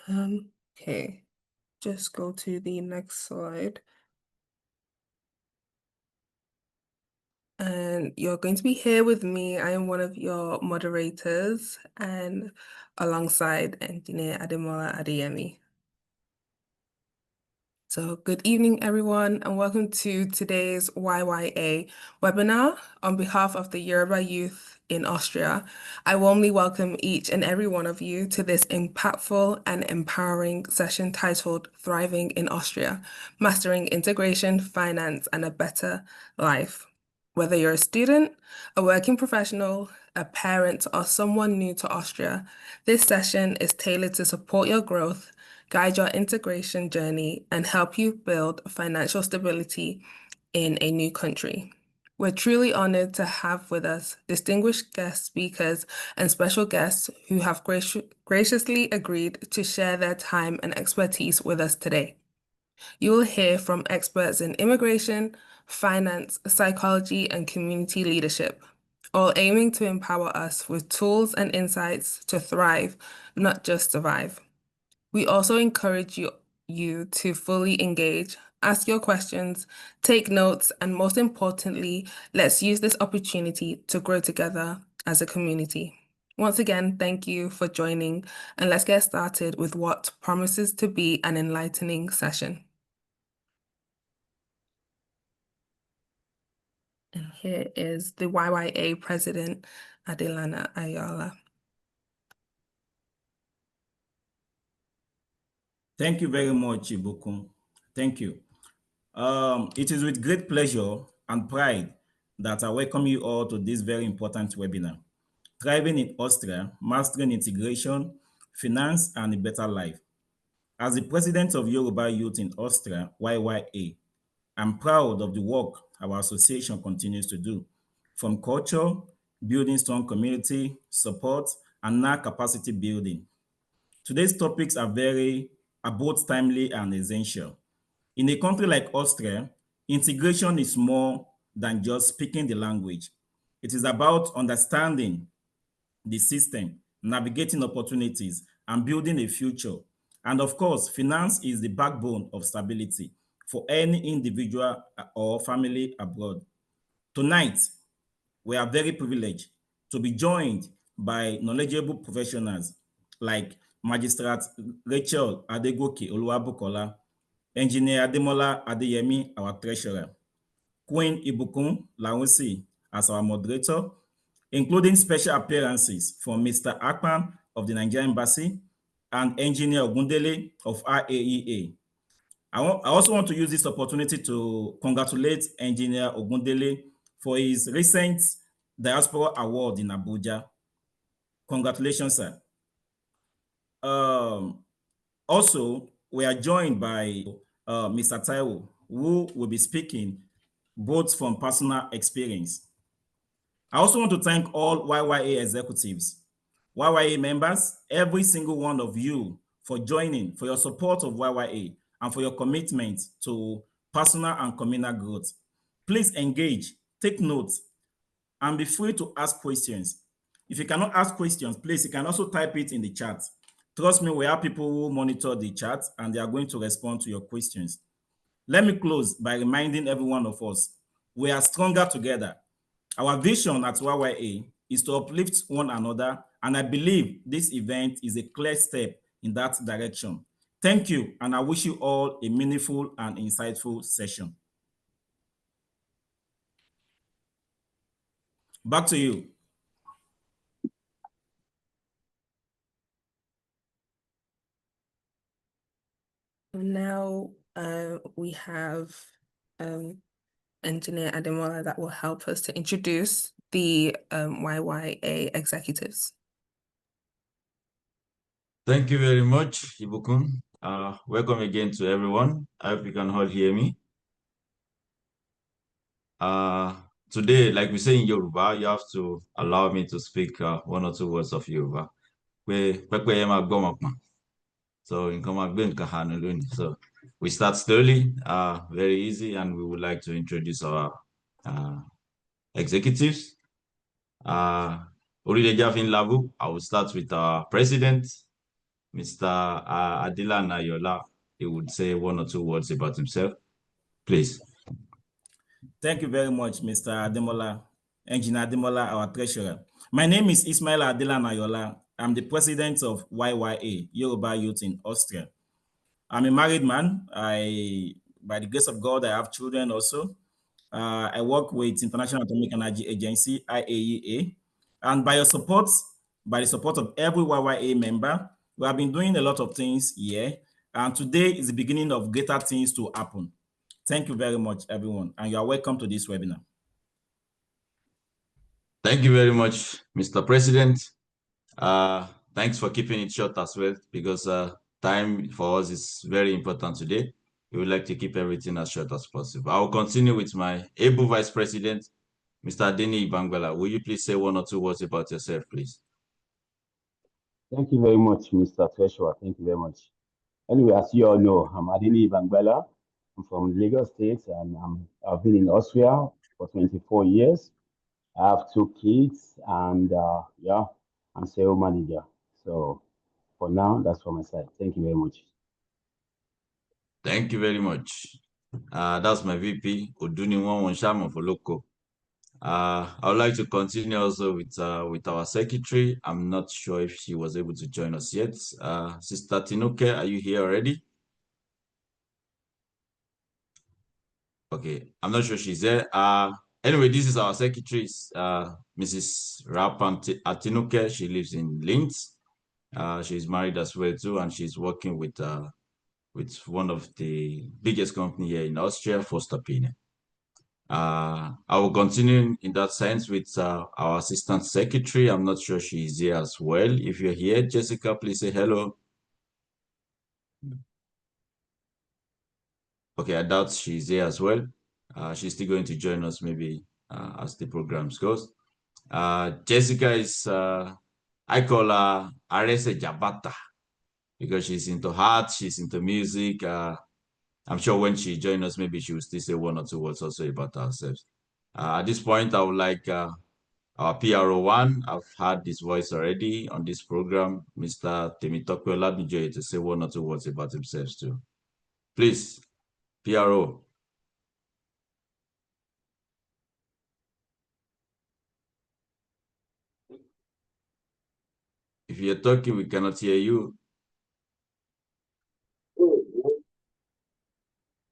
Okay, just go to the next slide. And you're going to be here with me. I am one of your moderators and alongside Engineer Ademola Adeyemi. So good evening, everyone, and welcome to today's YYA webinar. On behalf of the Yoruba Youth in Austria, I warmly welcome each and every one of you to this impactful and empowering session titled Thriving in Austria, Mastering Integration, Finance, and a Better Life. Whether you're a student, a working professional, a parent, or someone new to Austria, this session is tailored to support your growth, guide your integration journey, and help you build financial stability in a new country. We're truly honored to have with us distinguished guest speakers and special guests who have graciously agreed to share their time and expertise with us today. You will hear from experts in immigration, finance, psychology, and community leadership, all aiming to empower us with tools and insights to thrive, not just survive. We also encourage you to fully engage, ask your questions, take notes, and most importantly, let's use this opportunity to grow together as a community. Once again, thank you for joining, and let's get started with what promises to be an enlightening session. And here is the YYA President, Adelana Ayoola. Thank you very much, Ibukun. Thank you. It is with great pleasure and pride that I welcome you all to this very important webinar, Thriving in Austria, Mastering Integration, Finance, and a Better Life. As the president of Yoruba Youth in Austria, YYA, I'm proud of the work our association continues to do, from culture, building strong community support, and now capacity building. Today's topics are both timely and essential. In a country like Austria, integration is more than just speaking the language. It is about understanding the system, navigating opportunities, and building a future. And of course, finance is the backbone of stability for any individual or family abroad. Tonight, we are very privileged to be joined by knowledgeable professionals like Magistrate Rachel Adegoke Oluwabukola, Engineer Ademola Adeyemi, our treasurer, Queen Ibukun Launsi as our moderator, including special appearances from Mr. Akpan of the Nigerian Embassy and Engineer Ogundele of IAEA. I also want to use this opportunity to congratulate Engineer Ogundele for his recent Diaspora Award in Abuja. Congratulations, sir. Also, we are joined by Mr. Taiwo, who will be speaking both from personal experience. I also want to thank all YYA executives, YYA members, every single one of you for joining, for your support of YYA, and for your commitment to personal and communal growth. Please engage, take notes, and be free to ask questions. If you cannot ask questions, please, you can also type it in the chat. Trust me, we have people who monitor the chat and they are going to respond to your questions. Let me close by reminding every one of us, we are stronger together. Our vision at YYA is to uplift one another, and I believe this event is a clear step in that direction. Thank you, and I wish you all a meaningful and insightful session. Back to you. Now we have Engineer Ademola that will help us to introduce the YYA executives. Thank you very much, Ibukun. Welcome again to everyone. I hope you can all hear me. Today, like we say in Yoruba, you have to allow me to speak one or two words of Yoruba. So we start slowly, very easy, and we would like to introduce our executives. I will start with our president, Mr. Adelana Ayoola, he would say one or two words about himself. Please. Thank you very much, Mr. Ademola, Engineer Ademola, our treasurer. My name is Ismaila Adelana Ayoola. I'm the president of YYA, Yoruba Youth in Austria. I'm a married man. By the grace of God, I have children also. I work with International Atomic Energy Agency, IAEA. And by the support of every YYA member, we have been doing a lot of things here. And today is the beginning of greater things to happen. Thank you very much, everyone. And you are welcome to this webinar. Thank you very much, Mr. President. Thanks for keeping it short as well, because time for us is very important today. We would like to keep everything as short as possible. I will continue with my able Vice President, Mr. Adeni Ibangwala. Will you please say one or two words about yourself, please? Thank you very much, Mr. Treasurer. Thank you very much. Anyway, as you all know, I'm Adeni Ibangwala. I'm from Lagos State, and I've been in Austria for 24 years. I have 2 kids, and yeah, I'm sales manager. So for now, that's from my side. Thank you very much. Thank you very much. That's my VP, Oduni Wanshama for local. I would like to continue also with our secretary. I'm not sure if she was able to join us yet. Sister Tinuke, are you here already? Okay, I'm not sure she's there. Anyway, this is our secretary, Mrs. Rapan Atinuke. She lives in Linz. She's married as well too, and she's working with one of the biggest company here in Austria, Voestalpine. I will continue in that sense with our assistant secretary. I'm not sure she's here as well. If you're here, Jessica, please say hello. Okay, I doubt she's here as well. She's still going to join us maybe as the programs goes. Jessica is, I call her Arese Jabata, because she's into art, she's into music. I'm sure when she joins us, maybe she will still say one or two words also about herself. At this point, I would like our PRO1, I've heard his voice already on this program, Mr. Temitope Olabijoye, to say one or two words about himself too. Please, PRO. If you're talking, we cannot hear you.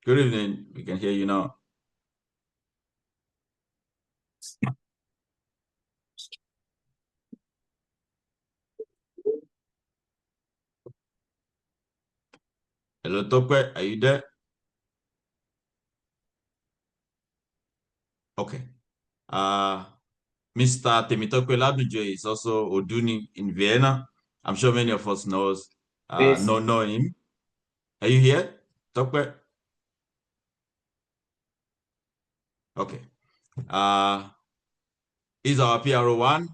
Good evening, we can hear you now. Hello, Tope, are you there? Okay. Mr. Temitope Olabijoye is also Oduni in Vienna. I'm sure many of us know him. Are you here, Tope? Okay. He's our PRO1.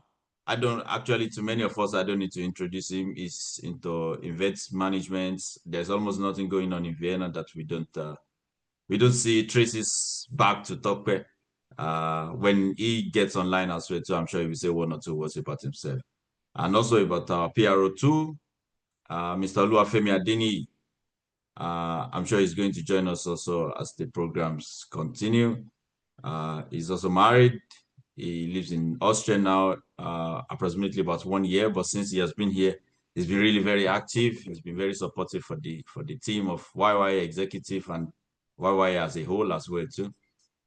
I don't actually, to many of us, I don't need to introduce him. He's into event management. There's almost nothing going on in Vienna that we don't see traces back to Tope. When he gets online as well too, I'm sure he will say one or two words about himself. And also about our PRO2, Mr. Oluwafemi Adeni. I'm sure he's going to join us also as the programs continue. He's also married. He lives in Austria now, approximately about 1 year. But since he has been here, he's been really very active. He's been very supportive for the team of YYA executive and YYA as a whole as well too.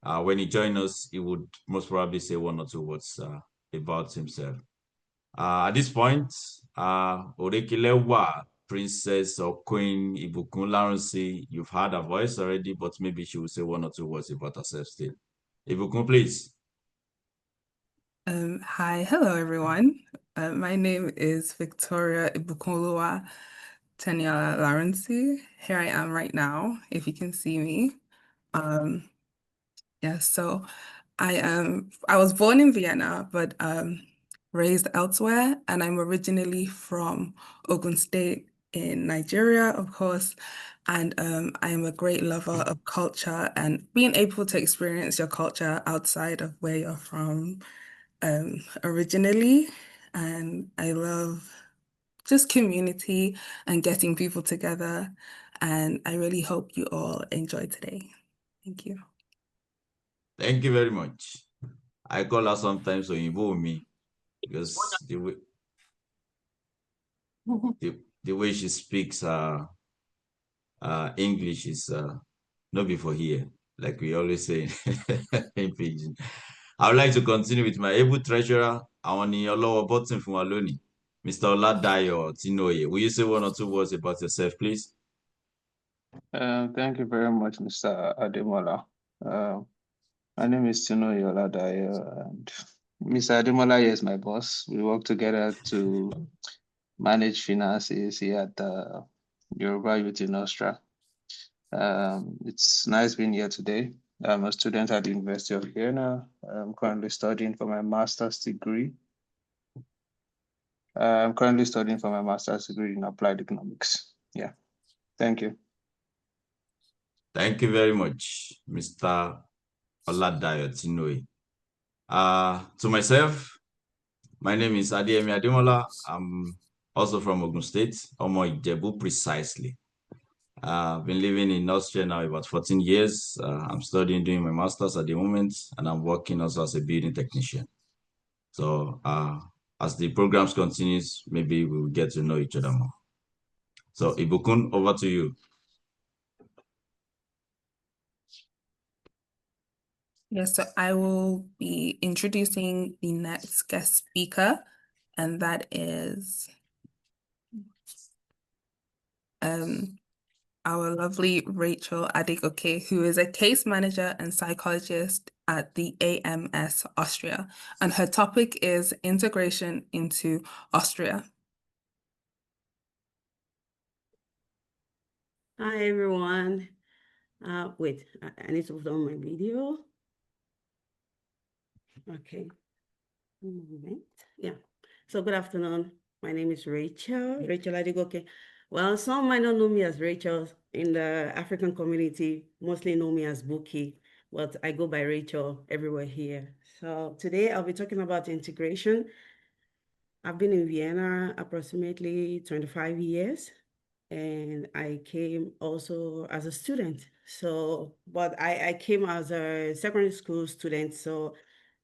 When he joins us, he would most probably say one or two words about himself. At this point, Orekilewa, Princess or Queen Ibukun Larency, you've heard her voice already, but maybe she will say one or two words about herself still. Ibukun, please. Hi, hello everyone. My name is Victoria Ibukunlua Teniola Larency. Here I am right now, if you can see me. So I was born in Vienna, but raised elsewhere, and I'm originally from Ogun State in Nigeria, of course. And I am a great lover of culture and being able to experience your culture outside of where you're from originally. And I love just community and getting people together. And I really hope you all enjoy today. Thank you. Thank you very much. I call her sometimes to involve me because the way she speaks English is not before here, like we always say in Pidgin. I would like to continue with my able treasurer, our lower button from Waloni, Mr. Oladayo Tinoye. Will you say one or two words about yourself, please? Thank you very much, Mr. Ademola. My name is Tinoye Oladayo, and Mr. Ademola here is my boss. We work together to manage finances here at the Yoruba Youth in Austria. It's nice being here today. I'm a student at the University of Vienna. I'm currently studying for my master's degree. I'm currently studying for my master's degree in applied economics. Yeah, thank you. Thank you very much, Mr. Oladayo Tinoye. To myself, my name is Adeyemi Ademola. I'm also from Ogun State, Omo Ijebu precisely. I've been living in Austria now about 14 years. I'm studying, doing my master's at the moment, and I'm working also as a building technician. So as the programs continues, maybe we'll get to know each other more. So Ibukun, over to you. Yes, so I will be introducing the next guest speaker, and that is our lovely Rachel Adegoke, who is a case manager and psychologist at the AMS Austria, and her topic is integration into Austria. Hi, everyone. Wait, I need to put on my video. Okay. One moment. Yeah. So good afternoon. My name is Rachel Adegoke. Well, some might not know me as Rachel. In the African community, mostly know me as Buki, but I go by Rachel everywhere here. So today I'll be talking about integration. I've been in Vienna approximately 25 years, and I came also as a student. So, but I came as a secondary school student, so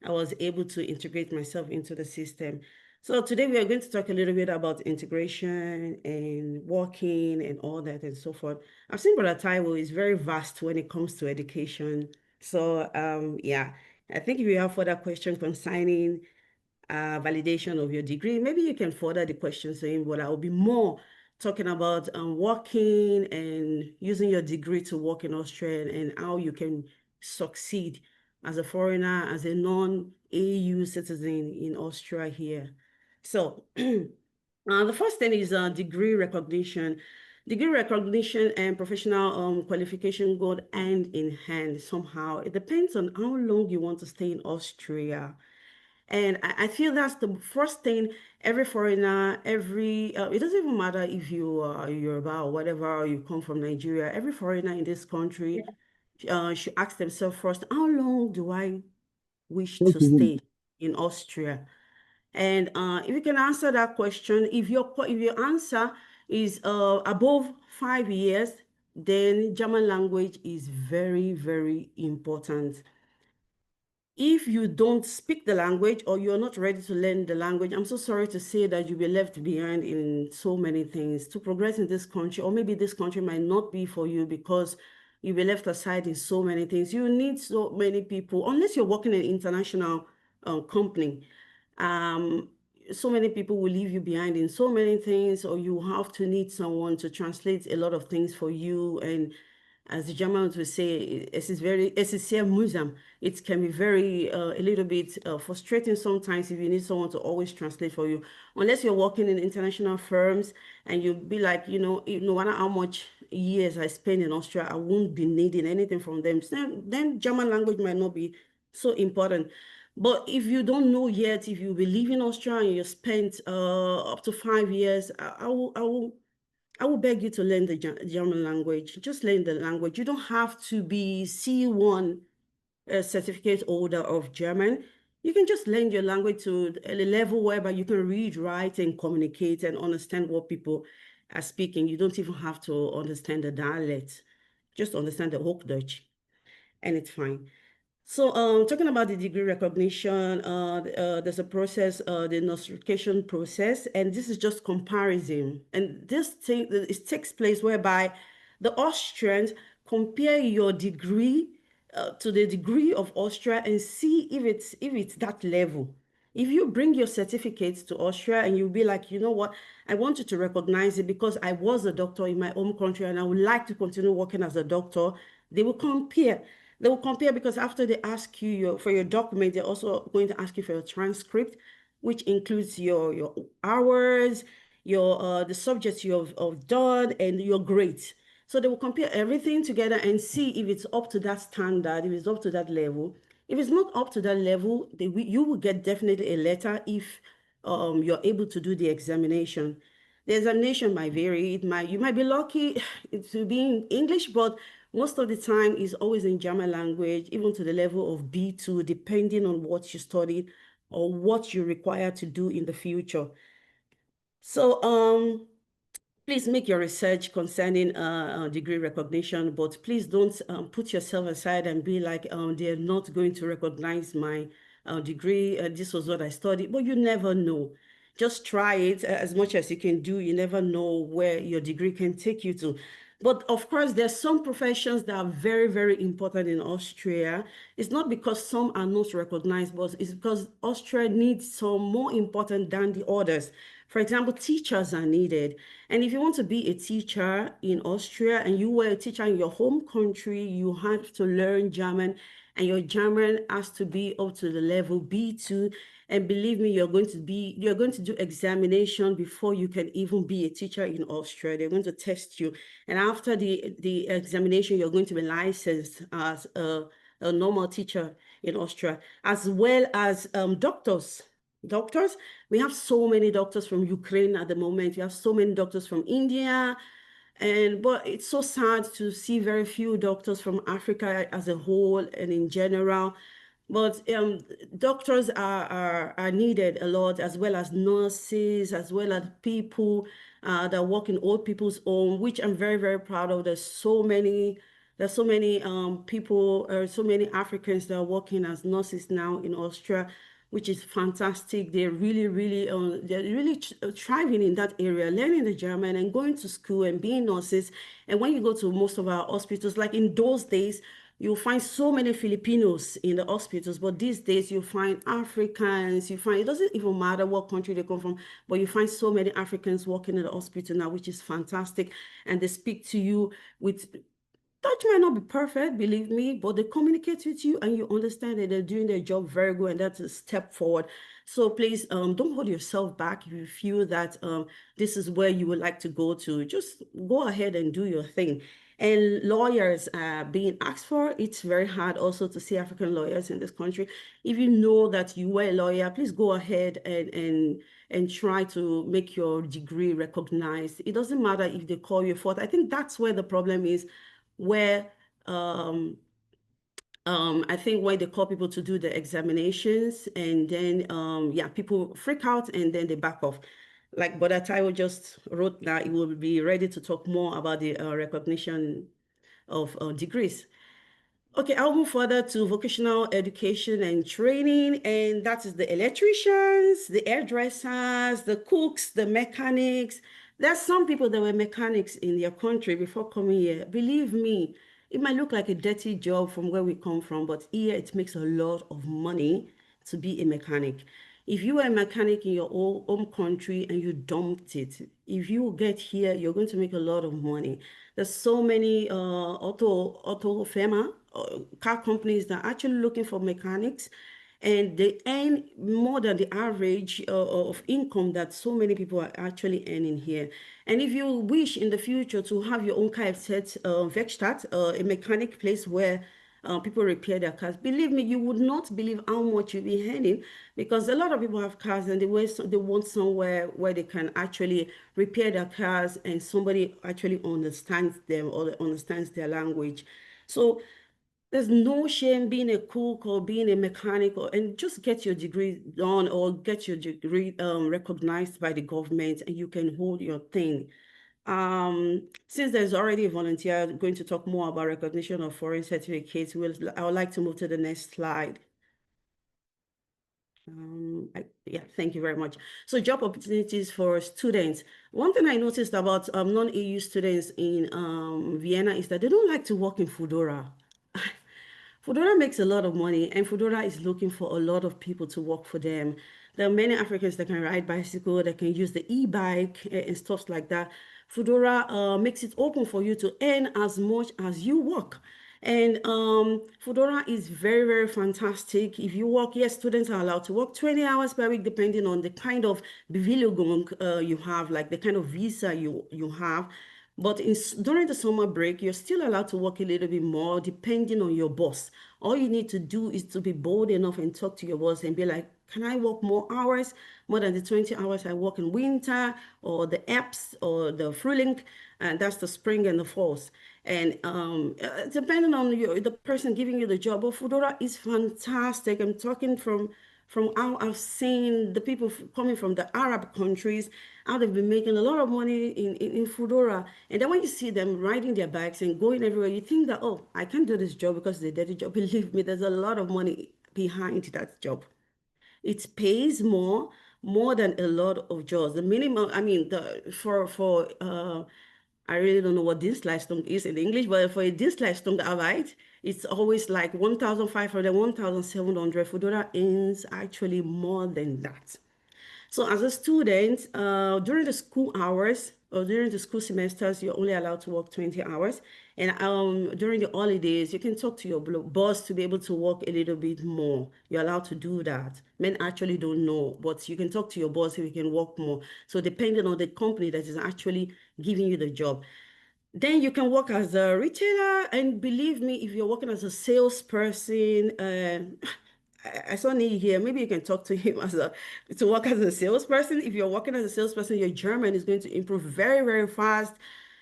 I was able to integrate myself into the system. So today we are going to talk a little bit about integration and working and all that and so forth. I've seen Brother Taiwo is very vast when it comes to education. So yeah, I think if you have further questions concerning validation of your degree, maybe you can further the questions to him, but I will be more talking about working and using your degree to work in Austria and how you can succeed as a foreigner, as a non-EU citizen in Austria here. So the first thing is degree recognition. Degree recognition and professional qualification go hand in hand somehow. It depends on how long you want to stay in Austria. And I feel that's the first thing every foreigner, it doesn't even matter if you are Yoruba or whatever, or you come from Nigeria, every foreigner in this country should ask themselves first, how long do I wish to stay in Austria? And if you can answer that question, if your answer is above 5 years, then German language is very, very important. If you don't speak the language or you're not ready to learn the language, I'm so sorry to say that you'll be left behind in so many things. To progress in this country, or maybe this country might not be for you because you'll be left aside in so many things. You need so many people, unless you're working in an international company. So many people will leave you behind in so many things, or you have to need someone to translate a lot of things for you. And as the Germans would say, es ist sehr mühsam. It can be very, a little bit frustrating sometimes if you need someone to always translate for you. Unless you're working in international firms and you'll be like, no matter how much years I spend in Austria, I won't be needing anything from them. Then German language might not be so important. But if you don't know yet, if you live in Austria and you spent up to 5 years, I will beg you to learn the German language. Just learn the language. You don't have to be C1 certificate holder of German. You can just learn your language to a level whereby you can read, write, and communicate and understand what people are speaking. You don't even have to understand the dialect. Just understand the Hochdeutsch, and it's fine. So talking about the degree recognition, there's a process, the notification process, and this is just comparison. And this thing, it takes place whereby the Austrians compare your degree to the degree of Austria and see if it's that level. If you bring your certificates to Austria and you'll be like, you know what, I want you to recognize it because I was a doctor in my home country and I would like to continue working as a doctor, they will compare. They will compare because after they ask you for your document, they're also going to ask you for your transcript, which includes your hours, your the subjects you've done, and your grades. So they will compare everything together and see if it's up to that standard, if it's up to that level. If it's not up to that level, you will get definitely a letter if you're able to do the examination. The examination might vary. You might be lucky to be in English, but most of the time is always in German language, even to the level of B2, depending on what you studied or what you require to do in the future. So please make your research concerning degree recognition, but please don't put yourself aside and be like, they're not going to recognize my degree. This was what I studied, but you never know. Just try it as much as you can do. You never know where your degree can take you to. But of course, there's some professions that are very, very important in Austria. It's not because some are not recognized, but it's because Austria needs some more important than the others. For example, teachers are needed. And if you want to be a teacher in Austria and you were a teacher in your home country, you have to learn German, and your German has to be up to the level B2. And believe me, you're going to do examination before you can even be a teacher in Austria. They're going to test you. And after the examination, you're going to be licensed as a normal teacher in Austria, as well as doctors. Doctors, we have so many doctors from Ukraine at the moment. We have so many doctors from India. But it's so sad to see very few doctors from Africa as a whole and in general. But doctors are needed a lot, as well as nurses, as well as people that work in old people's home, which I'm very, very proud of. There's so many people, so many Africans that are working as nurses now in Austria, which is fantastic. They're really thriving in that area, learning the German and going to school and being nurses. And when you go to most of our hospitals, like in those days, you'll find so many Filipinos in the hospitals, but these days you find Africans, it doesn't even matter what country they come from, but you find so many Africans working in the hospital now, which is fantastic. And they speak to you with Dutch might not be perfect, believe me, but they communicate with you and you understand that they're doing their job very good, and that's a step forward. So please don't hold yourself back if you feel that this is where you would like to go to. Just go ahead and do your thing. And lawyers being asked for, it's very hard also to see African lawyers in this country. If you know that you were a lawyer, please go ahead and try to make your degree recognized. It doesn't matter if they call you forth. I think that's where the problem is, where I think when they call people to do the examinations, and then people freak out and then they back off. Like Brother Taiwo just wrote that he will be ready to talk more about the recognition of degrees. Okay, I'll move further to vocational education and training, and that is the electricians, the hairdressers, the cooks, the mechanics. There's some people that were mechanics in their country before coming here. Believe me, it might look like a dirty job from where we come from, but here it makes a lot of money to be a mechanic. If you are a mechanic in your home country and you dumped it, if you get here, you're going to make a lot of money. There's so many auto firma, car companies that are actually looking for mechanics, and they earn more than the average of income that so many people are actually earning here. And if you wish in the future to have your own Kfz Werkstatt, a mechanic place where people repair their cars, believe me, you would not believe how much you'll be earning, because a lot of people have cars and they want somewhere where they can actually repair their cars and somebody actually understands them or understands their language. So There's no shame being a cook or being a mechanic, and just get your degree done or get your degree recognized by the government, and you can hold your thing. Since there's already a volunteer going to talk more about recognition of foreign certificates, I would like to move to the next slide. Yeah, thank you very much. So job opportunities for students. One thing I noticed about non-EU students in Vienna is that they don't like to work in Foodora. Foodora makes a lot of money, and Foodora is looking for a lot of people to work for them. There are many Africans that can ride bicycle, that can use the e-bike and stuff like that. Foodora makes it open for you to earn as much as you work. And Foodora is very, very fantastic. If you work, yes, students are allowed to work 20 hours per week, depending on the kind of bevilligung you have, like the kind of visa you have. But during the summer break, you're still allowed to work a little bit more depending on your boss. All you need to do is to be bold enough and talk to your boss and be like, can I work more hours, more than the 20 hours I work in winter or the EPS or the Frühling, and that's the spring and the falls. And depending on the person giving you the job, but Foodora is fantastic. I'm talking from how I've seen the people coming from the Arab countries, how they've been making a lot of money in Foodora. And then when you see them riding their bikes and going everywhere, you think that, oh, I can do this job because they did the job. Believe me, there's a lot of money behind that job. It pays more than a lot of jobs. The minimum, I mean, I really don't know what Dienstleistung is in English, but for a Dienstleistungsarbeit, it's always like 1,500, 1,700. Foodora earns actually more than that. So as a student, during the school hours or during the school semesters, you're only allowed to work 20 hours. And during the holidays, you can talk to your boss to be able to work a little bit more. You're allowed to do that. Men actually don't know, but you can talk to your boss if you can work more. So depending on the company that is actually giving you the job. Then you can work as a retailer, and believe me, if you're working as a salesperson, I saw Neil here. Maybe you can talk to him to work as a salesperson. If you're working as a salesperson, your German is going to improve very, very fast.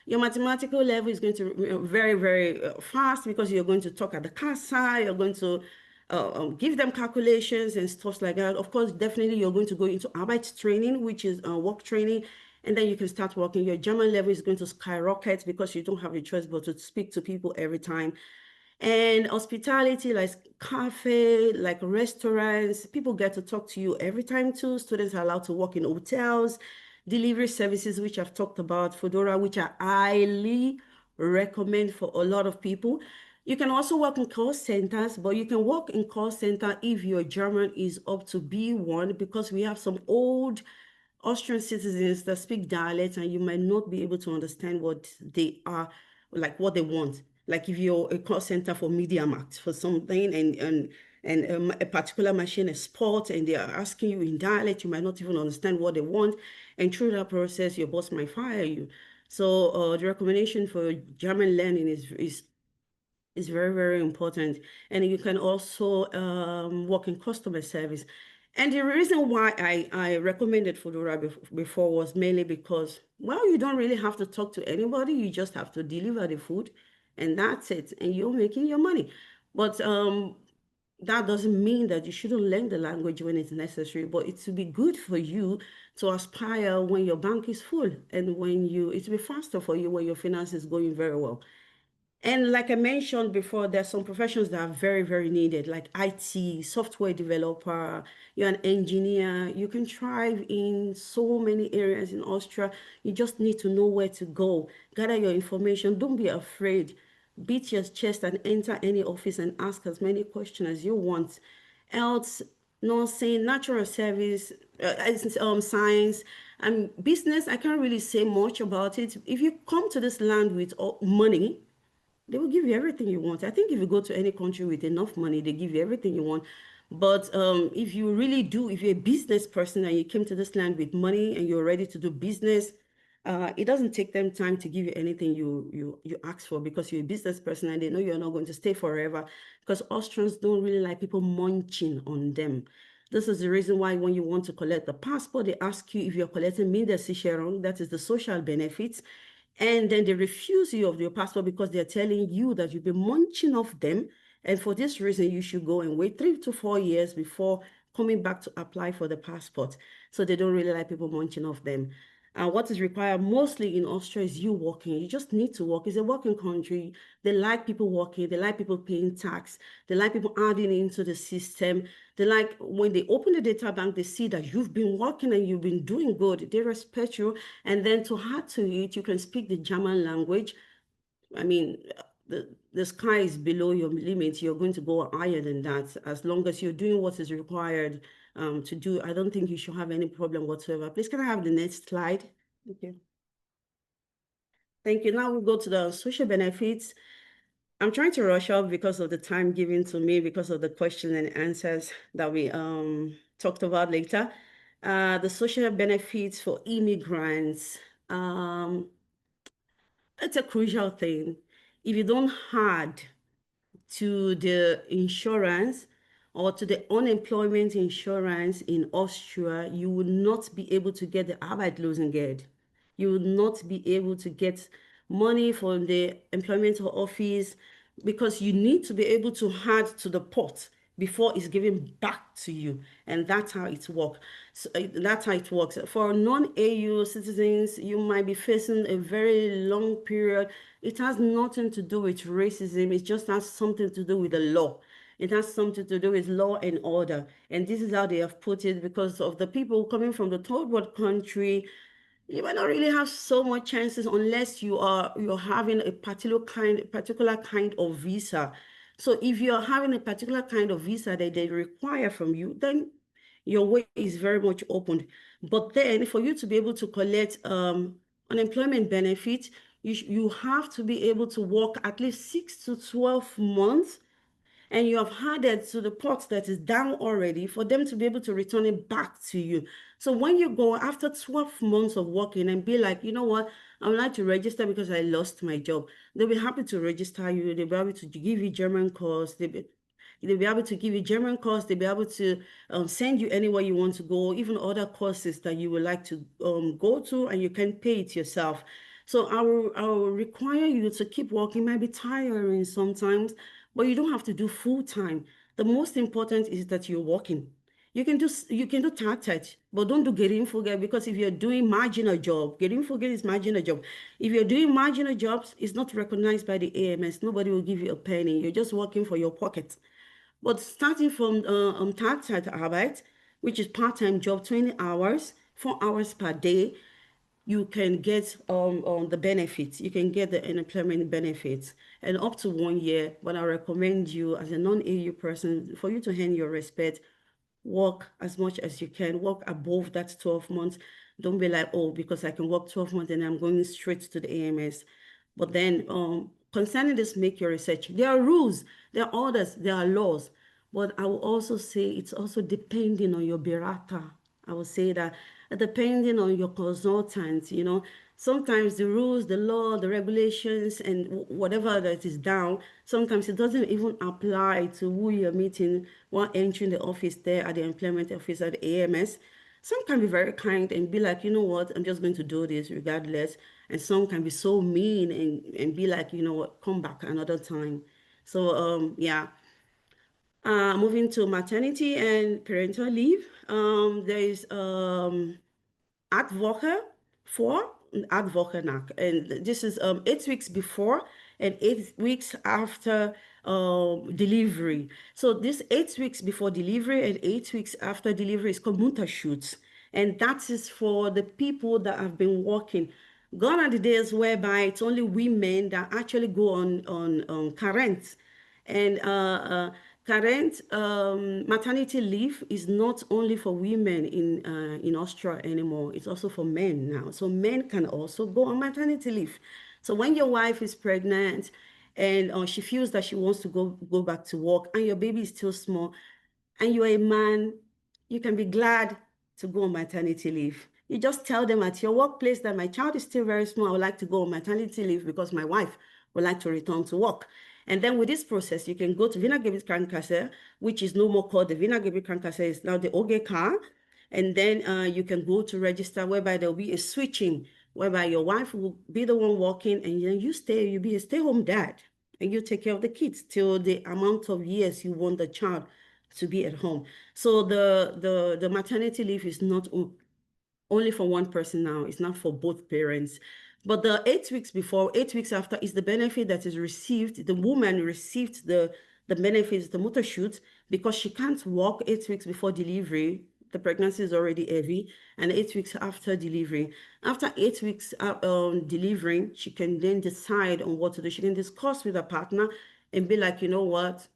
Your mathematical level is going to very, very fast because you're going to talk at the casa. You're going to give them calculations and stuff like that. Of course, definitely you're going to go into Arbeitstraining, which is work training, and then you can start working. Your German level is going to skyrocket because you don't have a choice but to speak to people every time. And hospitality, like cafe, like restaurants, people get to talk to you every time too. Students are allowed to work in hotels, delivery services, which I've talked about, Foodora, which I highly recommend for a lot of people. You can also work in call centers, but you can work in call center if your German is up to B1, because we have some old Austrian citizens that speak dialects and you might not be able to understand what they are, like what they want. Like if you're a call center for MediaMarkt for something and a particular machine is sport and they are asking you in dialect, you might not even understand what they want. And through that process, your boss might fire you. So the recommendation for German learning is very, very important. And you can also work in customer service. And the reason why I recommended Foodora before was mainly because, well, you don't really have to talk to anybody. You just have to deliver the food and that's it. And you're making your money. But that doesn't mean that you shouldn't learn the language when it's necessary, but it will be good for you to aspire when your bank is full and when it will be faster for you when your finance is going very well. And like I mentioned before, there's some professions that are very, very needed, like IT, software developer, you're an engineer. You can thrive in so many areas in Austria. You just need to know where to go. Gather your information. Don't be afraid. Beat your chest and enter any office and ask as many questions as you want. Else, nursing, natural service, science, and business, I can't really say much about it. If you come to this land with money, they will give you everything you want. I think if you go to any country with enough money, they give you everything you want. But if you really do, if you're a business person and you came to this land with money and you're ready to do business, it doesn't take them time to give you anything you ask for, because you're a business person and they know you're not going to stay forever, because Austrians don't really like people munching on them. This is the reason why when you want to collect the passport, they ask you if you're collecting Mindestsicherung, that is the social benefits. And then they refuse you of your passport because they're telling you that you've been munching off them And for this reason, you should go and wait 3 to 4 years before coming back to apply for the passport. So they don't really like people munching off them. And what is required mostly in Austria is you working. You just need to work. It's a working country. They like people working. They like people paying tax. They like people adding into the system. They like when they open the data bank, they see that you've been working and you've been doing good. They respect you. And then to add to it, you can speak the German language. I mean, the sky is below your limit. You're going to go higher than that. As long as you're doing what is required to do, I don't think you should have any problem whatsoever. Please, can I have the next slide? Thank you. Thank you. Now we'll go to the social benefits. I'm trying to rush up because of the time given to me, because of the question and answers that we talked about later. The social benefits for immigrants. It's a crucial thing. If you don't add to the insurance or to the unemployment insurance in Austria, you will not be able to get the Arbeitslosengeld. You will not be able to get money from the employment office because you need to be able to add to the pot before it's given back to you. And that's how it works. So that's how it works. For non-EU citizens, you might be facing a very long period. It has nothing to do with racism. It just has something to do with the law. It has something to do with law and order. And this is how they have put it because of the people coming from the third world country. You might not really have so much chances unless you're having a particular kind of visa. So if you're having a particular kind of visa that they require from you, then your way is very much opened. But then for you to be able to collect unemployment benefit, you have to be able to work at least 6 to 12 months, and you have added to the pot that is down already for them to be able to return it back to you. So when you go after 12 months of working and be like, you know what, I would like to register because I lost my job, they'll be happy to register you. They'll be able to give you German course. They'll be able to give you German course. They'll be able to send you anywhere you want to go, even other courses that you would like to go to, and you can pay it yourself. So I will require you to keep working. It might be tiring sometimes, but you don't have to do full time. The most important is that you're working. You can do tacit, but don't do gerinfuge, because if you're doing marginal job, gerinfuge is marginal job. If you're doing marginal jobs, it's not recognized by the AMS. Nobody will give you a penny. You're just working for your pocket. But starting from Teilzeitarbeit, which is part-time job, 20 hours, 4 hours per day, you can get the benefits. You can get the unemployment benefits, and up to 1 year. But I recommend you as a non-EU person, for you to earn your respect, work as much as you can, work above that 12 months. Don't be like, oh, because I can work 12 months and I'm going straight to the AMS. But then concerning this, make your research. There are rules, there are orders, there are laws. But I will also say it's also depending on your birata. I will say that depending on your consultant, sometimes the rules, the law, the regulations, and whatever that is down, sometimes it doesn't even apply to who you're meeting while entering the office there at the employment office at the AMS. Some can be very kind and be like, you know what, I'm just going to do this regardless. And some can be so mean and be like, you know what, come back another time. So, yeah. Moving to maternity and parental leave, there is Adegoke 4 and Adegoke nak, and this is 8 weeks before and 8 weeks after delivery. So this 8 weeks before delivery and 8 weeks after delivery is called Mutterschutz, and that is for the people that have been working. Gone are the days whereby it's only women that actually go on current, and current maternity leave is not only for women in Austria anymore. It's also for men now. So men can also go on maternity leave. So when your wife is pregnant and she feels that she wants to go back to work, and your baby is still small, and you're a man, you can be glad to go on maternity leave. You just tell them at your workplace that my child is still very small. I would like to go on maternity leave because my wife would like to return to work. And then with this process, you can go to Wienergebiet Krankenkasse, which is no more called the Wienergebiet Krankenkasse, it's now the OGK. And then you can go to register, whereby there will be a switching, whereby your wife will be the one working, and then you'll be a stay-home dad. and you take care of the kids till the amount of years you want the child to be at home. So the maternity leave is not only for one person now. It's not for both parents. But the 8 weeks before, 8 weeks after is the benefit that is received. The woman received the benefits, the mother shoot, because she can't walk 8 weeks before delivery. The pregnancy is already heavy, and 8 weeks after delivery. After 8 weeks delivering, she can then decide on what to do. She can discuss with her partner and be like, you know what,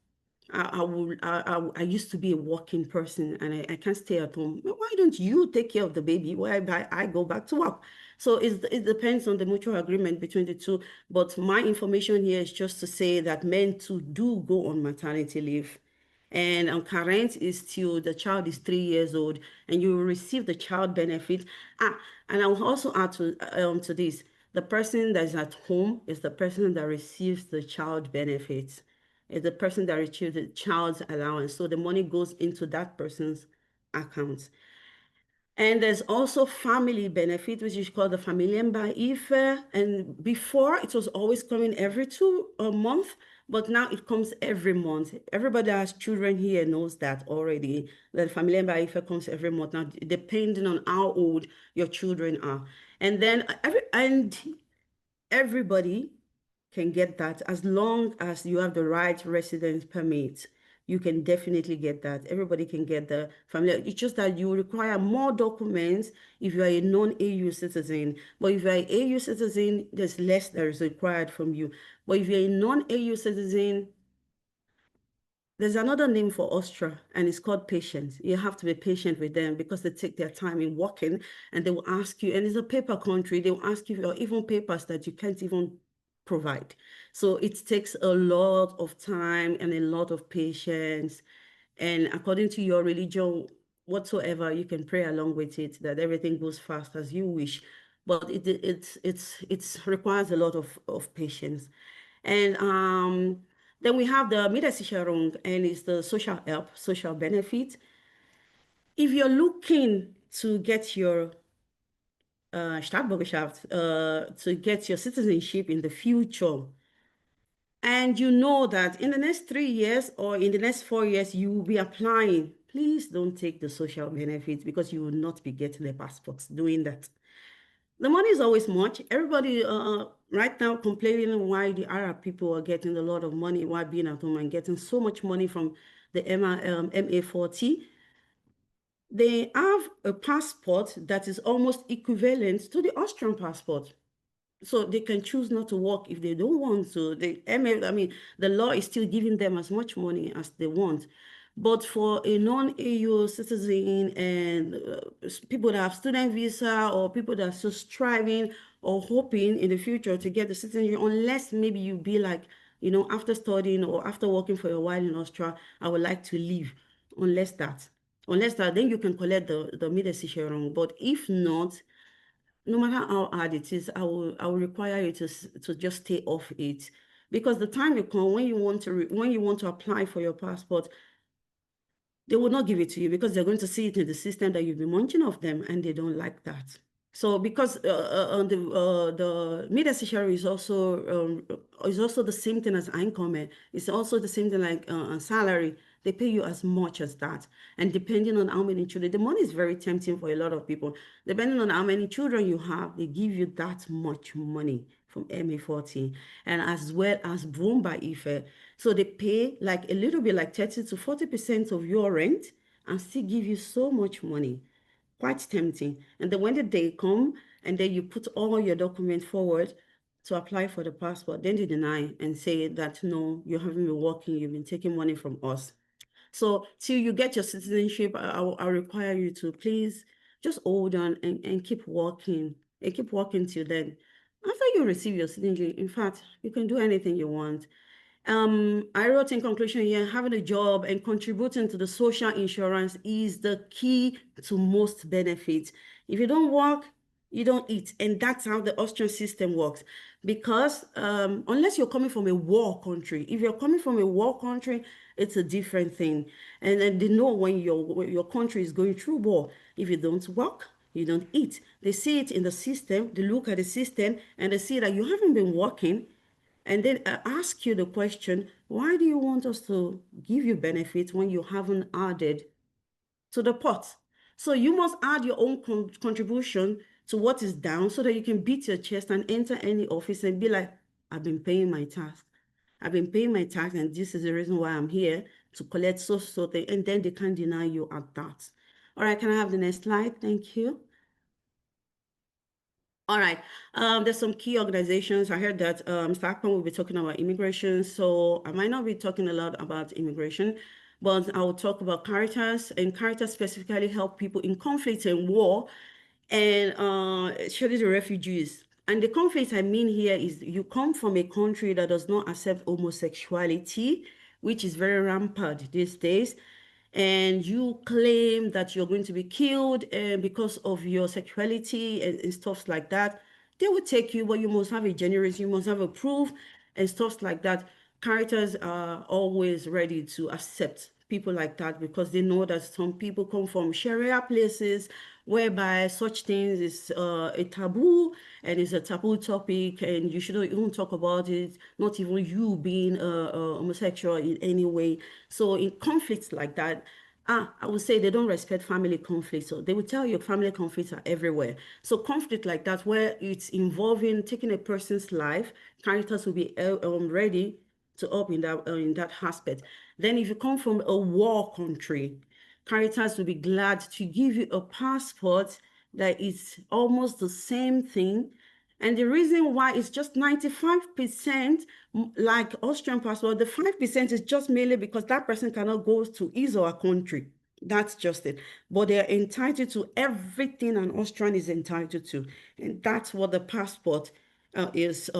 I used to be a working person and I can't stay at home. Why don't you take care of the baby while I go back to work? So it depends on the mutual agreement between the two. But my information here is just to say that men too do go on maternity leave. And current is till the child is 3 years old, and you will receive the child benefit. And I will also add to this: the person that is at home is the person that receives the child benefits. Is the person that receives the child's allowance. So the money goes into that person's account. And there's also family benefit, which is called the Familien by IFE. And before, it was always coming every 2 months, but now it comes every month. Everybody that has children here knows that already, that Familien by IFE comes every month now, depending on how old your children are. And then everybody can get that as long as you have the right residence permit. You can definitely get that. Everybody can get the family. It's just that you require more documents if you are a non-AU citizen. But if you are an AU citizen, there's less that is required from you. But if you're a non-AU citizen, there's another name for Austria, and it's called patience. You have to be patient with them because they take their time in working, and they will ask you, and it's a paper country, they will ask you for even papers that you can't even provide. So it takes a lot of time and a lot of patience. And according to your religion, whatsoever, you can pray along with it, that everything goes fast as you wish. But it requires a lot of patience. And then we have the Mitarbeitersicherung, and it's the social help, social benefit. If you're looking to get your Staatsbürgerschaft, to get your citizenship in the future, and you know that in the next 3 years or in the next 4 years, you will be applying, please don't take the social benefits because you will not be getting the passports doing that. The money is always much. Everybody right now complaining why the Arab people are getting a lot of money while being at home and getting so much money from the MA40. They have a passport that is almost equivalent to the Austrian passport. So they can choose not to work if they don't want to. The law is still giving them as much money as they want. But for a non-AU citizen and people that have student visa or people that are still striving or hoping in the future to get the citizenship, unless maybe you be like, after studying or after working for a while in Austria, I would like to leave. Unless that, then you can collect the Mitarbeitersicherung. But if not, no matter how hard it is, I will require you to just stay off it, because the time will come when you want to apply for your passport, they will not give it to you because they're going to see it in the system that you've been munching off them, and they don't like that. So because the Mitarbeitersicherung is also the same thing as Einkommen. It's also the same thing like salary. They pay you as much as that. And depending on how many children, the money is very tempting for a lot of people. Depending on how many children you have, they give you that much money from MA40, and as well as Boom by IFE. So they pay like a little bit, like 30 to 40% of your rent, and still give you so much money. Quite tempting. And then when the day come and then you put all your documents forward to apply for the passport, then they deny and say that no, you haven't been working, you've been taking money from us. So till you get your citizenship, I require you to please just hold on and keep working, and keep working till then. After you receive your citizenship, in fact, you can do anything you want. I wrote in conclusion here, having a job and contributing to the social insurance is the key to most benefits. If you don't work, you don't eat. And that's how the Austrian system works. Because unless you're coming from a war country, if you're coming from a war country, it's a different thing. And then they know when your country is going through war. If you don't work, you don't eat. They see it in the system, they look at the system, and they see that you haven't been working. And then I ask you the question, why do you want us to give you benefits when you haven't added to the pot? So you must add your own contribution to what is down so that you can beat your chest and enter any office and be like, I've been paying my tax. I've been paying my tax, and this is the reason why I'm here to collect so thing. And then they can't deny you at that. All right, can I have the next slide? Thank you. All right, there's some key organizations. I heard that Mr. Akpan will be talking about immigration, so I might not be talking a lot about immigration, but I will talk about Caritas, and Caritas specifically help people in conflict and war, and especially the refugees. And the conflict I mean here is you come from a country that does not accept homosexuality, which is very rampant these days, and you claim that you're going to be killed because of your sexuality and stuff like that, they will take you, but you must have a generous, you must have a proof and stuff like that. Characters are always ready to accept people like that because they know that some people come from Sharia places whereby such things is a taboo and it's a taboo topic and you shouldn't even talk about it, not even you being homosexual in any way. So in conflicts like that, I would say they don't respect family conflicts. So they will tell you family conflicts are everywhere. So conflict like that, where it's involving taking a person's life, characters will be ready to up in that aspect. Then if you come from a war country, Caritas will be glad to give you a passport that is almost the same thing. And the reason why it's just 95% like Austrian passport, the 5% is just mainly because that person cannot go to his or her country. That's just it. But they're entitled to everything an Austrian is entitled to. And that's what the passport is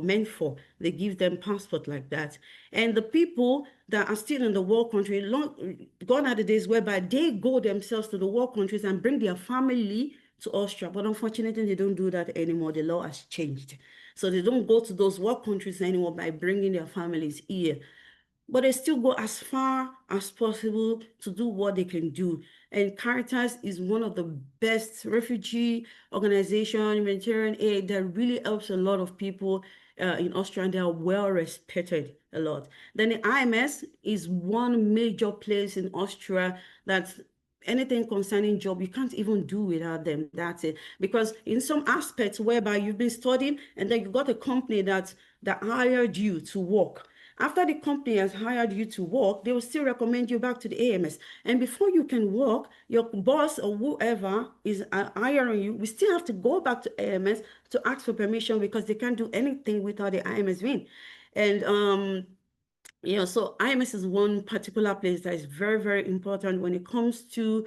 meant for. They give them passport like that. And the people that are still in the war country, gone are the days whereby they go themselves to the war countries and bring their family to Austria. But unfortunately, they don't do that anymore. The law has changed. So they don't go to those war countries anymore by bringing their families here. But they still go as far as possible to do what they can do. And Caritas is one of the best refugee organization, humanitarian aid that really helps a lot of people in Austria, and they are well respected a lot. Then the IMS is one major place in Austria that's anything concerning job, you can't even do without them. That's it. Because in some aspects whereby you've been studying and then you got a company that hired you to work. After the company has hired you to work, they will still recommend you back to the AMS. And before you can work, your boss or whoever is hiring you, we still have to go back to AMS to ask for permission because they can't do anything without the IMS win. And so IMS is one particular place that is very, very important when it comes to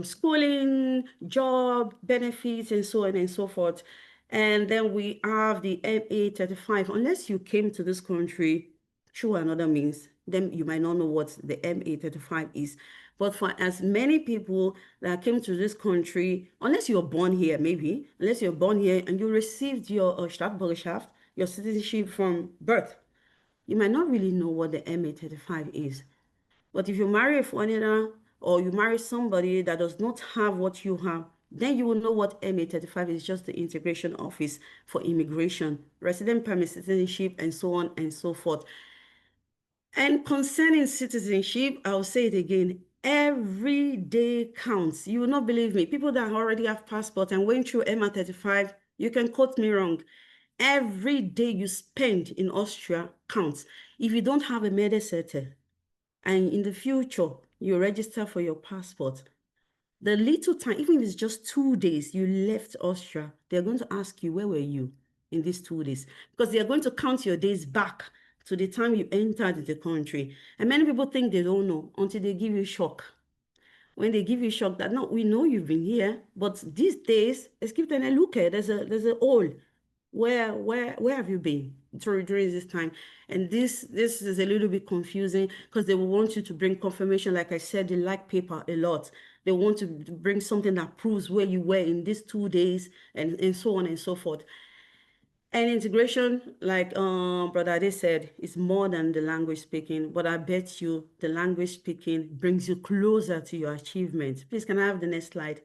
schooling, job, benefits, and so on and so forth. And then we have the MA35. Unless you came to this country through another means, then you might not know what the MA35 is. But for as many people that came to this country, unless you're born here, maybe, unless you're born here and you received your Staatsbürgerschaft, your citizenship from birth, you might not really know what the MA35 is. But if you marry a foreigner or you marry somebody that does not have what you have, then you will know what MA35 is, just the integration office for immigration, resident permit, citizenship, and so on and so forth. And concerning citizenship, I'll say it again, every day counts. You will not believe me. People that already have passport and went through MA35, you can quote me wrong. Every day you spend in Austria counts. If you don't have a Medicete and in the future you register for your passport, the little time, even if it's just 2 days you left Austria, they're going to ask you, where were you in these 2 days? Because they're going to count your days back to the time you entered the country. And many people think they don't know until they give you shock. When they give you shock that, no, we know you've been here, but these days, let's give them a look at. There's a hole. Where have you been during this time? And this is a little bit confusing because they will want you to bring confirmation. Like I said, they like paper a lot. They want to bring something that proves where you were in these 2 days and so on and so forth. And integration, like Brother Ade said, is more than the language speaking, but I bet you the language speaking brings you closer to your achievement. Please, can I have the next slide?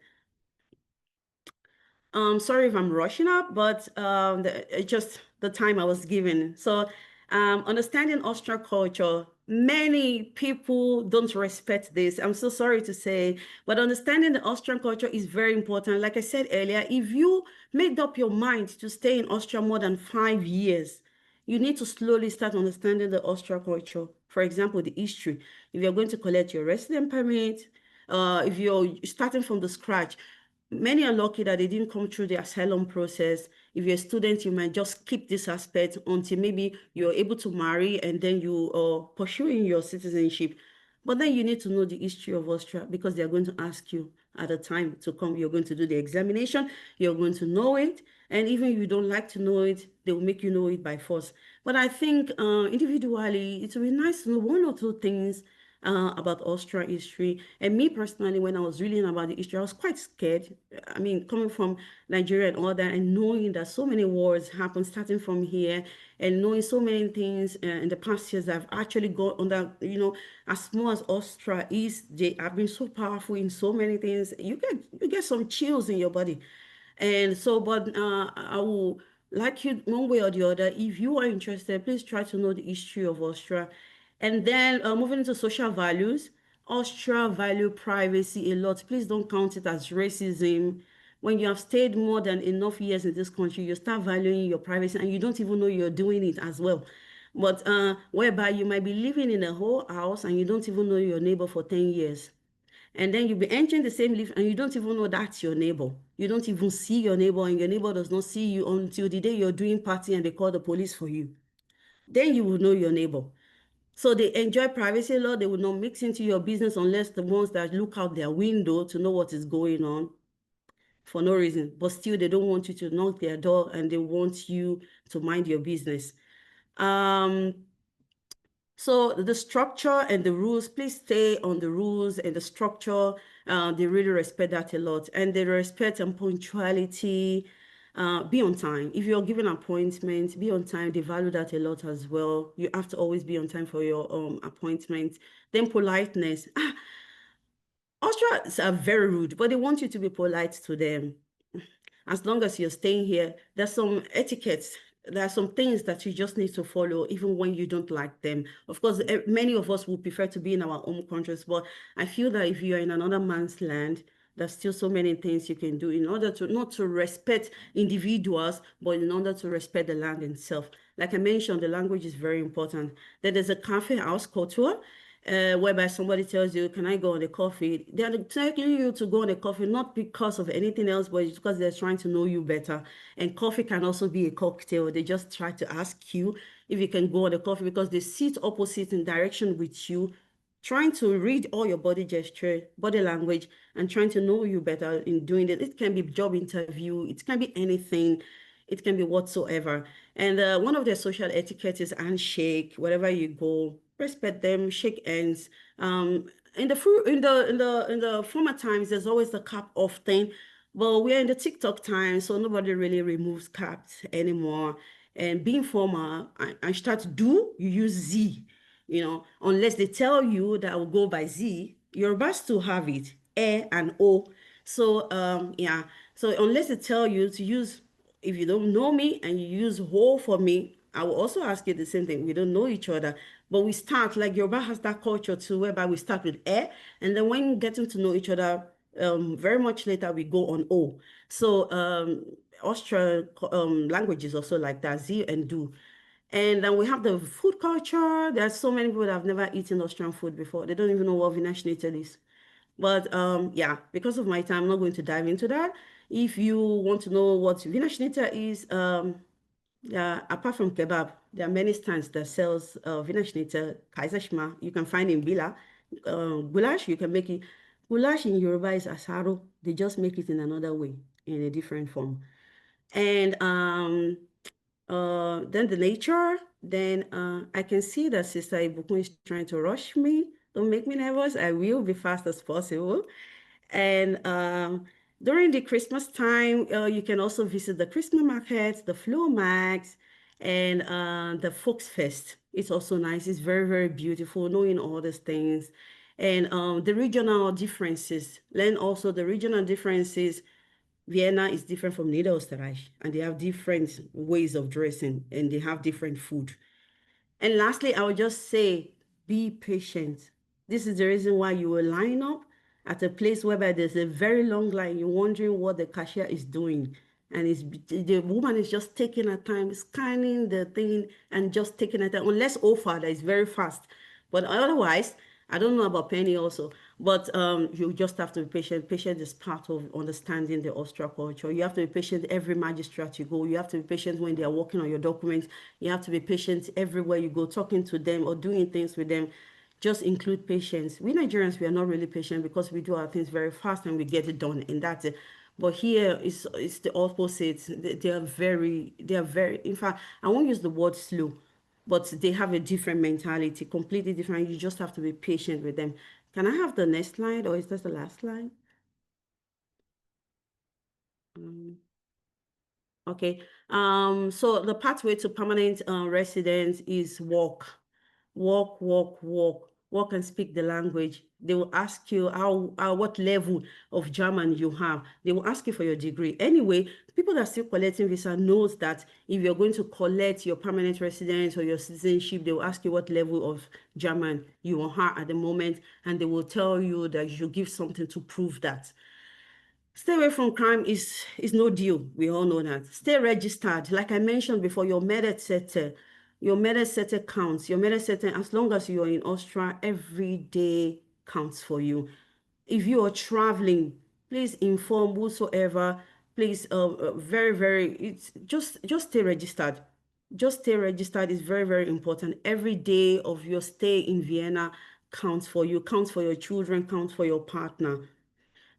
Sorry if I'm rushing up, but it's just the time I was given. So, understanding Austrian culture, many people don't respect this. I'm so sorry to say, but understanding the Austrian culture is very important. Like I said earlier, if you made up your mind to stay in Austria more than 5 years, you need to slowly start understanding the Austrian culture. For example, the history. If you're going to collect your resident permit, if you're starting from the scratch, many are lucky that they didn't come through the asylum process. If you're a student, you might just skip this aspect until maybe you're able to marry and then you are pursuing your citizenship. But then you need to know the history of Austria because they're going to ask you at the time to come. You're going to do the examination. You're going to know it. And even if you don't like to know it, they will make you know it by force. But I think individually, it would be nice to know one or two things about Austrian history. And me personally, when I was reading about the history, I was quite scared. I mean, coming from Nigeria and all that, and knowing that so many wars happened starting from here, and knowing so many things in the past years that have actually gone under, as small as Austria is, they have been so powerful in so many things. You get some chills in your body. And so, but I will like you one way or the other. If you are interested, please try to know the history of Austria. And then moving into social values, Austria value privacy a lot. Please don't count it as racism. When you have stayed more than enough years in this country, you start valuing your privacy and you don't even know you're doing it as well. But whereby you might be living in a whole house and you don't even know your neighbor for 10 years. And then you'll be entering the same lift and you don't even know that's your neighbor. You don't even see your neighbor and your neighbor does not see you until the day you're doing party and they call the police for you. Then you will know your neighbor. So they enjoy privacy law. They will not mix into your business unless the ones that look out their window to know what is going on for no reason. But still, they don't want you to knock their door and they want you to mind your business. So the structure and the rules, please stay on the rules and the structure. They really respect that a lot. And they respect and punctuality. Be on time. If you're given appointment, be on time. They value that a lot as well. You have to always be on time for your appointment. Then politeness. Austrians are very rude, but they want you to be polite to them. As long as you're staying here, there's some etiquettes. There are some things that you just need to follow, even when you don't like them. Of course, many of us would prefer to be in our own countries, but I feel that if you're in another man's land, there's still so many things you can do in order to not to respect individuals, but in order to respect the land itself. Like I mentioned, the language is very important. Then there's a cafe house culture. Whereby somebody tells you, can I go on a coffee? They're telling you to go on a coffee, not because of anything else, but it's because they're trying to know you better. And coffee can also be a cocktail. They just try to ask you if you can go on a coffee because they sit opposite in direction with you, trying to read all your body gesture, body language, and trying to know you better in doing it. It can be job interview. It can be anything. It can be whatsoever. And one of their social etiquette is handshake. Wherever you go, respect them, shake hands. In the former times, there's always the cap off thing, but we're in the TikTok time, so nobody really removes caps anymore. And being formal, I start to do, you use Z, unless they tell you that I will go by Z, you're about to have it, E and O. So yeah, so unless they tell you to use, if you don't know me and you use whole for me, I will also ask you the same thing. We don't know each other, but we start, like Yoruba has that culture too, whereby we start with E, and then when getting to know each other, very much later we go on O. So Austrian language is also like that, Z and do. And then we have the food culture. There's so many people that have never eaten Austrian food before. They don't even know what Wiener Schnitzel is. But yeah, because of my time, I'm not going to dive into that. If you want to know what Wiener Schnitzel is, apart from kebab, there are many stands that sells Wiener Schnitzel, Kaiserschmarrn. You can find in Bila. Goulash, you can make it. Goulash in Yoruba is asaro. They just make it in another way, in a different form. And then the nature, then I can see that Sister Ibukun is trying to rush me. Don't make me nervous. I will be fast as possible. And during the Christmas time, you can also visit the Christmas markets, the flow mags, and the Volksfest. It's also nice. It's very, very beautiful, knowing all these things. And the regional differences. Learn also the regional differences Vienna is different from Niederösterreich, and they have different ways of dressing, and they have different food. And lastly, I would just say, be patient. This is the reason why you will line up at a place whereby there's a very long line. You're wondering what the cashier is doing. And the woman is just taking her time, scanning the thing and just taking her time. Unless OFA, that is very fast. But otherwise, I don't know about Penny also, but you just have to be patient. Patient is part of understanding the Austria culture. You have to be patient every magistrate you go. You have to be patient when they are working on your documents. You have to be patient everywhere you go, talking to them or doing things with them. Just include patience. We Nigerians, we are not really patient because we do our things very fast and we get it done, and that's it. But here it's the opposite. They are very, in fact, I won't use the word slow, but they have a different mentality, completely different. You just have to be patient with them. Can I have the next slide, or is this the last slide? Okay. So the pathway to permanent residence is walk, walk and speak the language. They will ask you what level of German you have. They will ask you for your degree. Anyway, people that are still collecting visa knows that if you're going to collect your permanent residence or your citizenship, they will ask you what level of German you are at the moment, and they will tell you that you give something to prove that. Stay away from crime is no deal. We all know that. Stay registered. Like I mentioned before, your Medsetter counts. Your Medsetter, as long as you're in Austria, every day counts for you. If you are traveling, please inform whosoever. Please, it's just stay registered. Just stay registered is very, very important. Every day of your stay in Vienna counts for you, counts for your children, counts for your partner.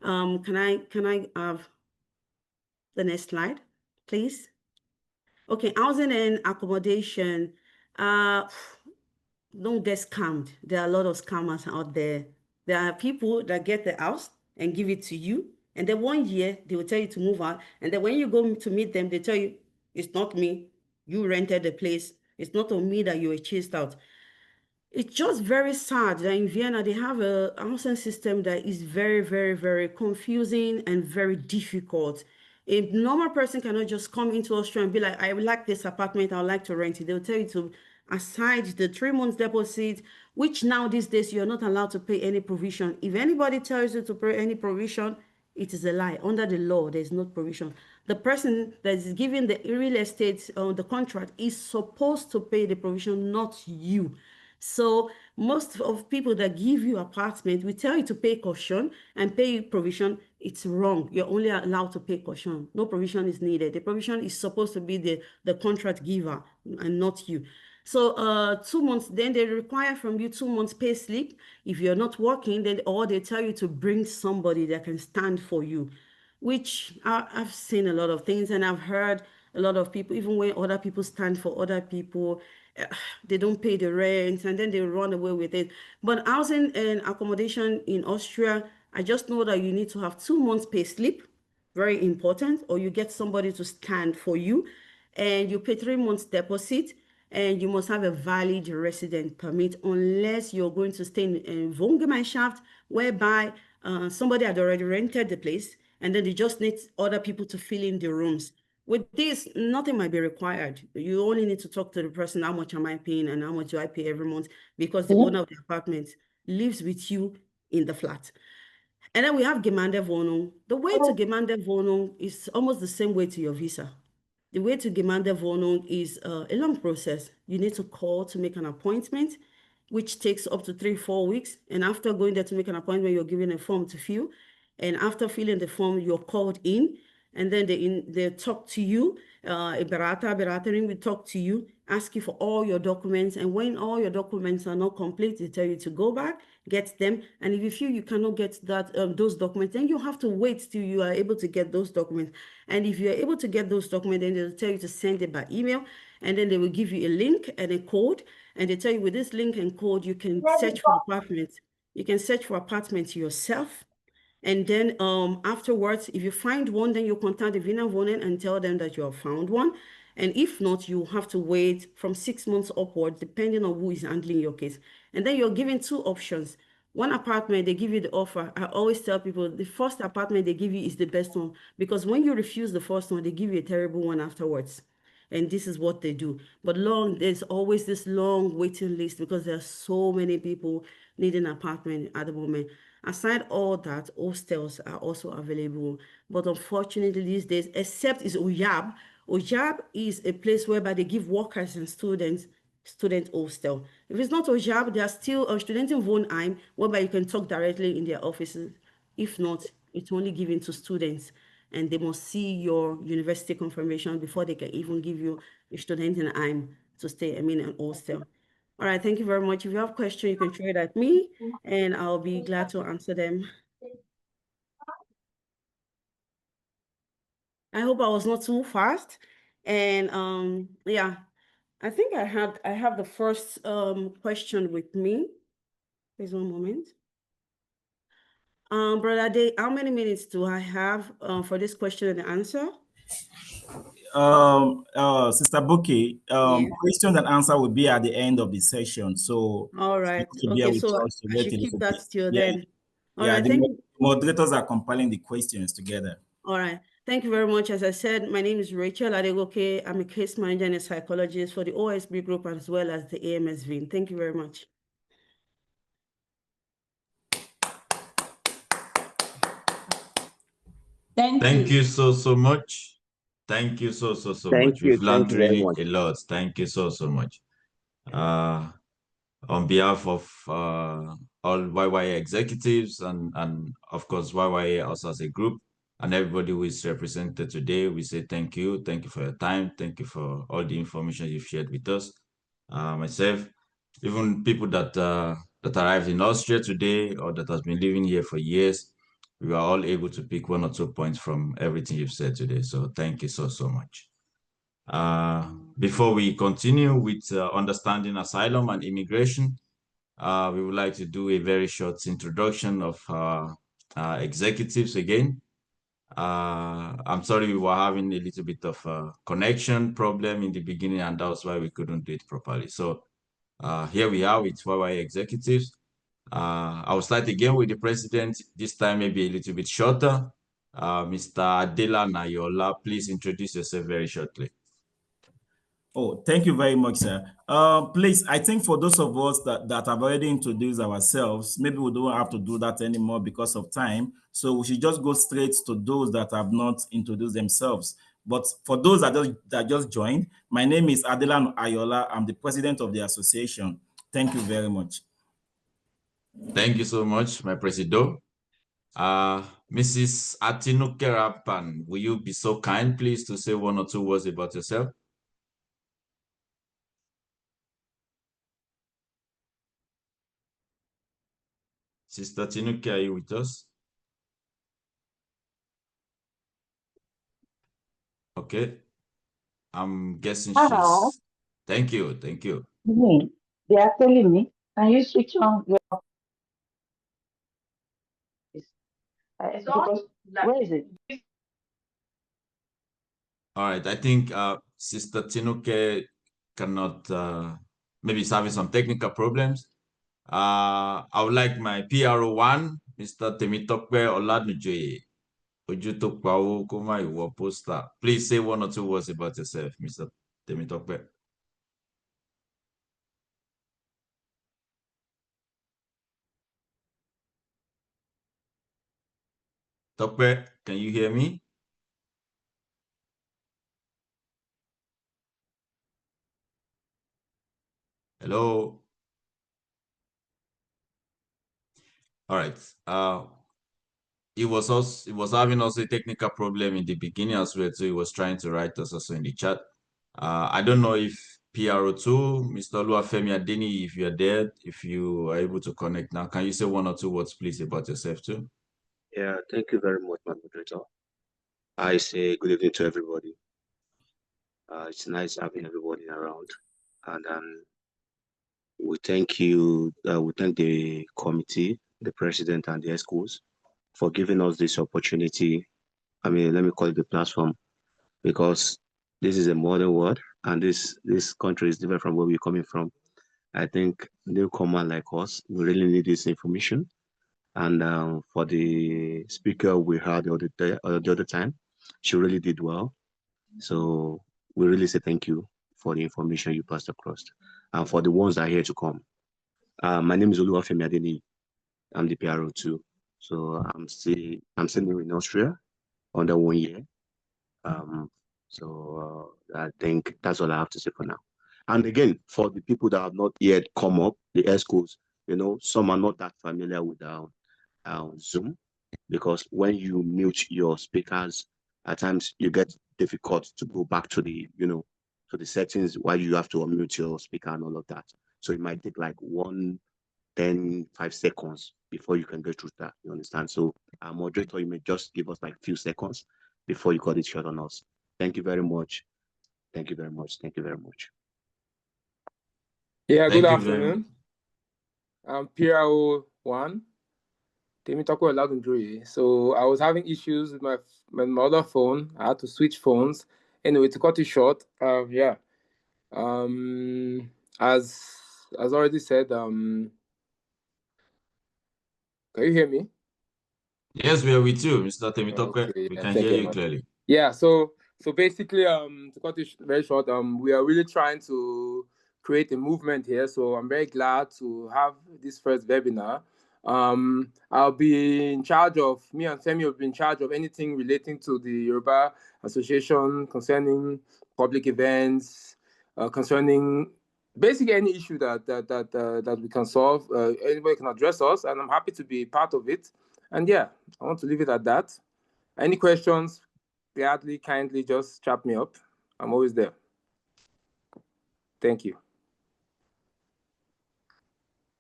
Can I have the next slide, please? Okay, housing and accommodation. Don't get scammed. There are a lot of scammers out there. There are people that get the house and give it to you, and then 1 year they will tell you to move out, and then when you go to meet them, they tell you it's not me. You rented the place. It's not on me that you were chased out. It's just very sad that in Vienna they have a housing system that is very, very, very confusing and very difficult. A normal person cannot just come into Austria and be like, I would like this apartment, I would like to rent it. They'll tell you to aside the 3 months deposit, which now these days you're not allowed to pay any provision. If anybody tells you to pay any provision, it is a lie. Under the law, there is no provision. The person that is giving the real estate the contract is supposed to pay the provision, not you. So most of people that give you apartment, we tell you to pay caution and pay provision. It's wrong. You're only allowed to pay caution. No provision is needed. The provision is supposed to be the contract giver and not you. So 2 months, then they require from you 2 months pay slip. If you're not working, then or they tell you to bring somebody that can stand for you, which I've seen a lot of things, and I've heard a lot of people, even when other people stand for other people, they don't pay the rent and then they run away with it. But housing and accommodation in Austria, I just know that you need to have 2 months pay slip, very important, or you get somebody to stand for you, and you pay 3 months deposit, and you must have a valid resident permit unless you're going to stay in Wohngemeinschaft, whereby somebody had already rented the place and then they just need other people to fill in the rooms. With this, nothing might be required. You only need to talk to the person, how much am I paying and how much do I pay every month, because the owner of the apartment lives with you in the flat. And then we have Gemeindewohnung. The way to Gemeindewohnung is almost the same way to your visa. The way to Gemeindewohnung is a long process. You need to call to make an appointment, which takes up to 3-4 weeks. And after going there to make an appointment, you're given a form to fill. And after filling the form, you're called in. And then they talk to you. A beraterin will talk to you, ask you for all your documents. And when all your documents are not complete, they tell you to go back, get them. And if you feel you cannot get those documents, then you have to wait till you are able to get those documents. And if you're able to get those documents, then they'll tell you to send it by email. And then they will give you a link and a code. And they tell you with this link and code, you can search for apartments. You can search for apartments yourself. And then afterwards, if you find one, then you contact the Wiener Wohnen and tell them that you have found one. And if not, you have to wait from 6 months upward, depending on who is handling your case. And then you're given 2 options. One apartment, they give you the offer. I always tell people the first apartment they give you is the best one, because when you refuse the first one, they give you a terrible one afterwards. And this is what they do. But there's always this long waiting list because there are so many people needing an apartment at the moment. Aside all that, hostels are also available. But unfortunately these days, except is Oyab. Oyab is a place whereby they give workers and students student hostel. If it's not Ojab, there are still a student in Wohnheim whereby you can talk directly in their offices. If not, it's only given to students, and they must see your university confirmation before they can even give you a student in Heim to stay, an hostel. All right, thank you very much. If you have questions, you can throw it at me, and I'll be glad to answer them. I hope I was not too fast. And yeah, I think I have the first question with me. Please one moment. Brother Ade, how many minutes do I have for this question and answer? Sister Buki, question and answer will be at the end of the session. So all right. Okay, so I should keep that till then. All right, the moderators are compiling the questions together. All right. Thank you very much. As I said, my name is Rachel Adegoke. I'm a case manager and a psychologist for the OSB group as well as the AMS VIN. Thank you very much. Thank you so much. Thank you so much. We've learned really a lot. Thank you so much. On behalf of all YYA executives and of course YYA also as a group and everybody who is represented today, we say thank you. Thank you for your time. Thank you for all the information you've shared with us. Myself, even people that arrived in Austria today or that has been living here for years, we were all able to pick 1 or 2 points from everything you've said today. So thank you so much. Before we continue with understanding asylum and immigration, we would like to do a very short introduction of executives again. I'm sorry we were having a little bit of a connection problem in the beginning, and that's why we couldn't do it properly. So here we are with YYA executives. I will start again with the president, this time maybe a little bit shorter. Mr. Adelana Ayoola, please introduce yourself very shortly. Oh, thank you very much, sir. Please, I think for those of us that have already introduced ourselves, maybe we don't have to do that anymore because of time. So we should just go straight to those that have not introduced themselves. But for those that just joined, my name is Adelana Ayoola. I'm the president of the association. Thank you very much. Thank you so much, my president. Mrs. Atinuke Rapan, will you be so kind, please, to say 1 or 2 words about yourself? Sister Tinuke, are you with us? Okay. I'm guessing she's... Thank you. They are telling me, can you switch on your... Because, where is it? All right, I think Sister Tinuke cannot, maybe is having some technical problems. I would like my PRO1, Mr. Temitokwe Oladujoye. Please say 1 or 2 words about yourself, Mr. Temitokwe. Tokwe, can you hear me? Hello. All right. It was having also a technical problem in the beginning as well, so he was trying to write us also in the chat. I don't know if PRO2, Mr. Oluwafemi Adeni, if you're there, if you are able to connect now, can you say 1 or 2 words, please, about yourself too? Yeah, thank you very much, my moderator. I say good evening to everybody. It's nice having everybody around, and we thank you. We thank the committee, the president, and the schools for giving us this opportunity. I mean, let me call it the platform, because this is a modern world, and this country is different from where we're coming from. I think newcomer like us, we really need this information. And for the speaker we had the other time, she really did well. So we really say thank you for the information you passed across. And for the ones that are here to come. My name is Oluwafemi Adeni. I'm the PRO too. So I'm still new in Austria under 1 year. I think that's all I have to say for now. And again, for the people that have not yet come up, the ESCOs, some are not that familiar with Zoom, because when you mute your speakers, at times you get difficult to go back to the settings while you have to unmute your speaker and all of that. So it might take like 5 seconds before you can get through that. You understand? So our moderator, you may just give us like a few seconds before you cut it short on us. Thank you very much. Thank you very much. Thank you very much. Yeah, good afternoon. I'm PRO1. So I was having issues with my other phone. I had to switch phones. Anyway, to cut it short, as already said, can you hear me? Yes, we are with you, Mr. Temitope. Okay, we can hear you clearly. Yeah, so basically, to cut it very short, we are really trying to create a movement here. So I'm very glad to have this first webinar. I'll be in charge of, me and Femi will be in charge of anything relating to the Yoruba Association concerning public events, concerning basically any issue that we can solve. Anybody can address us, and I'm happy to be part of it. And yeah, I want to leave it at that. Any questions, gladly, kindly just chat me up. I'm always there. Thank you.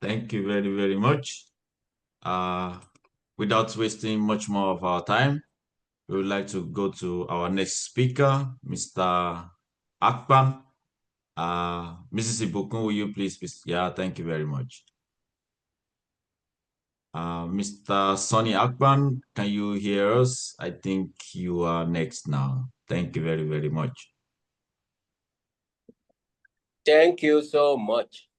Thank you very, very much. Without wasting much more of our time, we would like to go to our next speaker, Mr. Akpan. Mrs. Ibukun, will you please? Yeah, thank you very much. Mr. Sonny Akpan, can you hear us? I think you are next now. Thank you very, very much. Thank you so much.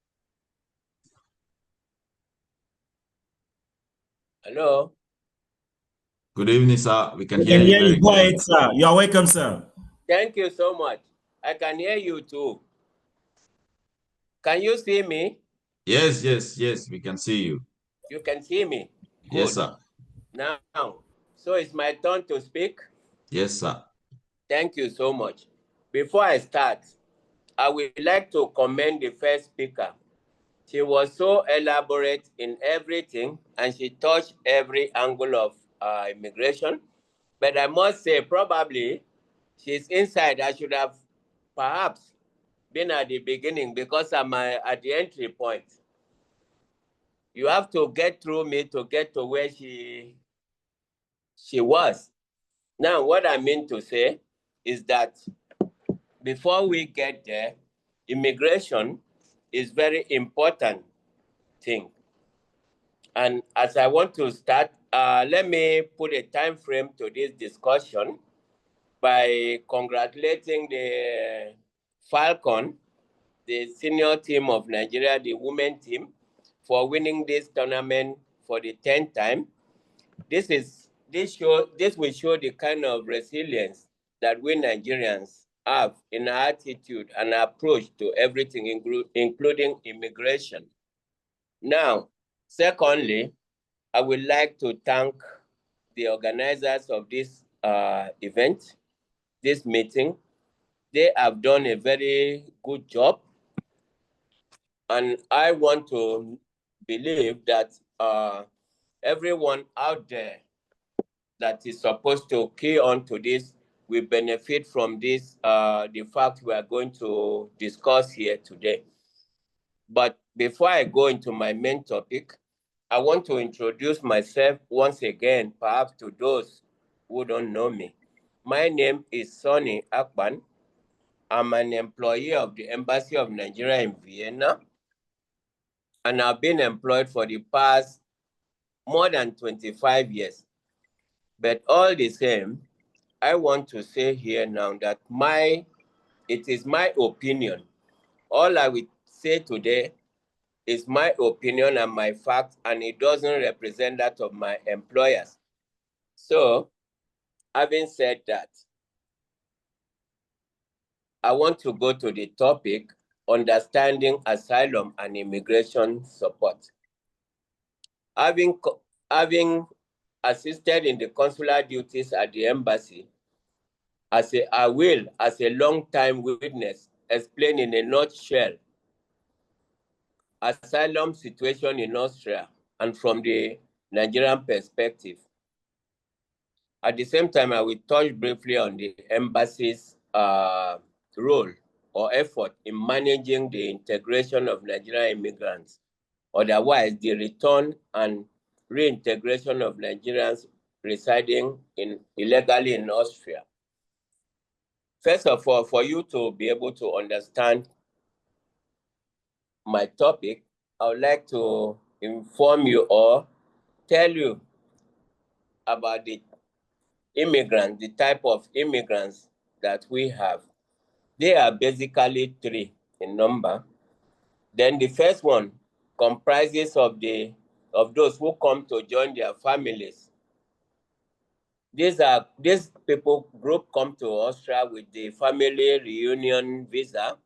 Hello. Good evening, sir. We can hear you very Go ahead, sir. You are welcome, sir. Thank you so much. I can hear you too. Can you see me? Yes, we can see you. You can see me? Good. Yes, sir. Now, so it's my turn to speak? Yes, sir. Thank you so much. Before I start, I would like to commend the first speaker. She was so elaborate in everything, and she touched every angle of immigration. But I must say, probably, she's inside. I should have perhaps been at the beginning because I'm at the entry point. You have to get through me to get to where she was. Now, what I mean to say is that before we get there, immigration is very important thing. And as I want to start, let me put a time frame to this discussion by congratulating the Falcon, the senior team of Nigeria, the women team, for winning this tournament for the 10th time. This will show the kind of resilience that we Nigerians have in our attitude and approach to everything, including immigration. Now, secondly, I would like to thank the organizers of this event, this meeting. They have done a very good job. And I want to believe that everyone out there that is supposed to key on to this will benefit from this, the fact we are going to discuss here today. But before I go into my main topic, I want to introduce myself once again, perhaps to those who don't know me. My name is Sonny Akpan. I'm an employee of the Embassy of Nigeria in Vienna, and I've been employed for the past more than 25 years. But all the same, I want to say here now that it is my opinion. All I will say today is my opinion and my fact, and it doesn't represent that of my employers. So, having said that, I want to go to the topic, understanding asylum and immigration support. Having assisted in the consular duties at the embassy, I will, as a long-time witness, explain in a nutshell asylum situation in Austria and from the Nigerian perspective. At the same time, I will touch briefly on the embassy's role or effort in managing the integration of Nigerian immigrants, otherwise the return and reintegration of Nigerians residing illegally in Austria. First of all, for you to be able to understand my topic, I would like to inform you or tell you about the immigrants, the type of immigrants that we have. They are basically three in number. Then the first one comprises of those who come to join their families. These people group come to Austria with the family reunion visa.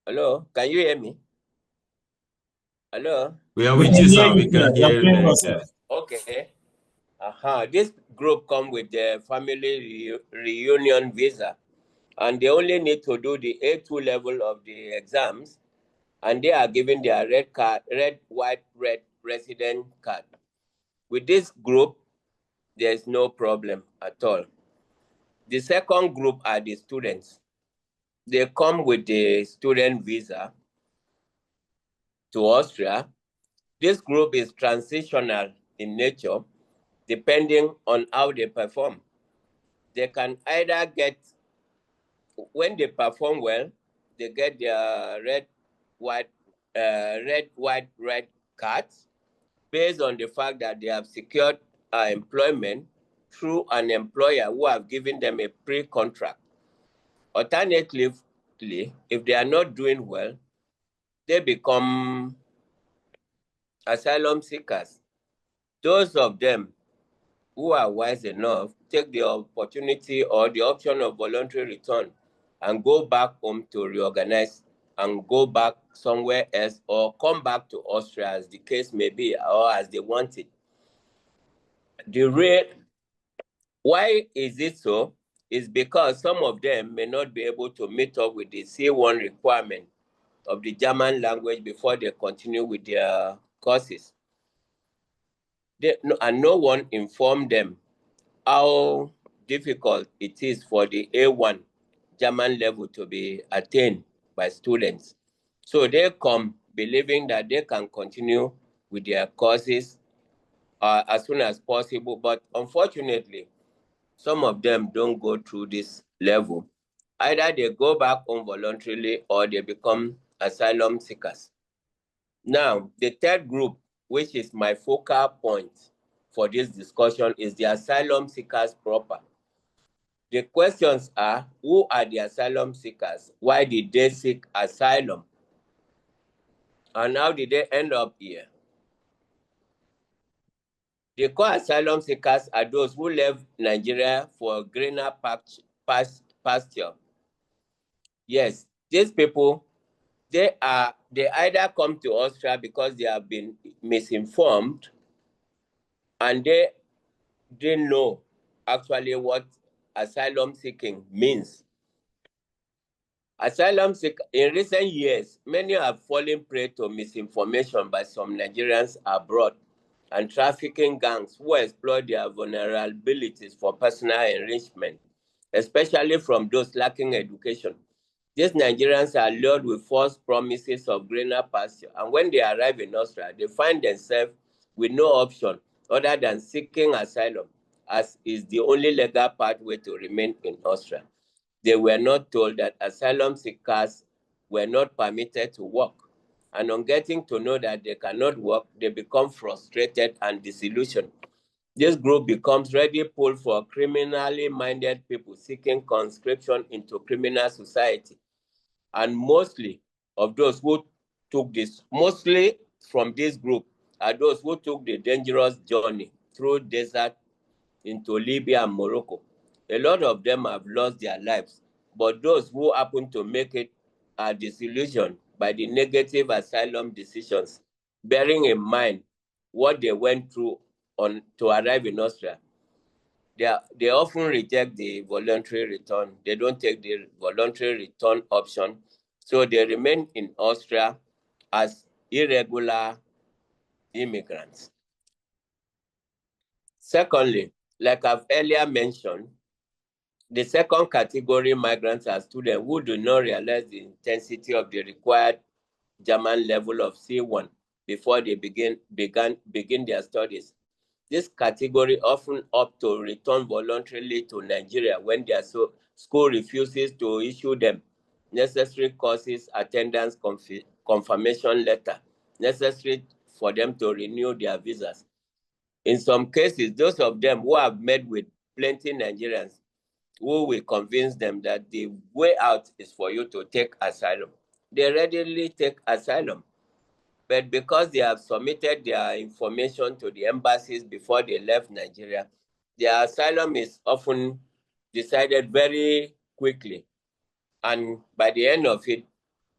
Hello, can you hear me? Hello? We are with you, sir. We can hear you very sir. clearly. Okay. This group come with the family reunion visa, and they only need to do the A2 level of the exams, and they are given their red, white, red resident card. With this group, there's no problem at all. The second group are the students. They come with the student visa to Austria. This group is transitional in nature, depending on how they perform. They can either get, when they perform well, they get their red, white, red cards based on the fact that they have secured employment through an employer who have given them a pre-contract. Alternatively, if they are not doing well, they become asylum seekers. Those of them who are wise enough take the opportunity or the option of voluntary return and go back home to reorganize and go back somewhere else or come back to Austria, as the case may be, or as they want it. Why is it so? Is because some of them may not be able to meet up with the C1 requirement of the German language before they continue with their courses. And no one informed them how difficult it is for the A1 German level to be attained by students. So they come believing that they can continue with their courses as soon as possible. But unfortunately, some of them don't go through this level. Either they go back home voluntarily or they become asylum seekers. Now, the third group, which is my focal point for this discussion, is the asylum seekers proper. The questions are, who are the asylum seekers? Why did they seek asylum? And how did they end up here? The core asylum seekers are those who left Nigeria for greener pasture. Yes, these people, they either come to Austria because they have been misinformed and they didn't know actually what asylum seeking means. In recent years, many have fallen prey to misinformation by some Nigerians abroad and trafficking gangs who exploit their vulnerabilities for personal enrichment, especially from those lacking education. These Nigerians are lured with false promises of greener pasture, and when they arrive in Austria, they find themselves with no option other than seeking asylum, as is the only legal pathway to remain in Austria. They were not told that asylum seekers were not permitted to work. And on getting to know that they cannot work, they become frustrated and disillusioned. This group becomes ready pool for criminally minded people seeking conscription into criminal society. And mostly, of those who took this, mostly from this group, are those who took the dangerous journey through desert into Libya and Morocco. A lot of them have lost their lives, but those who happen to make it are disillusioned by the negative asylum decisions, bearing in mind what they went through to arrive in Austria. They often reject the voluntary return. They don't take the voluntary return option, so they remain in Austria as irregular immigrants. Secondly, like I've earlier mentioned, the second category migrants are students who do not realize the intensity of the required German level of C1 before they begin their studies. This category often opt to return voluntarily to Nigeria when their school refuses to issue them necessary courses, attendance confirmation letter, necessary for them to renew their visas. In some cases, those of them who have met with plenty Nigerians who will convince them that the way out is for you to take asylum, they readily take asylum. But because they have submitted their information to the embassies before they left Nigeria, their asylum is often decided very quickly. And by the end of it,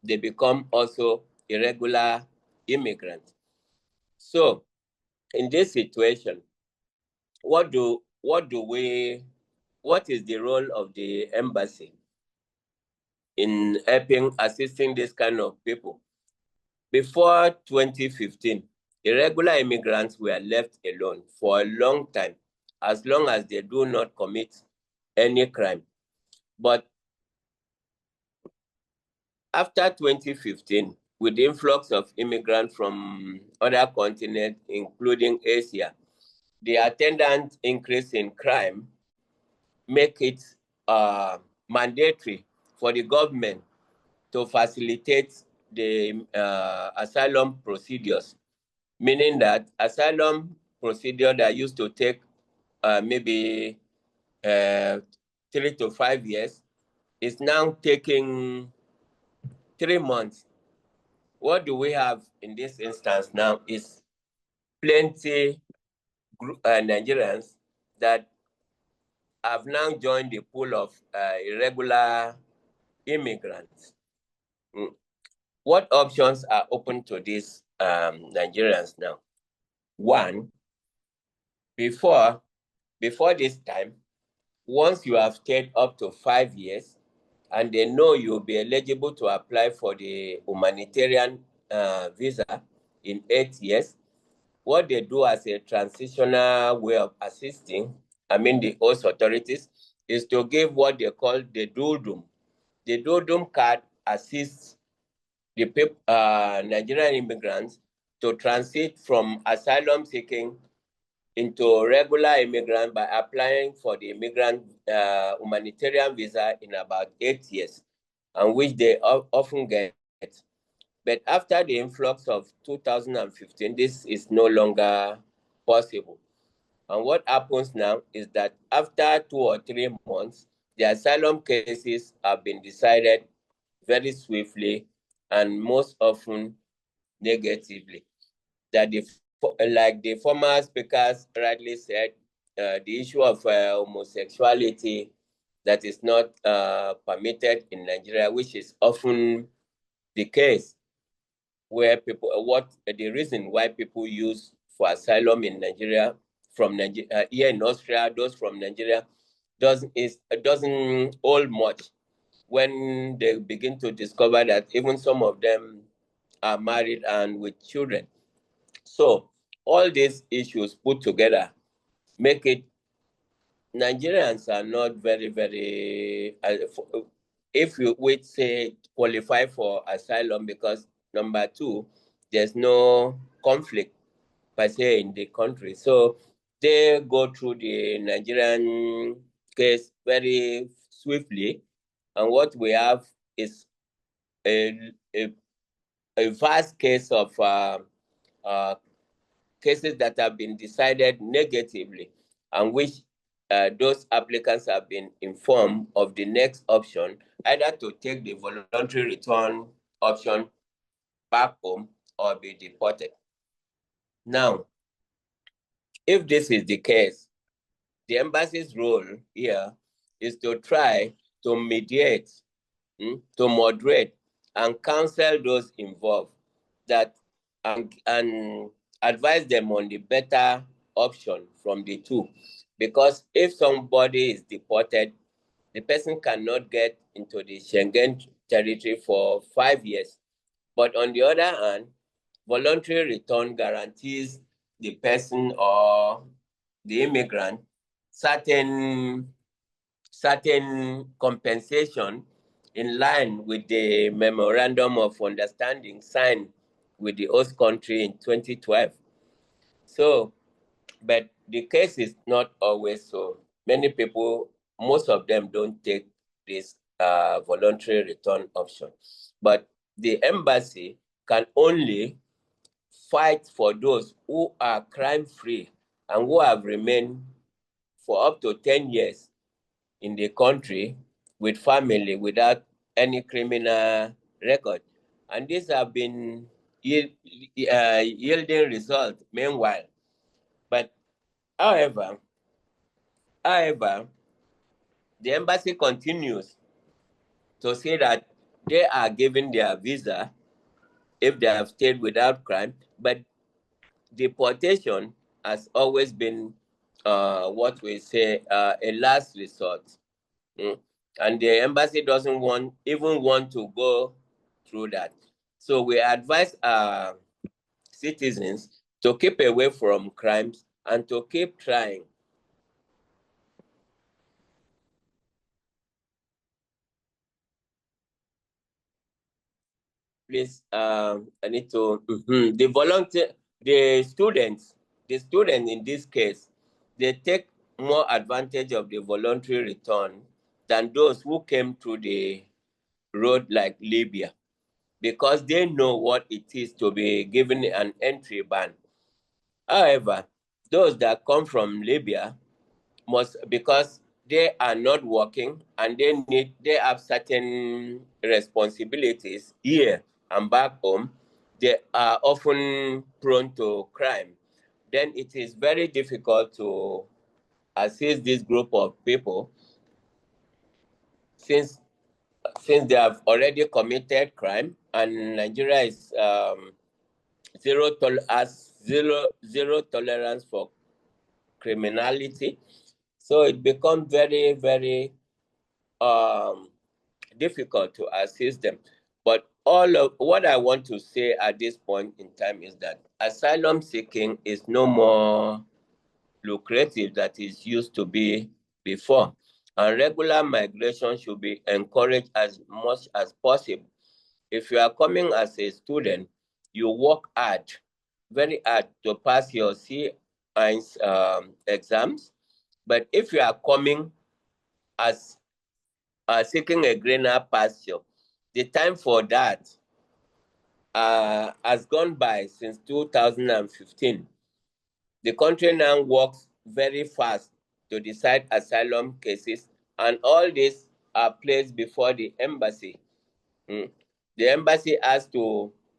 they become also irregular immigrants. So in this situation, what is the role of the embassy in assisting this kind of people? Before 2015, irregular immigrants were left alone for a long time, as long as they do not commit any crime. But after 2015, with the influx of immigrants from other continents, including Asia, the attendant increase in crime make it mandatory for the government to facilitate the asylum procedures, meaning that asylum procedure that used to take maybe 3 to 5 years is now taking 3 months. What do we have in this instance now is plenty Nigerians that have now joined the pool of irregular immigrants. What options are open to these Nigerians now? One, before this time, once you have stayed up to 5 years and they know you'll be eligible to apply for the humanitarian visa in 8 years, what they do as a transitional way of assisting, the host authorities, is to give what they call the doldum. The doldum card assists the Nigerian immigrants to transit from asylum seeking into regular immigrant by applying for the immigrant humanitarian visa in about 8 years, and which they often get. But after the influx of 2015, this is no longer possible. And what happens now is that after 2 or 3 months, the asylum cases have been decided very swiftly and most often negatively. That like the former speakers rightly said, the issue of homosexuality that is not permitted in Nigeria, which is often the case, where the reason why people use for asylum in Nigeria from Nigeria here in Austria, those from Nigeria doesn't hold much when they begin to discover that even some of them are married and with children. So all these issues put together make it Nigerians are not very if you would say qualify for asylum, because number two, there's no conflict per se in the country. So they go through the Nigerian case very swiftly. And what we have is a vast case of cases that have been decided negatively, and which those applicants have been informed of the next option, either to take the voluntary return option back home or be deported. Now, if this is the case, the embassy's role here is to try to mediate, to moderate, and counsel those involved that and advise them on the better option from the two. Because if somebody is deported, the person cannot get into the Schengen territory for 5 years. But on the other hand, voluntary return guarantees the person or the immigrant certain compensation in line with the memorandum of understanding signed with the host country in 2012. So, but the case is not always so. Many people, most of them don't take this voluntary return option. But the embassy can only fight for those who are crime-free and who have remained for up to 10 years in the country with family without any criminal record. And these have been yielding results meanwhile. But however, the embassy continues to say that they are giving their visa if they have stayed without crime, but deportation has always been what we say a last resort. And the embassy doesn't even want to go through that. So we advise our citizens to keep away from crimes and to keep trying. Please, I need to, the students in this case, they take more advantage of the voluntary return than those who came through the road like Libya, because they know what it is to be given an entry ban. However, those that come from Libya must, because they are not working and they have certain responsibilities here and back home, they are often prone to crime. Then it is very difficult to assist this group of people since they have already committed crime, and Nigeria is zero tolerance for criminality. So it becomes very, very difficult to assist them. But all of what I want to say at this point in time is that asylum seeking is no more lucrative that it used to be before. And regular migration should be encouraged as much as possible. If you are coming as a student, you work hard, very hard to pass your C1 exams. But if you are coming as seeking a greener pasture, the time for that has gone by since 2015. The country now works very fast to decide asylum cases, and all these are placed before the embassy. The embassy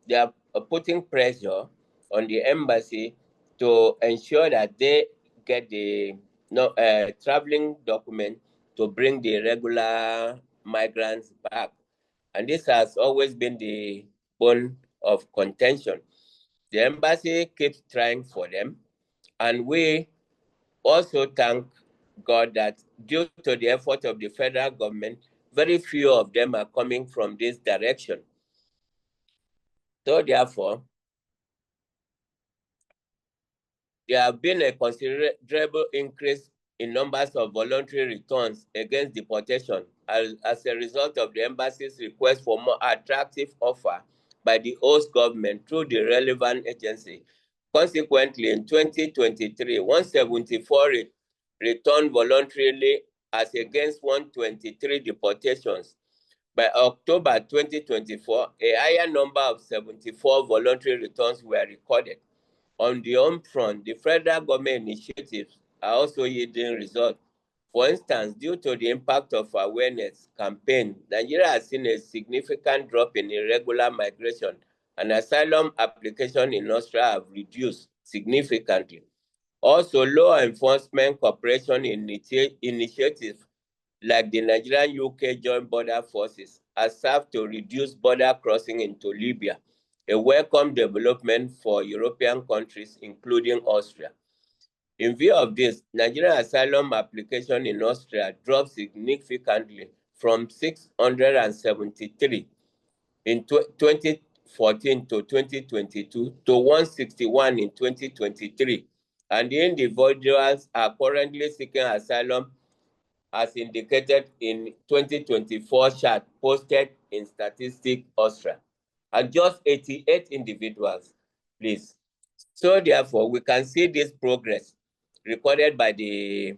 they are putting pressure on the embassy to ensure that they get the traveling document to bring the regular migrants back. And this has always been the bone of contention. The embassy keeps trying for them, and we also thank God that due to the effort of the federal government, very few of them are coming from this direction. So therefore, there have been a considerable increase in numbers of voluntary returns against deportation as a result of the embassy's request for more attractive offer by the host government through the relevant agency. Consequently, in 2023, 174 returned voluntarily as against 123 deportations. By October 2024, a higher number of 74 voluntary returns were recorded. On the home front, the federal government initiatives are also yielding results. For instance, due to the impact of awareness campaign, Nigeria has seen a significant drop in irregular migration, and asylum application in Austria have reduced significantly. Also, law enforcement cooperation initiatives like the Nigerian-UK Joint Border Forces has served to reduce border crossing into Libya, a welcome development for European countries, including Austria. In view of this, Nigerian asylum application in Austria dropped significantly from 673 in 2014 to 2022 to 161 in 2023, and the individuals are currently seeking asylum as indicated in 2024 chart posted in Statistics Austria, and just 88 individuals, please. So therefore, we can see this progress recorded by the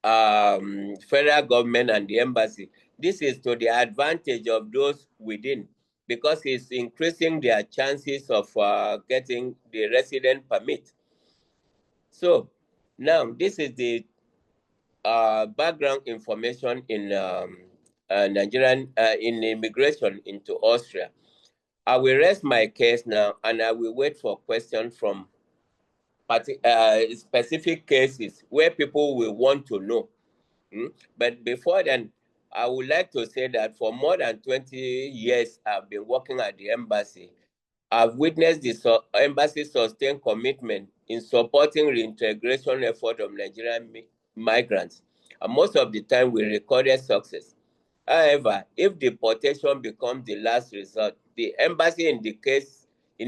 federal government and the embassy. This is to the advantage of those within, because it's increasing their chances of getting the resident permit. So now this is the background information in Nigerian in immigration into Austria. I will rest my case now, and I will wait for questions from specific cases where people will want to know. But before then, I would like to say that for more than 20 years, I've been working at the embassy. I've witnessed the embassy's sustained commitment in supporting reintegration effort of Nigerian migrants, and most of the time we recorded success. However, if deportation becomes the last resort, the embassy in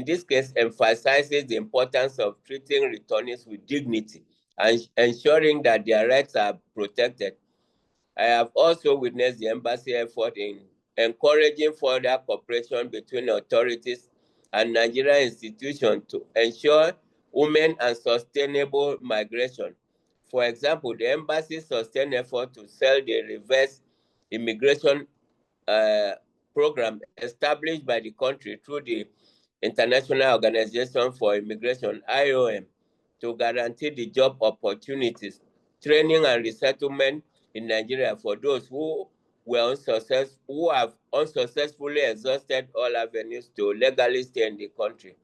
this case emphasizes the importance of treating returnees with dignity and ensuring that their rights are protected. I have also witnessed the embassy effort in encouraging further cooperation between authorities and Nigerian institutions to ensure women and sustainable migration. For example, the embassy sustained effort to sell the reverse immigration program established by the country through the International Organization for Immigration, IOM, to guarantee the job opportunities, training, and resettlement in Nigeria for those who have unsuccessfully exhausted all avenues to legally stay in the country.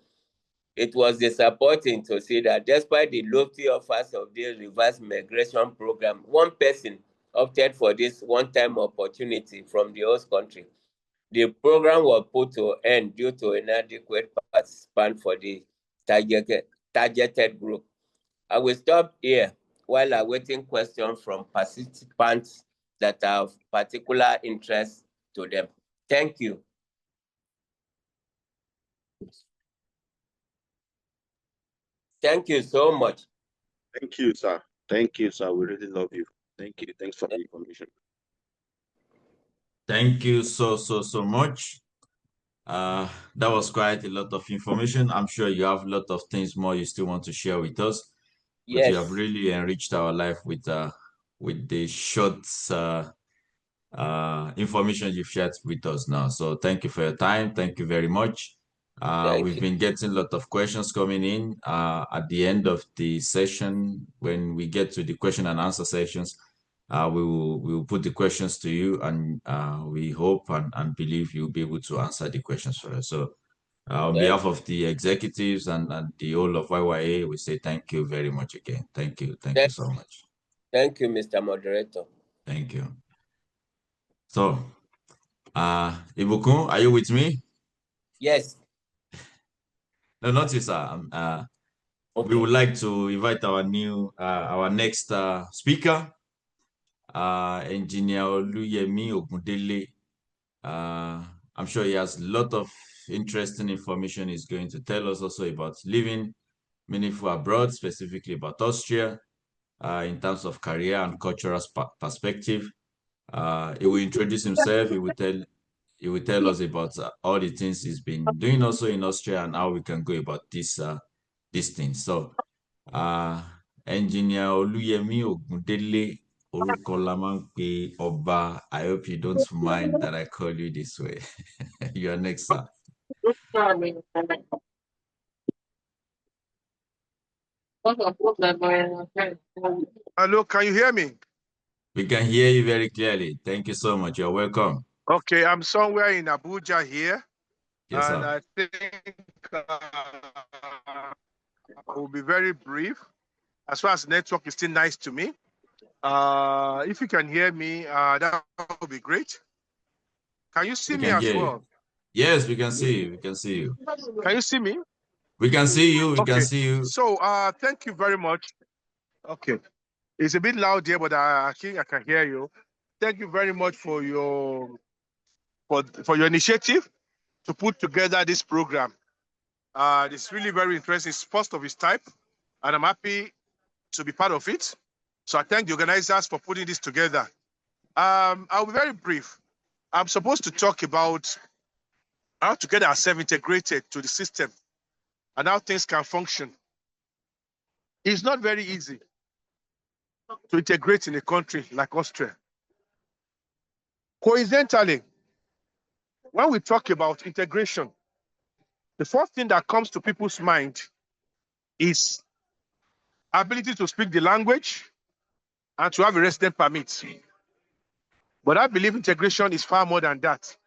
It was disappointing to see that despite the lofty offers of this reverse migration program, one person opted for this one-time opportunity from the host country. The program was put to end due to inadequate participants for the targeted group. I will stop here while awaiting questions from participants that are of particular interest to them. Thank you. Thank you so much. Thank you, sir. Thank you, sir. We really love you. Thank you. Thanks for the information. Thank you so much. That was quite a lot of information. I'm sure you have a lot of things more you still want to share with us. But Yes. you have really enriched our life with the short information you've shared with us now. So thank you for your time. Thank you very much. We've been getting a lot of questions coming in at the end of the session. When we get to the question and answer sessions, we will put the questions to you, and we hope and believe you'll be able to answer the questions for us. So on behalf of the executives and the whole of YYA, we say thank you very much again. Thank you. Thank you so much. Thank you, Mr. Moderator. Thank you. So, Ibukun, are you with me? Yes. No, not you, sir. Okay. We would like to invite our next speaker, Engineer Oluyemi Ogundele. I'm sure he has a lot of interesting information he's going to tell us also about living meaningful abroad, specifically about Austria, in terms of career and cultural perspective. He will introduce himself. He will tell us about all the things he's been doing also in Austria and how we can go about this thing. So, Engineer Oluyemi Ogundele Orukolamangpe Oba, I hope you don't mind that I call you this way. You're next, sir. Hello, can you hear me? We can hear you very clearly. Thank you so much. You're welcome. Okay, I'm somewhere in Abuja here. Yes, and sir. I think I will be very brief. As far as network is still nice to me. If you can hear me, that would be great. Can you see We me can as hear you. well? Yes, we can see you. We can see you. Can you see me? We can see you. We can Okay. see you. So thank you very much. Okay. It's a bit loud here, but I think I can hear you. Thank you very much for your initiative to put together this program. It's really very interesting. It's first of its type, and I'm happy to be part of it. So I thank the organizers for putting this together. I'll be very brief. I'm supposed to talk about how to get ourselves integrated to the system and how things can function. It's not very easy to integrate in a country like Austria. Coincidentally, when we talk about integration, the first thing that comes to people's mind is ability to speak the language and to have a resident permit. But I believe integration is far more than that.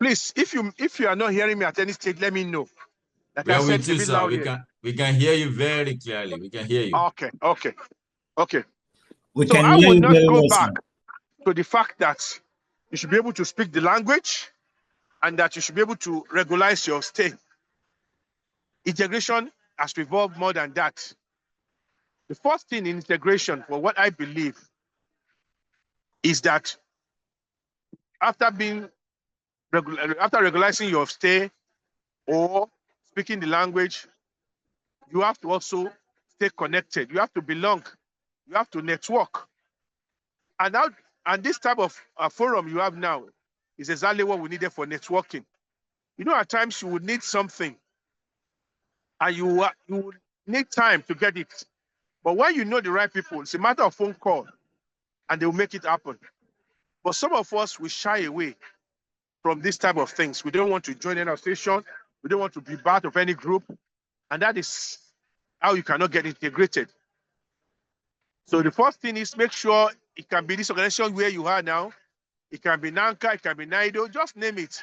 Please, if you are not hearing me at any stage, let me know. Like We I are said, with it's a you, bit sir. loud here. We can hear you very clearly. We can hear you. Okay. We So can I hear will you not very go well, back sir. to the fact that you should be able to speak the language and that you should be able to regularize your stay. Integration has revolved more than that. The first thing in integration, for what I believe, is that after regularizing your stay or speaking the language, you have to also stay connected. You have to belong. You have to network. And this type of forum you have now is exactly what we needed for networking. You know, at times you would need something and you would need time to get it. But when you know the right people, it's a matter of phone call and they will make it happen. But some of us, we shy away from this type of things. We don't want to join any association. We don't want to be part of any group. And that is how you cannot get integrated. So the first thing is make sure it can be this organization where you are now. It can be NANCA, it can be NIDO, just name it.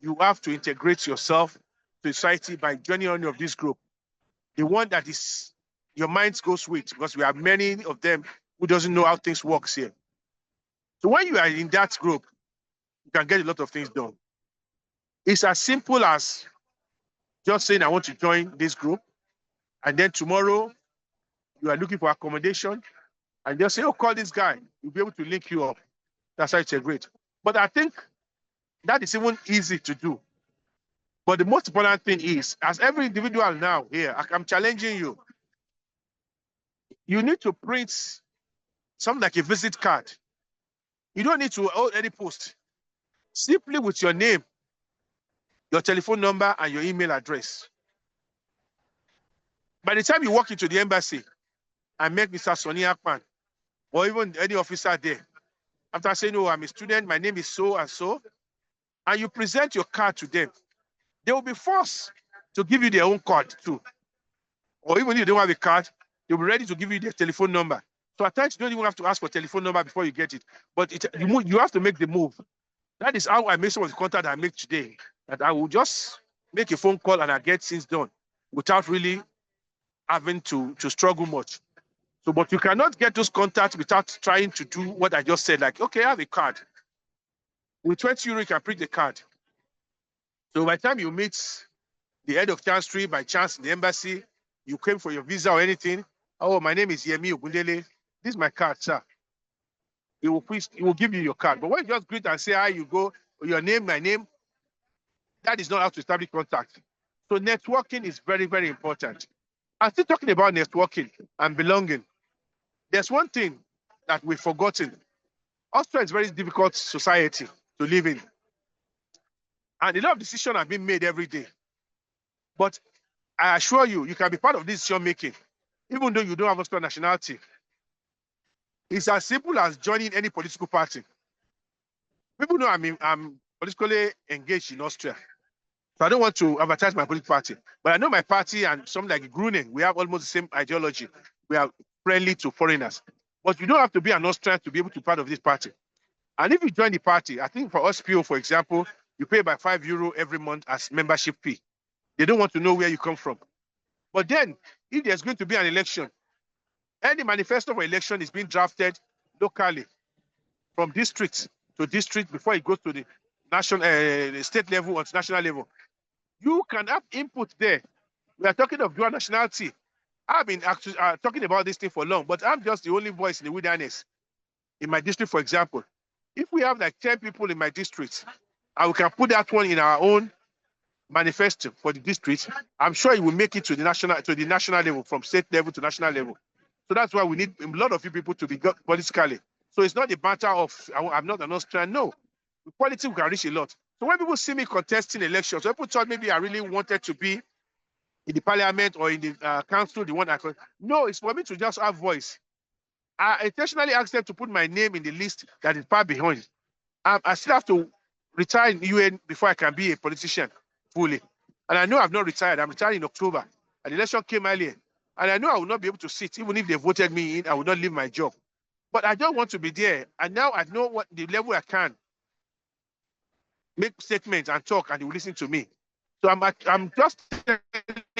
You have to integrate yourself to society by joining any of this group. The one that is your mind goes with, because we have many of them who doesn't know how things works here. So when you are in that group, you can get a lot of things done. It's as simple as just saying, I want to join this group. And then tomorrow you are looking for accommodation and just say, oh, call this guy. He'll be able to link you up. That's how it's great. But I think that is even easy to do. But the most important thing is, as every individual now here, I'm challenging you. You need to print something like a visit card. You don't need to hold any post. Simply with your name, your telephone number, and your email address. By the time you walk into the embassy and make Mr. Sonny Akpan, or even any officer there, after saying, oh, I'm a student, my name is so and so, and you present your card to them, they will be forced to give you their own card too. Or even if you don't have a card, they'll be ready to give you their telephone number. So at times you don't even have to ask for telephone number before you get it. But you have to make the move. That is how I made some of the contact I make today. That I will just make a phone call and I get things done without really having to struggle much. So, but you cannot get those contacts without trying to do what I just said. Like, okay, I have a card. With 20 euro, you can print the card. So by the time you meet the head of chancery by chance in the embassy, you came for your visa or anything. Oh, my name is Yemi Ogundele. This is my card, sir. He will give you your card. But when you just greet and say hi, you go, your name, my name, that is not how to establish contact. So networking is very, very important. I'm still talking about networking and belonging. There's one thing that we've forgotten. Austria is a very difficult society to live in. And a lot of decisions are being made every day. But I assure you, you can be part of this decision making, even though you don't have Austrian nationality. It's as simple as joining any political party. People know I'm politically engaged in Austria. So I don't want to advertise my political party. But I know my party and something like Gruning, we have almost the same ideology. We are friendly to foreigners. But you don't have to be an Austrian to be able to be part of this party. And if you join the party, I think for us PO, for example, you pay by €5 every month as membership fee. They don't want to know where you come from. But then, if there's going to be an election, any manifesto for election is being drafted locally from district to district before it goes to the national, the state level or national level. You can have input there. We are talking of dual nationality. I've been actually talking about this thing for long, but I'm just the only voice in the wilderness. In my district, for example, if we have like 10 people in my district, and we can put that one in our own manifesto for the district, I'm sure it will make it to the national level, from state level to national level. So that's why we need a lot of you people to be politically. So it's not a matter of I'm not an Austrian. No, with politics we can reach a lot. So when people see me contesting elections, people thought maybe I really wanted to be in the parliament or in the council, the one I could. No, it's for me to just have voice. I intentionally asked them to put my name in the list that is far behind. I still have to retire in the UN before I can be a politician fully. And I know I've not retired. I'm retired in October. And the election came earlier. And I know I will not be able to sit. Even if they voted me in, I will not leave my job. But I don't want to be there. And now I know what the level I can make statements and talk, and they will listen to me. So I'm just telling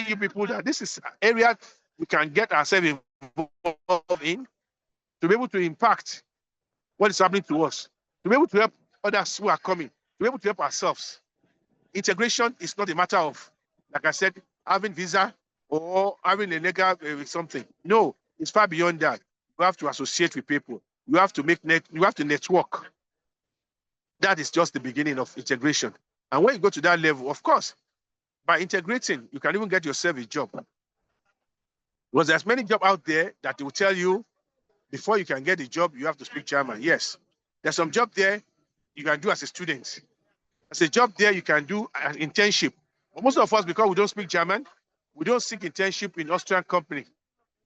you people that this is an area we can get ourselves involved in to be able to impact what is happening to us, to be able to help others who are coming, to be able to help ourselves. Integration is not a matter of, like I said, having visa or having a legal something. No, it's far beyond that. You have to associate with people. You have to you have to network. That is just the beginning of integration. And when you go to that level, of course, by integrating, you can even get yourself a job. Because there's many jobs out there that will tell you before you can get a job, you have to speak German. Yes, there's some job there you can do as a student. There's a job there you can do an internship. But most of us, because we don't speak German, we don't seek internship in Austrian company.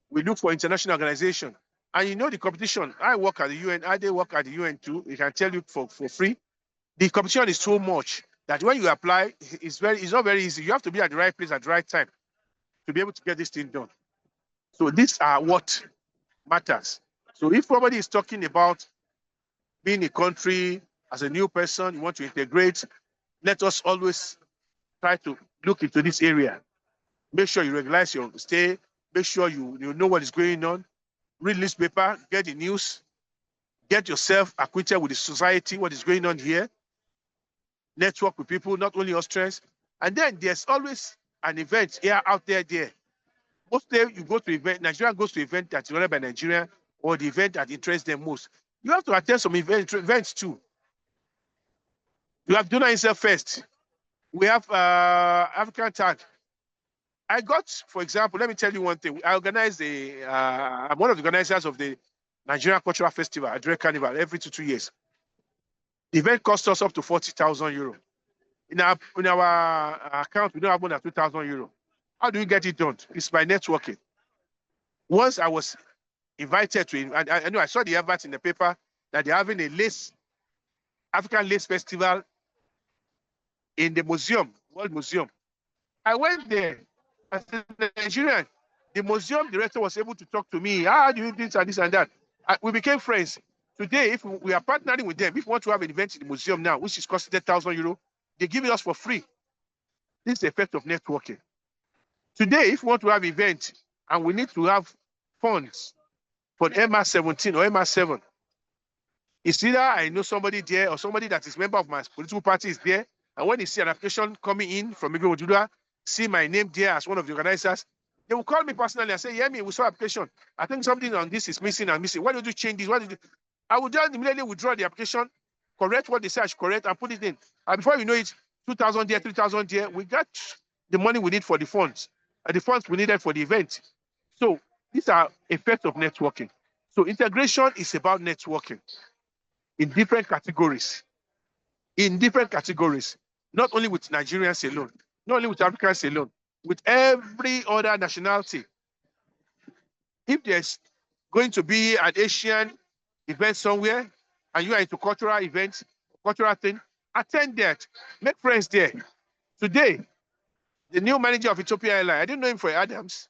We look for international organization. And you know the competition. I work at the UN. I did work at the UN too. We can tell you for free. The competition is so much that when you apply, it's not very easy. You have to be at the right place at the right time to be able to get this thing done. So these are what matters. So if somebody is talking about being a country as a new person, you want to integrate, let us always try to look into this area. Make sure you regularize your stay. Make sure you know what is going on. Read newspaper, get the news, get yourself acquainted with the society, what is going on here. Network with people, not only Austrians. And then there's always an event here, out there. Mostly you go to event, Nigeria goes to event that's run by Nigeria or the event that interests them most. You have to attend some events too. You have Donor Himself First. We have African Tag. I got, for example, let me tell you one thing. I organize I'm one of the organizers of the Nigerian Cultural Festival, Adegoke Carnival, every 2 years. The event costs us up to €40,000. In our account, we don't have more than €2,000. How do we get it done? It's by networking. Once I was invited to, I know I saw the advert in the paper that they're having a African lace festival in the museum, World Museum. I went there as a Nigerian. The museum director was able to talk to me. How do you do this and this and that? We became friends. Today, if we are partnering with them, if we want to have an event in the museum now, which is costing €10,000, they give it us for free. This is the effect of networking. Today, if we want to have an event and we need to have funds for MS 17 or MS 7, it's either I know somebody there or somebody that is a member of my political party is there. And when they see an application coming in from Igwe Oduduwa, see my name there as one of the organizers, they will call me personally and say, yeah, we saw application. I think something on this is missing and missing. Why don't you change this? I will just immediately withdraw the application, correct what they say I should correct, and put it in. And before you know it, 2,000 there, 3,000 there, we got the money we need for the funds, and the funds we needed for the event. So these are effects of networking. So integration is about networking in different categories. Not only with Nigerians alone, not only with Africans alone, with every other nationality. If there's going to be an Asian event somewhere and you are into cultural events, cultural thing, attend that, make friends there. Today, the new manager of Ethiopia Airlines, I didn't know him for Adams,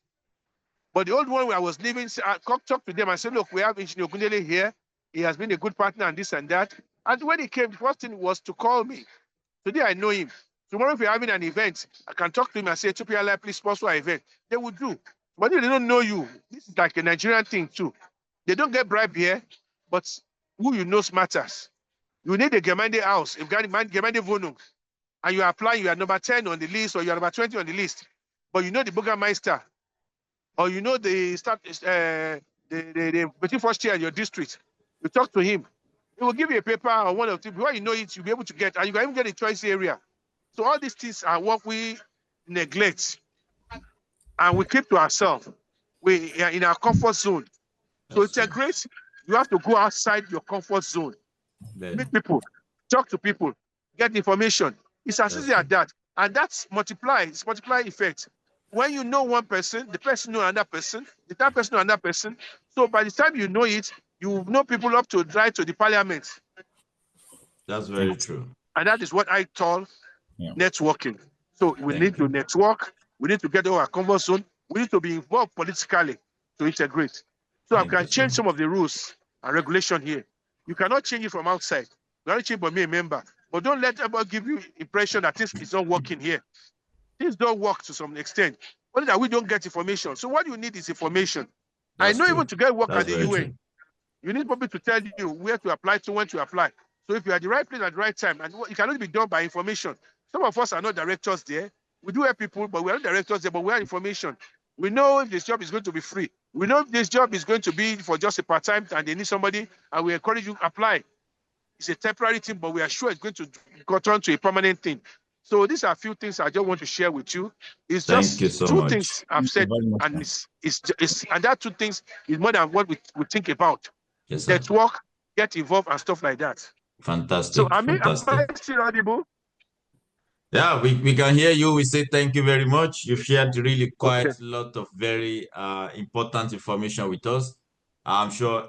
But the old one where I was living, I talked to them and said, look, we have Engineer Gundele here. He has been a good partner and this and that. And when he came, the first thing was to call me. Today I know him. Tomorrow if you're having an event, I can talk to him and say, Ethiopia, please sponsor our event. They will do. But if they don't know you, this is like a Nigerian thing too. They don't get bribe here, but who you know matters. You need a Gemande house, a Gemande Vonung, and you apply, you are number 10 on the list or you are number 20 on the list. But you know the Bürgermeister, or you know the between first year in your district. You talk to him. He will give you a paper or one of the before you know it, you'll be able to get, and you can even get a choice area. So all these things are what we neglect and we keep to ourselves. We are in our comfort zone. So integrate, you have to go outside your comfort zone. Meet people, talk to people, get information. It's as easy as that. And that's it's multiply effect. When you know one person, the person knows another person, the third person knows another person. So by the time you know it, you know people up to drive to the parliament. That's very true. And that is what I call networking. So we need to network. We need to get over our comfort zone. We need to be involved politically to integrate. So I can change some of the rules and regulation here. You cannot change it from outside. You cannot change by me a member. But don't let anybody give you impression that this is not working here. Things don't work to some extent. Only that we don't get information. So what you need is information. I know even to get work at the UN, you need people to tell you where to apply to, when to apply. So if you're at the right place at the right time, and it cannot be done by information. Some of us are not directors there. We do have people, but we're not directors there, but we have information. We know if this job is going to be free. We know if this job is going to be for just a part-time and they need somebody, and we encourage you to apply. It's a temporary thing, but we are sure it's going to go on to a permanent thing. So these are a few things I just want to share with you. It's just two things I've said, and and that two things is more than what we think about. Yes, network, get involved, and stuff like that. Fantastic. So am I still audible? Yeah, we can hear you. We say thank you very much. You've shared really quite a lot of very important information with us. I'm sure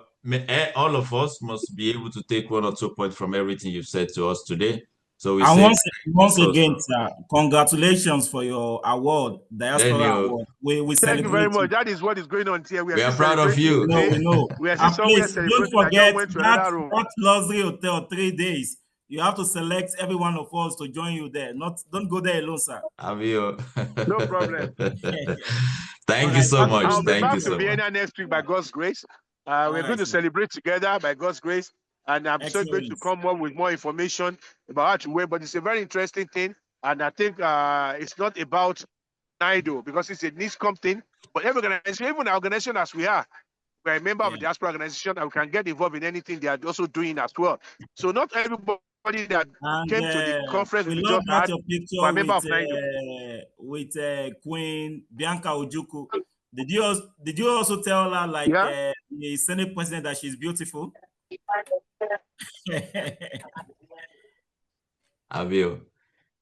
all of us must be able to take 1 or 2 points from everything you've said to us today. So we say once again, sir, congratulations for your award, Diaspora Award. We thank you very much. That is what is going on here. We are proud of you. We know. We are please don't forget that luxury hotel 3 days. You have to select every one of us to join you there. Don't go there alone, sir. No problem. Thank you so much. I'll be back to Vienna next week by God's grace. We're going to celebrate together by God's grace. And I'm so going to come up with more information about how to work. But it's a very interesting thing. And I think it's not about NIDO because it's a niche thing. But every organization, even an organization as we are, we're a member of the diaspora organization and we can get involved in anything they are also doing as well. So not everybody that came to the conference we love that your picture a member of NIDO. With Queen Bianca Ojukwu. Did you also tell her like the Senate president that she's beautiful?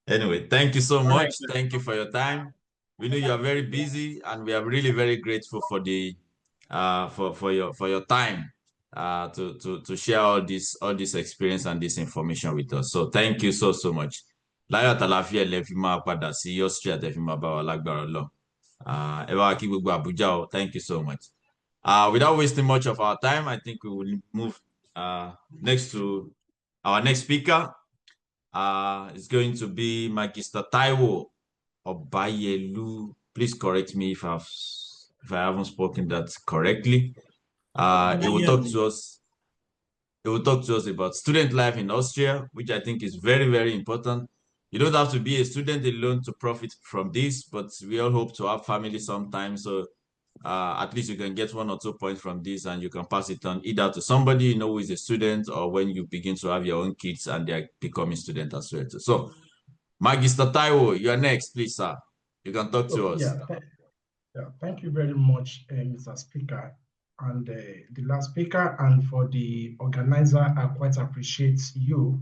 Anyway, thank you so much. Thank you for your time. We know you are very busy, and we are really very grateful for the for your time to share all this experience and this information with us. So thank you so much. Láyọ̀ àtàlàáfíà lẹ fi máa padà sí Austria tẹ fi máa bá wa lágbára Ọlọ́run. Ẹ bá wa kí gbogbo Abuja o. Thank you so much. Without wasting much of our time, I think we will move next to our next speaker. It's going to be Magister Taiwo Obayelu. Please correct me if I haven't spoken that correctly. He will talk to us. He will talk to us about student life in Austria, which I think is very, very important. You don't have to be a student alone to profit from this, but we all hope to have family sometime. So at least you can get 1 or 2 points from this and you can pass it on either to somebody you know who is a student or when you begin to have your own kids and they're becoming students as well. So Magister Taiwo, you're next, please, sir. You can talk to us. Thank you very much, Mr. Speaker, and the last speaker, and for the organizer. I quite appreciate you.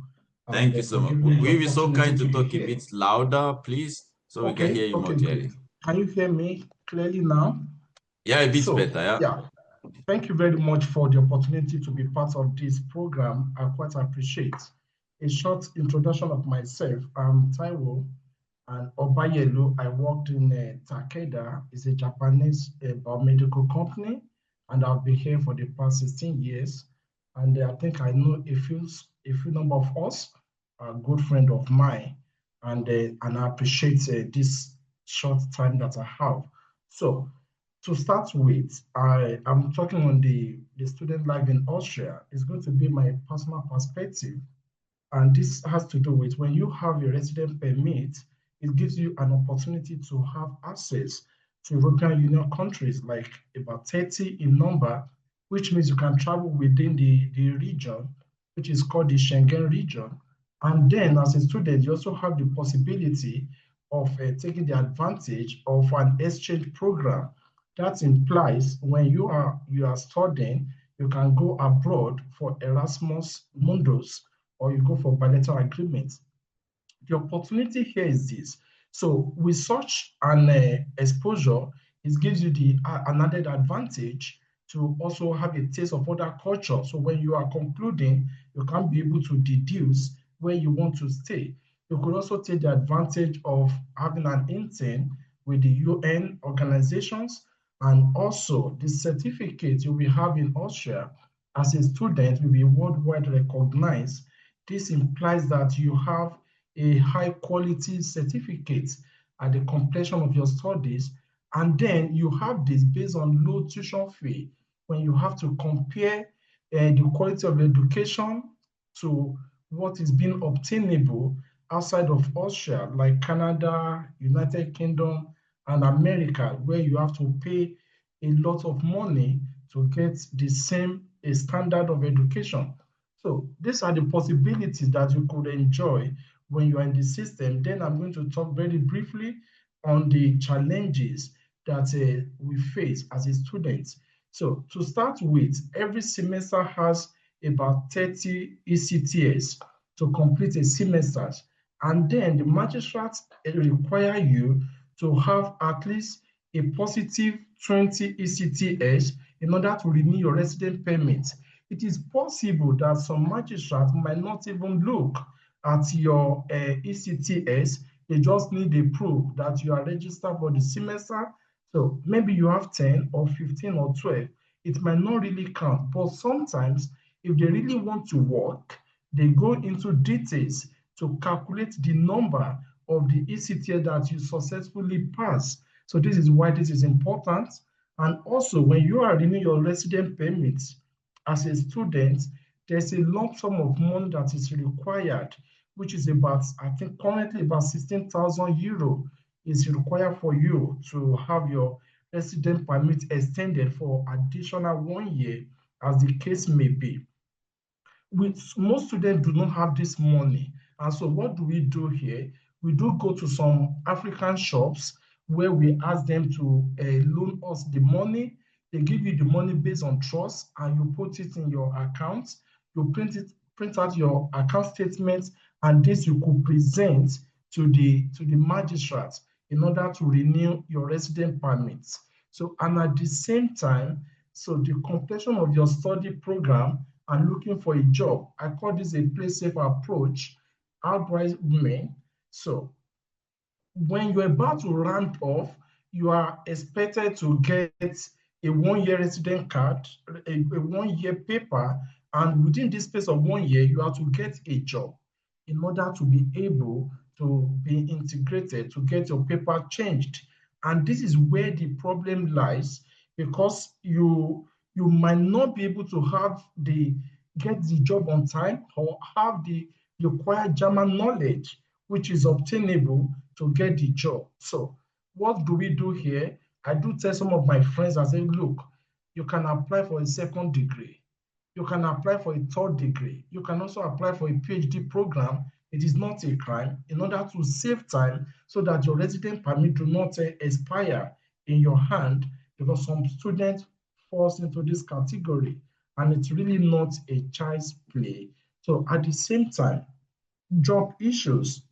Thank you so much. Will you be so kind to talk a bit louder, please, so we can hear you more clearly? Can you hear me clearly now? Yeah, a bit better, yeah. Thank you very much for the opportunity to be part of this program. I quite appreciate. A short introduction of myself. I'm Taiwo And Obayelu, I worked in Takeda. It's a Japanese biomedical company, and I've been here for the past 16 years. And I think I know a few number of us, a good friend of mine, and I appreciate this short time that I have. So to start with, I'm talking on the student life in Austria. It's going to be my personal perspective. And this has to do with when you have a resident permit, it gives you an opportunity to have access to European Union countries, like about 30 in number, which means you can travel within the region, which is called the Schengen region. And then as a student, you also have the possibility of taking the advantage of an exchange program. That implies when you are studying, you can go abroad for Erasmus Mundus, or you go for bilateral agreements. The opportunity here is this. So with such an exposure, it gives you an added advantage to also have a taste of other culture. So when you are concluding, you can be able to deduce where you want to stay. You could also take the advantage of having an intern with the UN organizations, and also the certificate you will have in Austria as a student will be worldwide recognized. This implies that you have a high quality certificate at the completion of your studies, and then you have this based on low tuition fee when you have to compare the quality of education to what is being obtainable outside of Austria, like Canada, United Kingdom, and America, where you have to pay a lot of money to get the same standard of education. So these are the possibilities that you could enjoy when you are in the system. Then I'm going to talk very briefly on the challenges that we face as a student. So to start with, every semester has about 30 ECTS to complete a semester. And then the magistrates require you to have at least a positive 20 ECTS in order to renew your resident permit. It is possible that some magistrates might not even look at your ECTS. They just need a proof that you are registered for the semester. So maybe you have 10 or 15 or 12. It might not really count, but sometimes if they really want to work, they go into details to calculate the number of the ECTS that you successfully pass. So this is why this is important. And also when you are renewing your resident permits as a student, there's a lump sum of money that is required, which is about, I think currently about 16,000 euro is required for you to have your resident permit extended for additional 1 year, as the case may be. Most students do not have this money. And so what do we do here? We do go to some African shops where we ask them to loan us the money. They give you the money based on trust, and you put it in your account. You print out your account statements, and this you could present to the magistrate in order to renew your resident permits. So, and at the same time, so the completion of your study program and looking for a job, I call this a play safe approach, outright women. So when you're about to round off, you are expected to get a 1 year resident card, a 1 year paper, and within this space of 1 year, you have to get a job in order to be able to be integrated, to get your paper changed. And this is where the problem lies, because you might not be able to get the job on time or have the required German knowledge, which is obtainable to get the job. So what do we do here? I do tell some of my friends, I say, look, you can apply for a second degree. You can apply for a third degree. You can also apply for a PhD program. It is not a crime, in order to save time so that your resident permit do not expire in your hand, because some students falls into this category, and it's really not a child's play. So at the same time, job issues,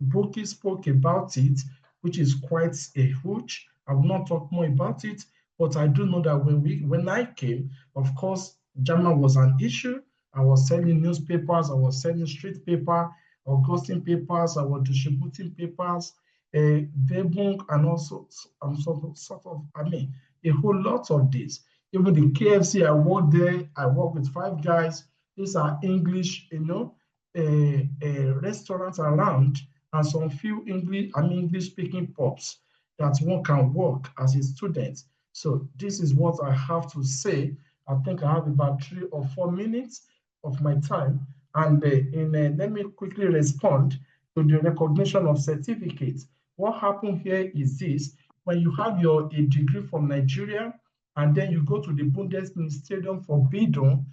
Boki spoke about it, which is quite a huge. I will not talk more about it, but I do know that when I came, of course, German was an issue. I was selling newspapers, I was selling street paper, Augustine papers, I was distributing papers, Verbunk, and also a whole lot of this. Even the KFC, I worked there, I worked with Five Guys. These are English, restaurants around, and some few English speaking pubs that one can work as a student. So this is what I have to say. I think I have about 3 or 4 minutes of my time. And let me quickly respond to the recognition of certificates. What happened here is this: when you have a degree from Nigeria, and then you go to the Bundesministerium for Bildung,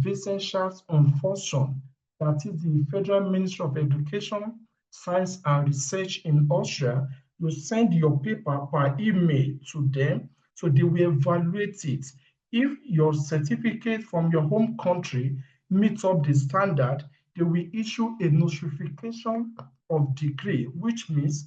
Wissenschaft und Forschung, that is the Federal Ministry of Education, Science and Research in Austria, you send your paper by email to them, so they will evaluate it. If your certificate from your home country meets up the standard, they will issue a notification of degree, which means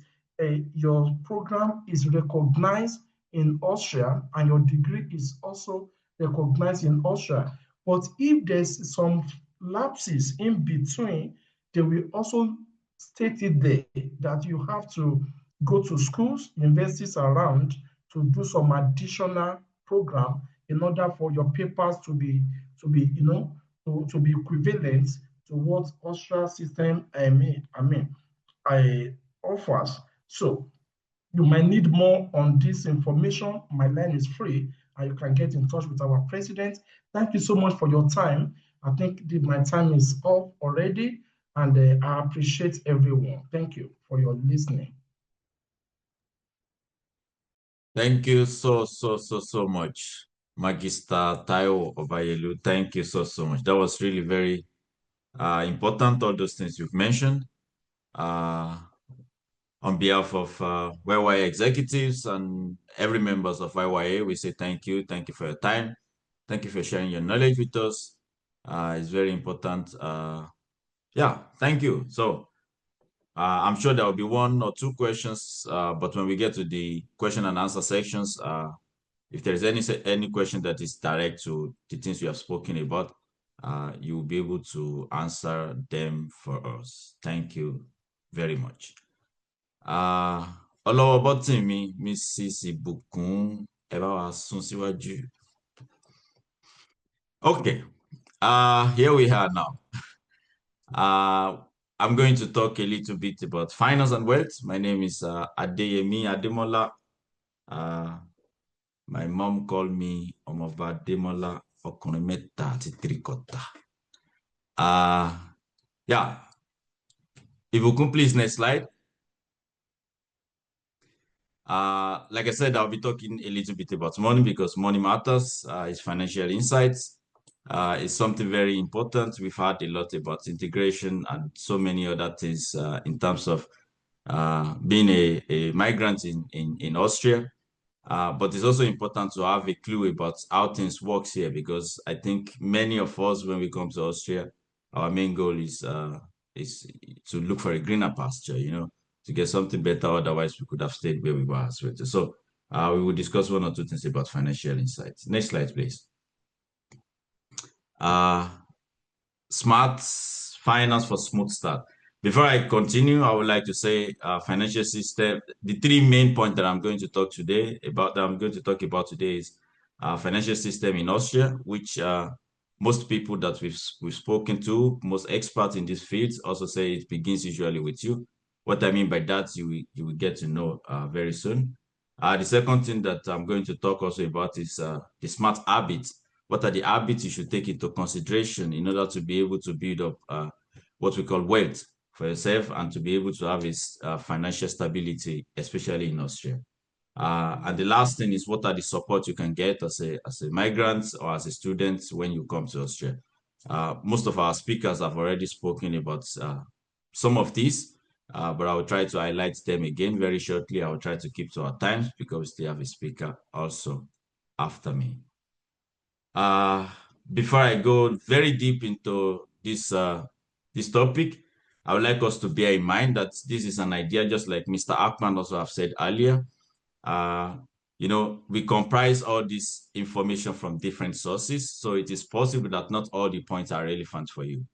your program is recognized in Austria and your degree is also recognized in Austria. But if there's some lapses in between, they will also state it there that you have to go to schools, universities around to do some additional program in order for your papers to be equivalent to what Austria system offers. So you might need more on this information. My line is free, and you can get in touch with our president. Thank you so much for your time. I think my time is up already, and I appreciate everyone. Thank you for your listening. Thank you so much, Magister Tayo Obayelu. Thank you so much. That was really very important, all those things you've mentioned. On behalf of YYA executives and every members of YYA, we say thank you. Thank you for your time. Thank you for sharing your knowledge with us. It's very important. Yeah, thank you. So I'm sure there will be 1 or 2 questions, but when we get to the question and answer sections, if there's any question that is direct to the things we have spoken about, you will be able to answer them for us. Thank you very much. Ọlọ́wọ́ bọ́tìn mi, Mrs. Ìbùkún, ẹ bá wa sún síwájú. Okay, here we are now. I'm going to talk a little bit about finance and wealth. My name is Adeyemi Ademola. My mom called me Omoba Ademola ọkùnrin mẹ́ta àti three-quarter. Yeah, Ìbùkún, please, next slide. Like I said, I'll be talking a little bit about money because money matters. It's financial insights. It's something very important. We've heard a lot about integration and so many other things in terms of being a migrant in Austria. But it's also important to have a clue about how things work here, because I think many of us, when we come to Austria, our main goal is to look for a greener pasture, to get something better. Otherwise, we could have stayed where we were as well. So we will discuss 1 or 2 things about financial insights. Next slide, please. Smart finance for smooth start. Before I continue, I would like to say financial system. The 3 main points that I'm going to talk about today is financial system in Austria, which most people that we've spoken to, most experts in this field, also say it begins usually with you. What I mean by that, you will get to know very soon. The second thing that I'm going to talk also about is the smart habits. What are the habits you should take into consideration in order to be able to build up what we call wealth for yourself and to be able to have financial stability, especially in Austria. And the last thing is, what are the support you can get as a migrant or as a student when you come to Austria? Most of our speakers have already spoken about some of these, but I will try to highlight them again very shortly. I will try to keep to our times because we still have a speaker also after me. Before I go very deep into this topic, I would like us to bear in mind that this is an idea, just like Mr. Ackman also have said earlier. We comprise all this information from different sources, so it is possible that not all the points are relevant for you.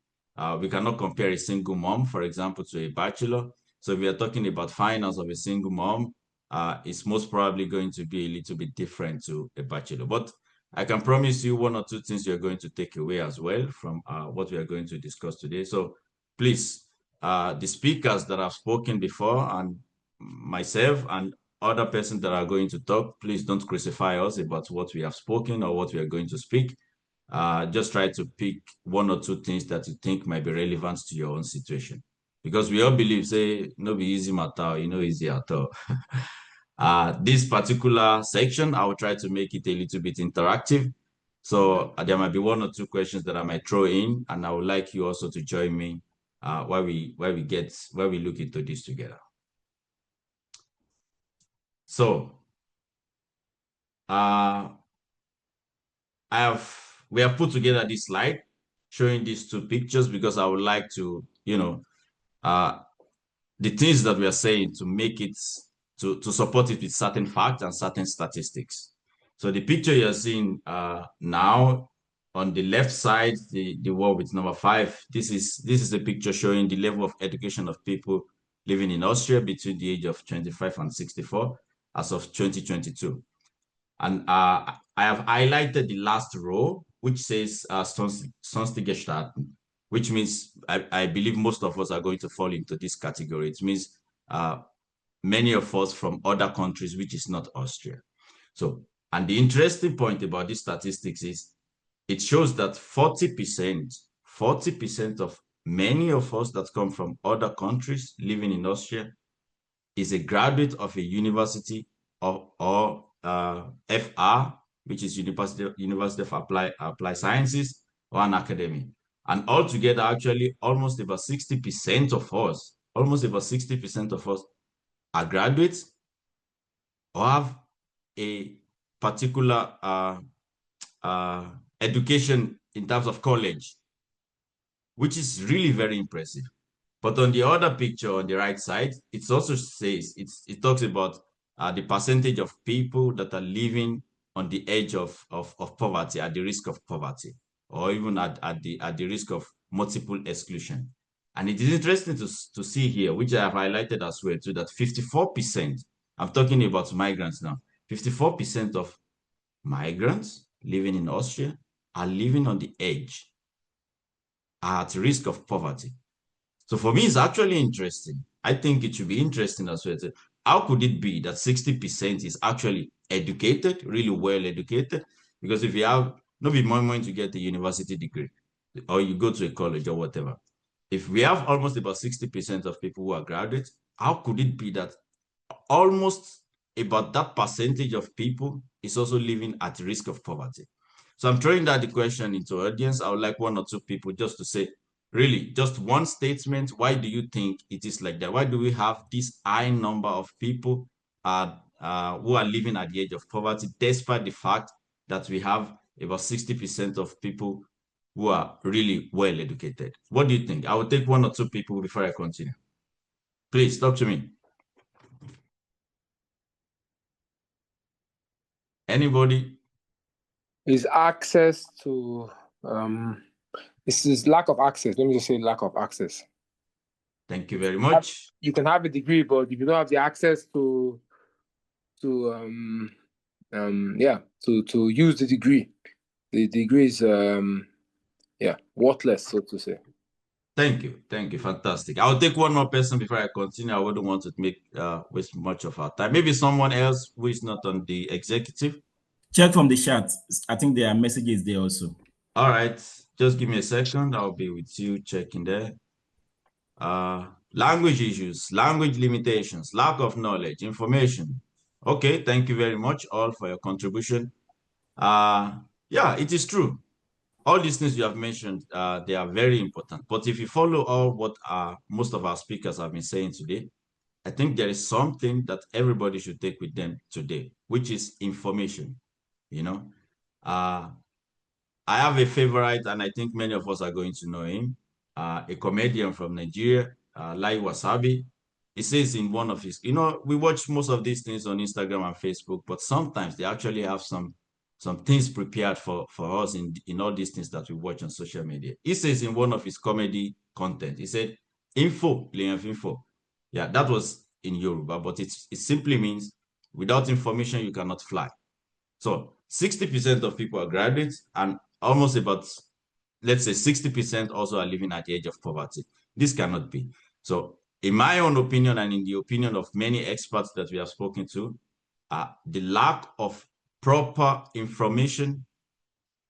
We cannot compare a single mom, for example, to a bachelor. So if we are talking about finance of a single mom, it's most probably going to be a little bit different to a bachelor. But I can promise you one or two things you're going to take away as well from what we are going to discuss today. So please, the speakers that have spoken before and myself and other persons that are going to talk, please don't crucify us about what we have spoken or what we are going to speak. Just try to pick one or two things that you think might be relevant to your own situation. Because we all believe, say, no be easy matter, easy at all. This particular section, I will try to make it a little bit interactive. So there might be one or two questions that I might throw in, and I would like you also to join me while we look into this together. So we have put together this slide showing these two pictures because I would like to, the things that we are saying to make it, to support it with certain facts and certain statistics. So the picture you're seeing now on the left side, the wall with number 5, this is a picture showing the level of education of people living in Austria between the age of 25 and 64 as of 2022. And I have highlighted the last row, which says sonstige Staaten, which means I believe most of us are going to fall into this category. It means many of us from other countries, which is not Austria. So, and the interesting point about these statistics is it shows that 40% of many of us that come from other countries living in Austria is a graduate of a university or FR, which is University of Applied Sciences, or an academy. And altogether, actually, almost about 60% of us are graduates or have a particular education in terms of college, which is really very impressive. But on the other picture on the right side, it also says, it talks about the percentage of people that are living on the edge of poverty, at the risk of poverty, or even at the risk of multiple exclusion. And it is interesting to see here, which I have highlighted as well too, that 54%, I'm talking about migrants now, 54% of migrants living in Austria are living on the edge, are at risk of poverty. So for me, it's actually interesting. I think it should be interesting as well. How could it be that 60% is actually educated, really well educated? Because if you have, not be more to get a university degree, or you go to a college or whatever. If we have almost about 60% of people who are graduates, how could it be that almost about that percentage of people is also living at risk of poverty? So I'm throwing that the question into audience. I would like one or two people just to say, really, just one statement. Why do you think it is like that? Why do we have this high number of people who are living at the edge of poverty, despite the fact that we have about 60% of people who are really well educated? What do you think? I will take one or two people before I continue. Please talk to me. Anybody? Is access to this is lack of access. Let me just say lack of access. Thank you very much. You can have a degree, but if you don't have the access to use the degree is worthless, so to say. Thank you, fantastic. I'll take one more person before I continue. I wouldn't want to waste much of our time. Maybe someone else who is not on the executive. Check from the chat. I think there are messages there also. All right, just give me a second. I'll be with you checking there. Language issues, language limitations, lack of knowledge, information. Okay, thank you very much all for your contribution. Yeah, it is true. All these things you have mentioned, they are very important. But if you follow all what most of our speakers have been saying today, I think there is something that everybody should take with them today, which is information. I have a favorite, and I think many of us are going to know him, a comedian from Nigeria, Lai Wasabi. He says in one of his, we watch most of these things on Instagram and Facebook, but sometimes they actually have some some things prepared for us in all these things that we watch on social media. He says in one of his comedy content, he said, info, info. Yeah, that was in Yoruba, but it simply means without information, you cannot fly. So 60% of people are graduates, and almost about, let's say 60% also are living at the edge of poverty. This cannot be. So in my own opinion, and in the opinion of many experts that we have spoken to, the lack of proper information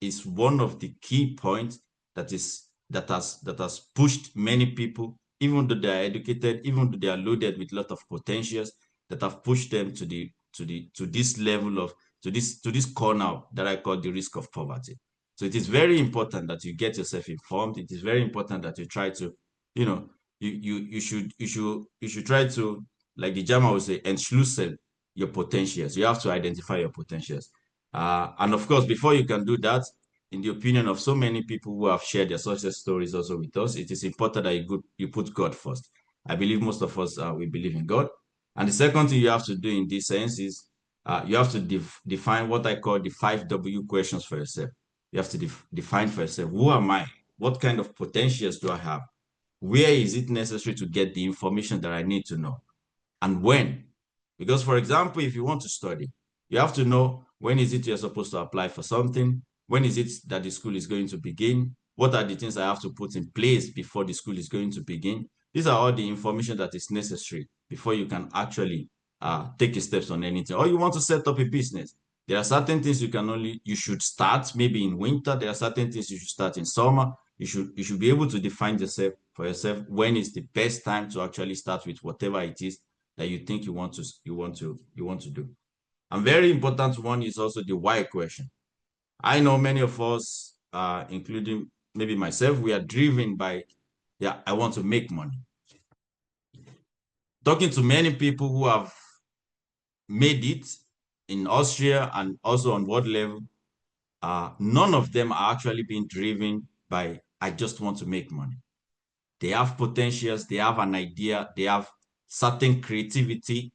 is one of the key points that has pushed many people, even though they are educated, even though they are loaded with a lot of potentials, that have pushed them to this level of to this corner that I call the risk of poverty. So it is very important that you get yourself informed. It is very important that you try to, you should try to, like the German would say, entschlüsseln your potentials. You have to identify your potentials. And of course, before you can do that, in the opinion of so many people who have shared their success stories also with us, it is important that you put God first. I believe most of us, we believe in God. And the second thing you have to do in this sense is you have to define what I call the 5 W questions for yourself. You have to define for yourself, who am I? What kind of potentials do I have? Where is it necessary to get the information that I need to know? And when? Because, for example, if you want to study, you have to know when is it you're supposed to apply for something, when is it that the school is going to begin, what are the things I have to put in place before the school is going to begin. These are all the information that is necessary before you can actually take steps on anything. Or you want to set up a business. There are certain things you should start maybe in winter. There are certain things you should start in summer. You should be able to define for yourself when is the best time to actually start with whatever it is that you think you want to do. And very important one is also the why question. I know many of us, including maybe myself, we are driven by, I want to make money. Talking to many people who have made it in Austria and also on world level, none of them are actually being driven by, I just want to make money. They have potentials, they have an idea, they have certain creativity,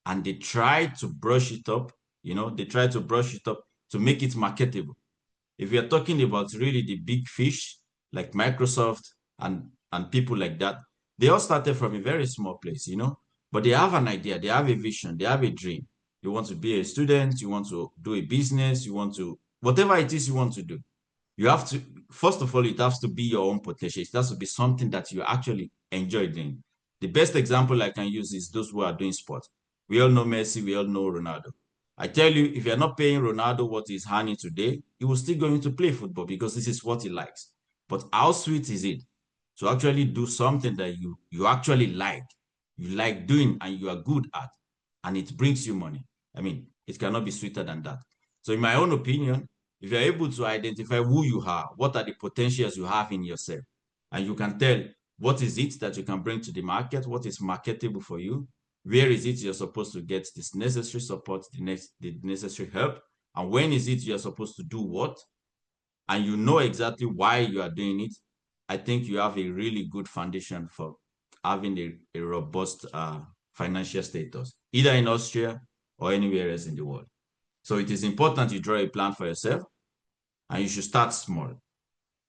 and they try to brush it up, they try to brush it up to make it marketable. If you're talking about really the big fish, like Microsoft and people like that, they all started from a very small place, but they have an idea, they have a vision, they have a dream. You want to be a student, you want to do a business, you want to, whatever it is you want to do, you have to, first of all, it has to be your own potential. It has to be something that you actually enjoy doing. The best example I can use is those who are doing sports. We all know Messi, we all know Ronaldo. I tell you, if you're not paying Ronaldo what he's earning today, he will still going to play football because this is what he likes. But how sweet is it to actually do something that you actually like doing and you are good at, and it brings you money? I mean, it cannot be sweeter than that. So in my own opinion, if you're able to identify who you are, what are the potentials you have in yourself, and you can tell what is it that you can bring to the market, what is marketable for you, where is it you're supposed to get this necessary support, the necessary help, and when is it you're supposed to do what, and you know exactly why you are doing it, I think you have a really good foundation for having a robust financial status, either in Austria or anywhere else in the world. So it is important you draw a plan for yourself, and you should start small.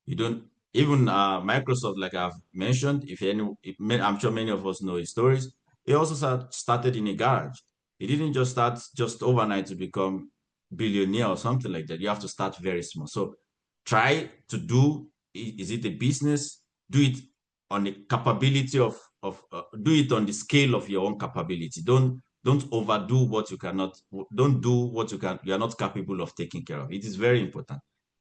You don't, even Microsoft, like I've mentioned, I'm sure many of us know his stories. He also started in a garage. He didn't just start just overnight to become billionaire or something like that. You have to start very small. So try to do, is it a business? Do it on the capability do it on the scale of your own capability. Don't overdo what you cannot, don't do what you are not capable of taking care of. It is very important.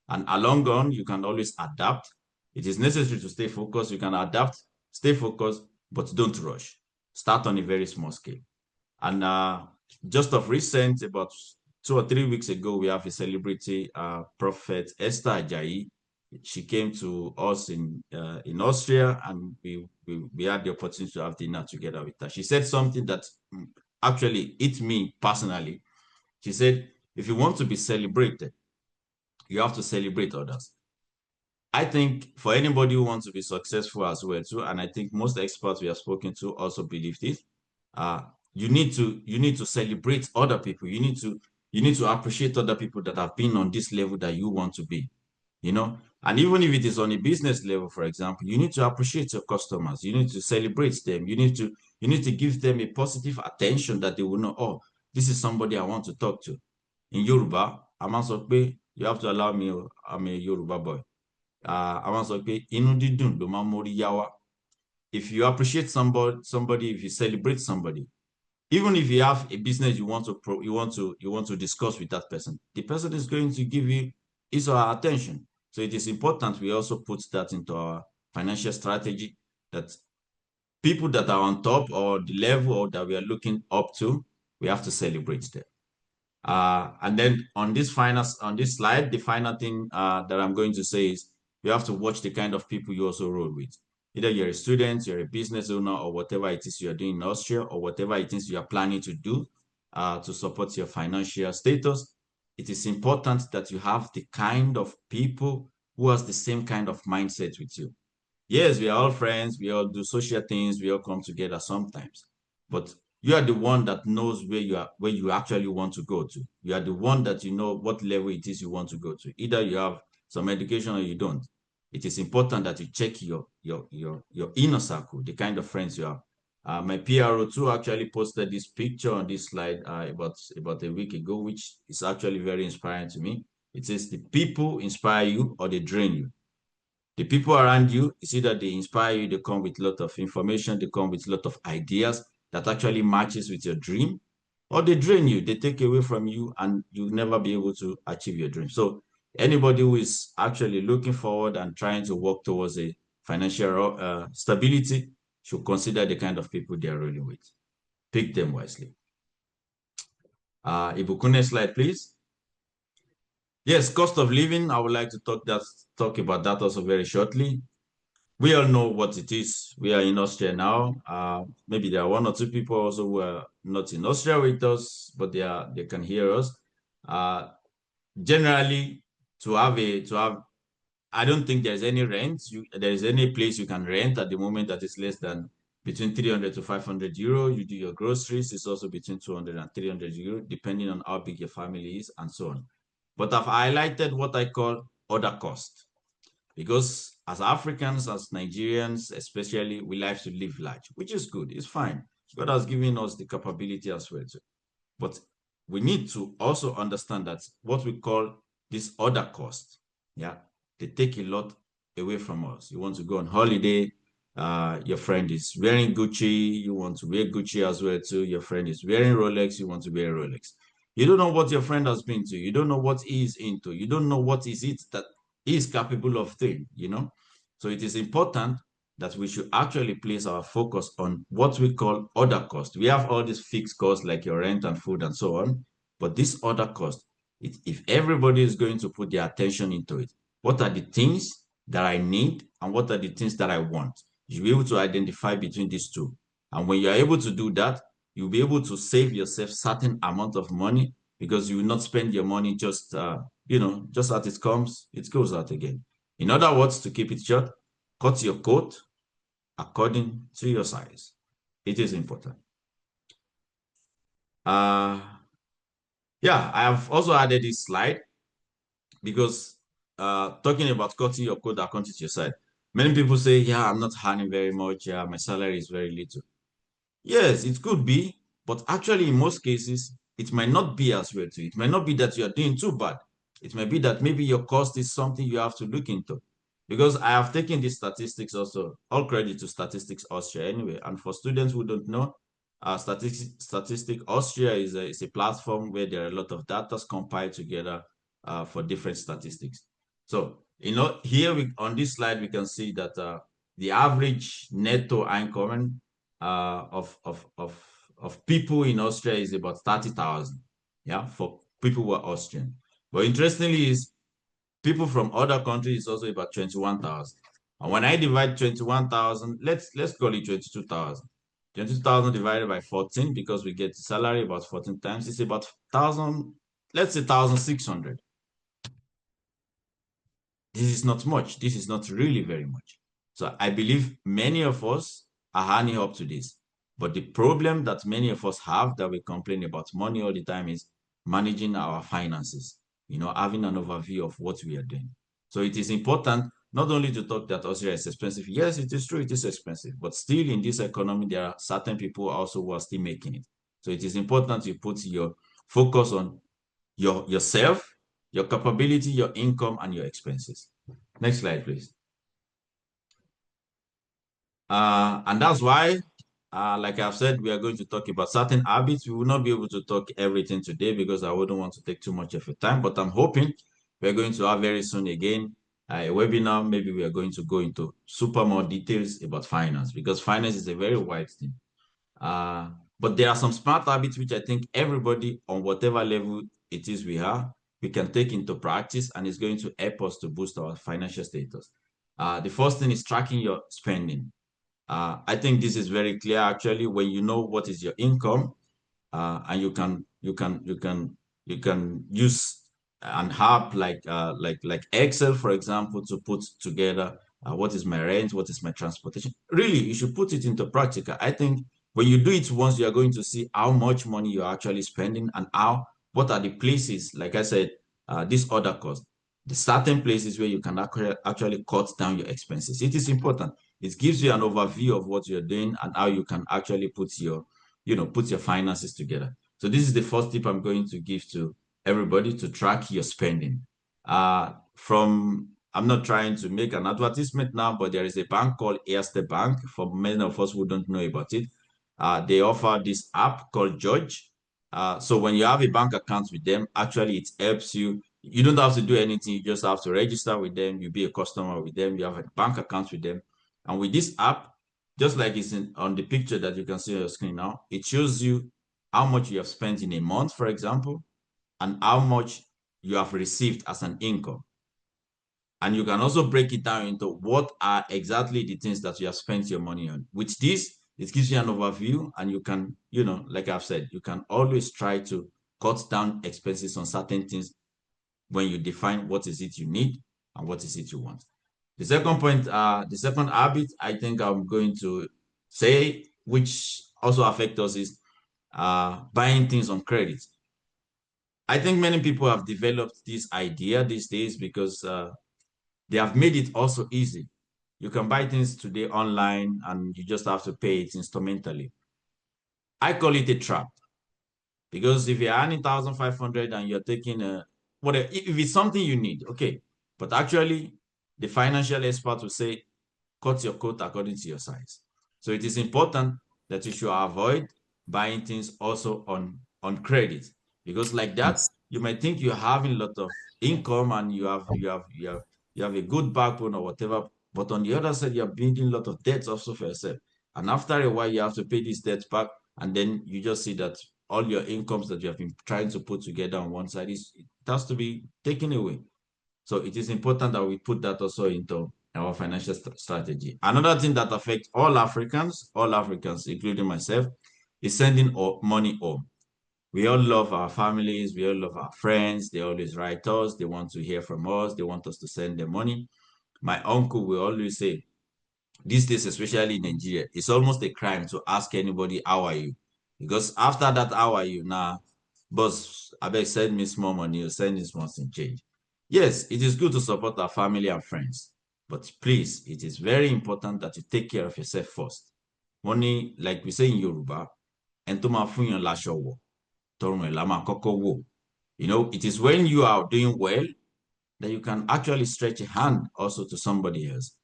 And along on, you can always adapt. It is necessary to stay focused. You can adapt, stay focused, but don't rush. Start on a very small scale. And just of recent, about 2 or 3 weeks ago, we have a celebrity, Prophet Esther Ajayi. She came to us in Austria, and we had the opportunity to have dinner together with her. She said something that actually hit me personally. She said, if you want to be celebrated, you have to celebrate others. I think for anybody who wants to be successful as well too, and I think most experts we have spoken to also believe this, you need to celebrate other people. You need to You need to appreciate other people that have been on this level that you want to be, you know? And even if it is on a business level, for example, you need to appreciate your customers. You need to celebrate them. You need to give them a positive attention that they will know, oh, this is somebody I want to talk to. In Yoruba, you have to allow me, I'm a Yoruba boy. If you appreciate somebody, if you celebrate somebody, even if you have a business you want to discuss with that person, the person is going to give you his or her attention. So it is important we also put that into our financial strategy, that people that are on top or the level or that we are looking up to, we have to celebrate them. And then on this slide, the final thing that I'm going to say is you have to watch the kind of people you also roll with. Either you're a student, you're a business owner, or whatever it is you're doing in Austria, or whatever it is you're planning to do to support your financial status. It is important that you have the kind of people who has the same kind of mindset with you. Yes, we are all friends, we all do social things, we all come together sometimes, but you are the one that knows where you actually want to go to. You are the one that you know what level it is you want to go to. Either you have some education or you don't. It is important that you check your inner circle, the kind of friends you have. My PRO2 actually posted this picture on this slide about a week ago, which is actually very inspiring to me. It says the people inspire you or they drain you. The people around you, it's either they inspire you, they come with a lot of information, they come with a lot of ideas that actually matches with your dream, or they drain you, they take away from you, and you'll never be able to achieve your dream. So anybody who is actually looking forward and trying to work towards a financial stability should consider the kind of people they are rolling with. Pick them wisely. Ibukun, next slide, please. Yes, cost of living. I would like to talk about that also very shortly. We all know what it is. We are in Austria now. Maybe there are one or two people also who are not in Austria with us, but they can hear us. Generally, I don't think there's any rent. There is any place you can rent at the moment that is less than between 300 to 500 euro. You do your groceries. It's also between 200 and 300 euro, depending on how big your family is and so on. But I've highlighted what I call other costs, because as Africans, as Nigerians, especially, we like to live large, which is good. It's fine. God has given us the capability as well too. But we need to also understand that what we call this other cost, they take a lot away from us. You want to go on holiday, your friend is wearing Gucci, you want to wear Gucci as well too. Your friend is wearing Rolex, you want to wear Rolex. You don't know what your friend has been to. You don't know what he is into. You don't know what is it that he is capable of doing, So it is important that we should actually place our focus on what we call other costs. We have all these fixed costs like your rent and food and so on, but this other cost, if everybody is going to put their attention into it, what are the things that I need and what are the things that I want? You'll be able to identify between these two. And when you're able to do that, you'll be able to save yourself certain amount of money, because you will not spend your money just as it comes, it goes out again. In other words, to keep it short, cut your coat according to your size. It is important. I have also added this slide because talking about cutting your coat according to your size, many people say, I'm not earning very much, my salary is very little. Yes, it could be, but actually in most cases, it might not be as well too. It might not be that you're doing too bad. It might be that maybe your cost is something you have to look into. Because I have taken these statistics also, all credit to Statistics Austria anyway. And for students who don't know, Statistics Austria is a platform where there are a lot of data compiled together for different statistics. So, here on this slide, we can see that the average netto income of people in Austria is about 30,000, for people who are Austrian. But interestingly is people from other countries is also about 21,000. And when I divide 21,000, let's call it 22,000. 22,000 divided by 14, because we get the salary about 14 times, it's about 1,000, let's say 1,600. This is not much. This is not really very much. So I believe many of us are earning up to this. But the problem that many of us have, that we complain about money all the time, is managing our finances, having an overview of what we are doing. So it is important not only to talk that Austria is expensive. Yes, it is true, it is expensive, but still in this economy, there are certain people also who are still making it. So it is important to put your focus on yourself, your capability, your income, and your expenses. Next slide, please. And that's why, like I've said, we are going to talk about certain habits. We will not be able to talk everything today because I wouldn't want to take too much of your time, but I'm hoping we're going to have very soon again a webinar. Maybe we are going to go into super more details about finance, because finance is a very wide thing. But there are some smart habits which I think everybody on whatever level it is we can take into practice, and it's going to help us to boost our financial status. The first thing is tracking your spending. I think this is very clear actually when you know what is your income, and you can use an app like Excel, for example, to put together what is my rent, what is my transportation. Really, you should put it into practical. I think when you do it once, you are going to see how much money you're actually spending and what are the places, like I said, these other costs, the certain places where you can actually cut down your expenses. It is important. It gives you an overview of what you're doing and how you can actually put your finances together. So this is the first tip I'm going to give to everybody, to track your spending. I'm not trying to make an advertisement now, but there is a bank called Erste Bank. For many of us who don't know about it, they offer this app called Judge. So when you have a bank account with them, actually it helps you. You don't have to do anything. You just have to register with them. You be a customer with them. You have a bank account with them. And with this app, just like it's on the picture that you can see on your screen now, it shows you how much you have spent in a month, for example, and how much you have received as an income. And you can also break it down into what are exactly the things that you have spent your money on. With this, it gives you an overview, and you can, like I've said, you can always try to cut down expenses on certain things when you define what is it you need and what is it you want. The second point, the second habit I think I'm going to say, which also affects us, is buying things on credit. I think many people have developed this idea these days because they have made it also easy. You can buy things today online and you just have to pay it instrumentally. I call it a trap, because if you're earning 1,500 and you're taking if it's something you need, okay, but actually the financial expert will say, cut your coat according to your size. So it is important that you should avoid buying things also on credit, because like that, you might think you're having a lot of income and you have a good backbone or whatever, but on the other side, you're building a lot of debts also for yourself. And after a while, you have to pay these debts back, and then you just see that all your incomes that you have been trying to put together on one side, it has to be taken away. So it is important that we put that also into our financial strategy. Another thing that affects all Africans, including myself, is sending money home. We all love our families. We all love our friends. They always write us. They want to hear from us. They want us to send them money. My uncle will always say, these days, especially in Nigeria, it's almost a crime to ask anybody, how are you? Because after that, how are you? Now, boss, I beg, send me small money or send me small change. Yes, it is good to support our family and friends, but please, it is very important that you take care of yourself first. Money, like we say in Yoruba, it is when you are doing well that you can actually stretch a hand also to somebody else.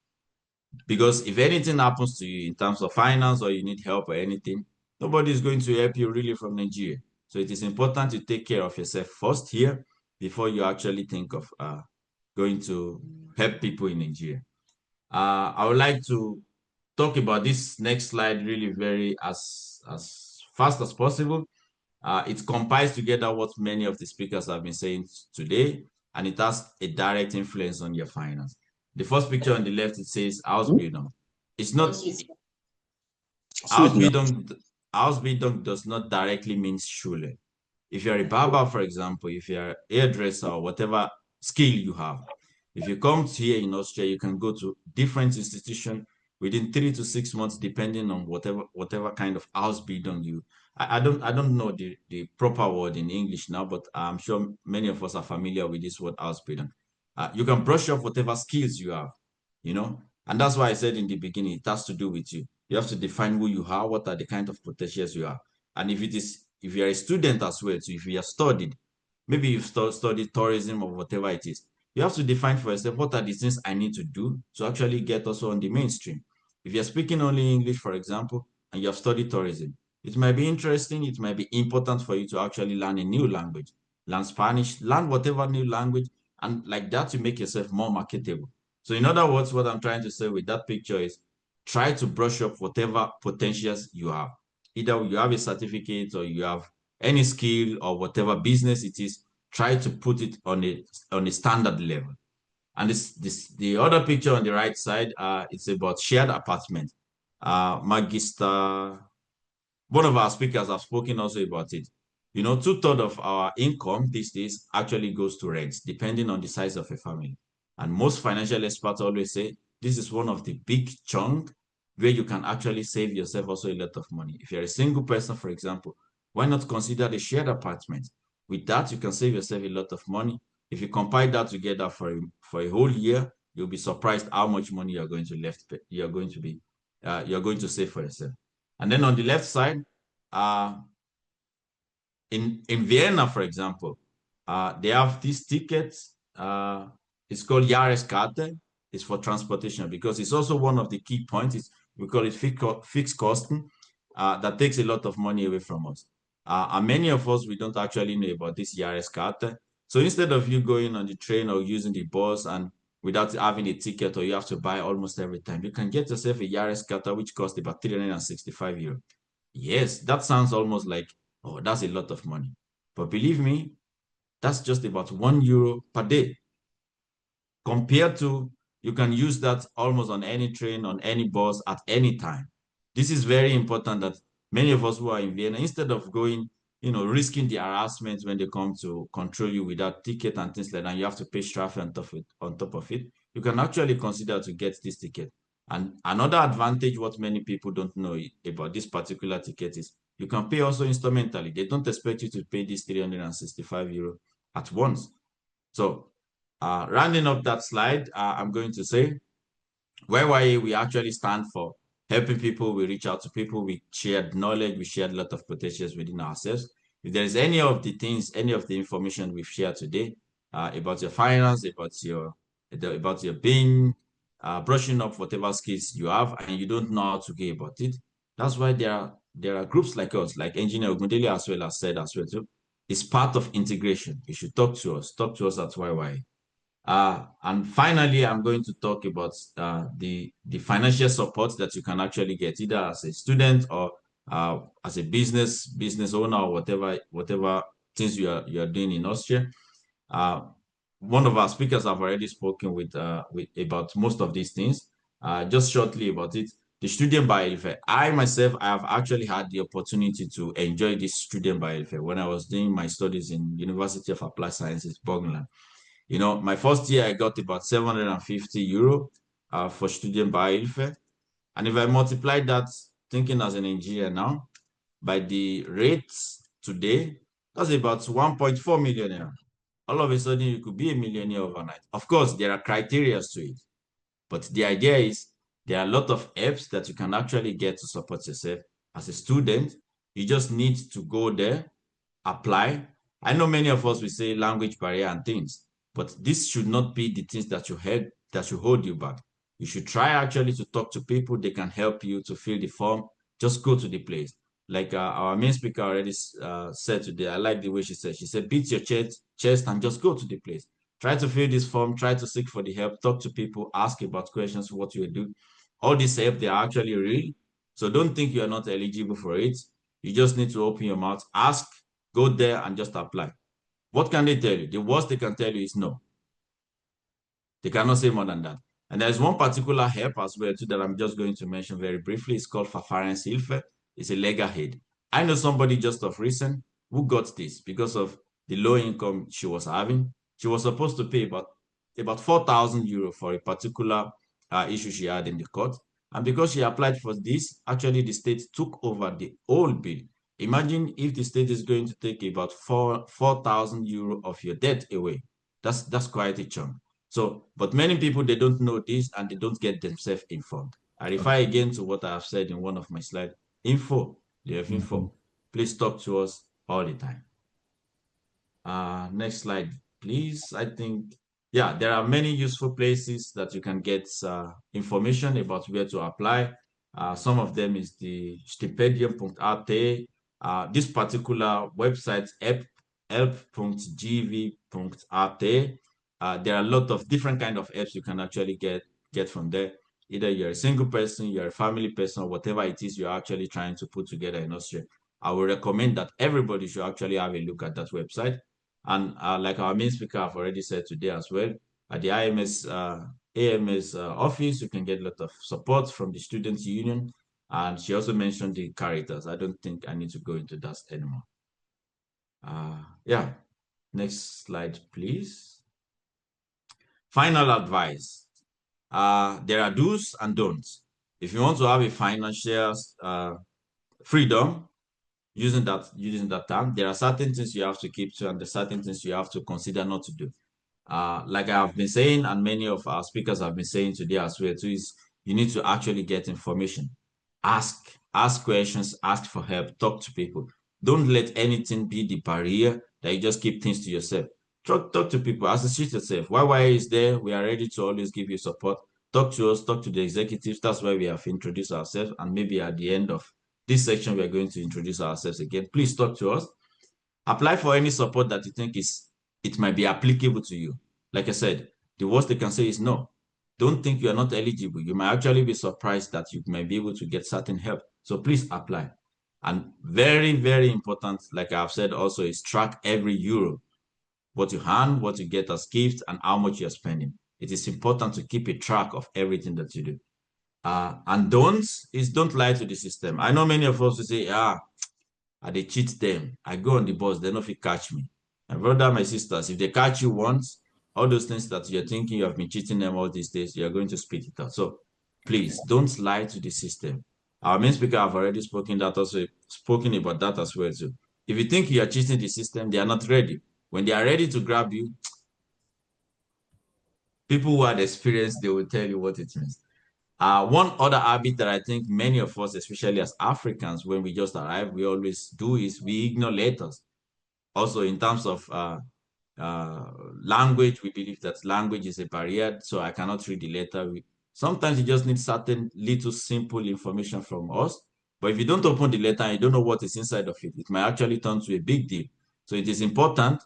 Because if anything happens to you in terms of finance, or you need help or anything, nobody is going to help you really from Nigeria. So it is important to take care of yourself first here before you actually think of going to help people in Nigeria. I would like to talk about this next slide really very as fast as possible. It compiles together what many of the speakers have been saying today, and it has a direct influence on your finance. The first picture on the left, it says Ausbildung. It's not Ausbildung does not directly mean Schule. If you're a barber, for example, if you're a hairdresser or whatever skill you have, if you come here in Austria, you can go to different institutions within 3 to 6 months, depending on whatever kind of house building you. I don't know the proper word in English now, but I'm sure many of us are familiar with this word house building. You can brush up whatever skills you have, you know, and that's why I said in the beginning, it has to do with you. You have to define who you are, what are the kind of potentials you are. And if you're a student as well, so if you have studied, maybe you've studied tourism or whatever it is, you have to define for yourself, what are the things I need to do to actually get also on the mainstream. If you're speaking only English, for example, and you have studied tourism, it might be interesting, it might be important for you to actually learn a new language, learn Spanish, learn whatever new language, and like that, you make yourself more marketable. So in other words, what I'm trying to say with that picture is try to brush up whatever potentials you have. Either you have a certificate or you have any skill or whatever business it is, try to put it on a standard level. And the other picture on the right side, it's about shared apartment. Magister, one of our speakers have spoken also about it. You know, 2/3 of our income these days actually goes to rent, depending on the size of a family. And most financial experts always say this is one of the big chunk where you can actually save yourself also a lot of money. If you're a single person, for example, why not consider the shared apartment? With that, you can save yourself a lot of money. If you compile that together for a whole year, you'll be surprised how much money you're going to save for yourself. And then on the left side, in Vienna, for example, they have these tickets. It's called Jahreskarte. It's for transportation because it's also one of the key points. We call it fixed cost that takes a lot of money away from us. And many of us, we don't actually know about this Jahreskarte. So instead of you going on the train or using the bus and without having a ticket, or you have to buy almost every time, you can get yourself a Jahreskarte, which costs about 365 euro. Yes, that sounds almost like, oh, that's a lot of money. But believe me, that's just about €1 per day. Compared to, you can use that almost on any train, on any bus, at any time. This is very important that many of us who are in Vienna, instead of going, risking the harassment when they come to control you without ticket and things like that, you have to pay traffic on top of it, you can actually consider to get this ticket. And another advantage, what many people don't know about this particular ticket is you can pay also instrumentally. They don't expect you to pay this 365 euro at once. So rounding up that slide, I'm going to say, YYA, we actually stand for helping people. We reach out to people. We shared knowledge. We shared a lot of potentials within ourselves. If there is any of the things, any of the information we've shared today about your finance, about your being, brushing up whatever skills you have, and you don't know how to go about it, that's why there are groups like us, like Engineer Ogundele as well as said as well too. It's part of integration. You should talk to us. Talk to us at YYA. And finally, I'm going to talk about the financial support that you can actually get either as a student or as a business owner or whatever things you are doing in Austria. One of our speakers have already spoken with about most of these things. Just shortly about it, the Studienbeihilfe. I myself, I have actually had the opportunity to enjoy this Studienbeihilfe when I was doing my studies in University of Applied Sciences, Burgenland. My first year, I got about 750 euro for Studienbeihilfe. And if I multiply that, thinking as an engineer now, by the rates today, that's about 1.4 million. All of a sudden, you could be a millionaire overnight. Of course, there are criteria to it. But the idea is there are a lot of apps that you can actually get to support yourself as a student. You just need to go there, apply. I know many of us will say language barrier and things, but this should not be the things that should hold you back. You should try actually to talk to people. They can help you to fill the form. Just go to the place. Like our main speaker already said today, I like the way she said, beat your chest and just go to the place. Try to fill this form, try to seek for the help, talk to people, ask about questions, what you do. All this help, they are actually real. So don't think you are not eligible for it. You just need to open your mouth, ask, go there and just apply. What can they tell you? The worst they can tell you is no. They cannot say more than that. And there's one particular help as well too that I'm just going to mention very briefly. It's called Verfahrenshilfe. It's a legal aid. I know somebody just of recent who got this because of the low income she was having. She was supposed to pay about 4,000 euro for a particular issue she had in the court. And because she applied for this, actually the state took over the whole bill. Imagine if the state is going to take about 4,000 euro of your debt away. That's quite a chunk. So, but many people, they don't know this and they don't get themselves informed. I refer again to what I have said in one of my slides. Info, you have info. Please talk to us all the time. Next slide, please. I think, yeah, there are many useful places that you can get information about where to apply. Some of them is the stipendium.at. This particular website, help.gv.at. There are a lot of different kind of apps you can actually get from there. Either you're a single person, you're a family person, or whatever it is you're actually trying to put together in Austria. I would recommend that everybody should actually have a look at that website. And like our main speaker have already said today as well, at the AMS office, you can get a lot of support from the Students' Union. And she also mentioned the Caritas. I don't think I need to go into that anymore. Yeah, next slide, please. Final advice. There are do's and don'ts. If you want to have a financial freedom, using that term, there are certain things you have to keep to and there are certain things you have to consider not to do. Like I have been saying, and many of our speakers have been saying today as well, too, is you need to actually get information. Ask questions, ask for help, talk to people. Don't let anything be the barrier that you just keep things to yourself. Talk to people, associate yourself. YYA is there. We are ready to always give you support. Talk to us, talk to the executives. That's why we have introduced ourselves. And maybe at the end of this section, we are going to introduce ourselves again. Please talk to us. Apply for any support that you think it might be applicable to you. Like I said, the worst they can say is no. Don't think you are not eligible. You might actually be surprised that you might be able to get certain help. So please apply. And very, very important, like I've said also, is track every euro. What you earn, what you get as gift, and how much you're spending. It is important to keep a track of everything that you do. And don't lie to the system. I know many of us will say, I dey cheat them. I go on the bus, they no fit catch me. My brother, my sisters, if they catch you once, all those things that you're thinking you have been cheating them all these days, you're going to spit it out. So please don't lie to the system. Our main speaker have already spoken about that as well too. If you think you are cheating the system, they are not ready. When they are ready to grab you, people who had experience, they will tell you what it means. One other habit that I think many of us, especially as Africans, when we just arrive, we always do is we ignore letters. Also, in terms of language, we believe that language is a barrier, so I cannot read the letter. Sometimes you just need certain little simple information from us, but if you don't open the letter and you don't know what is inside of it, it might actually turn to a big deal. So it is important,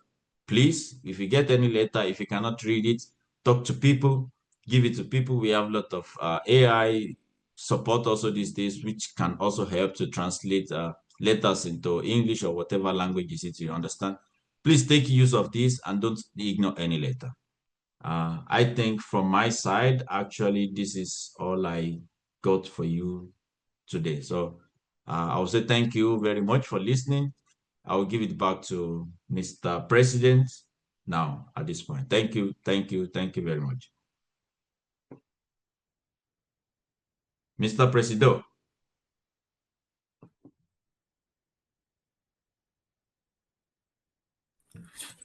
please, if you get any letter, if you cannot read it, talk to people, give it to people. We have a lot of AI support also these days, which can also help to translate letters into English or whatever language is it you understand. Please take use of this and don't ignore any letter. I think from my side, actually, this is all I got for you today. So I will say thank you very much for listening. I will give it back to Mr. President now at this point. Thank you very much. Mr. President.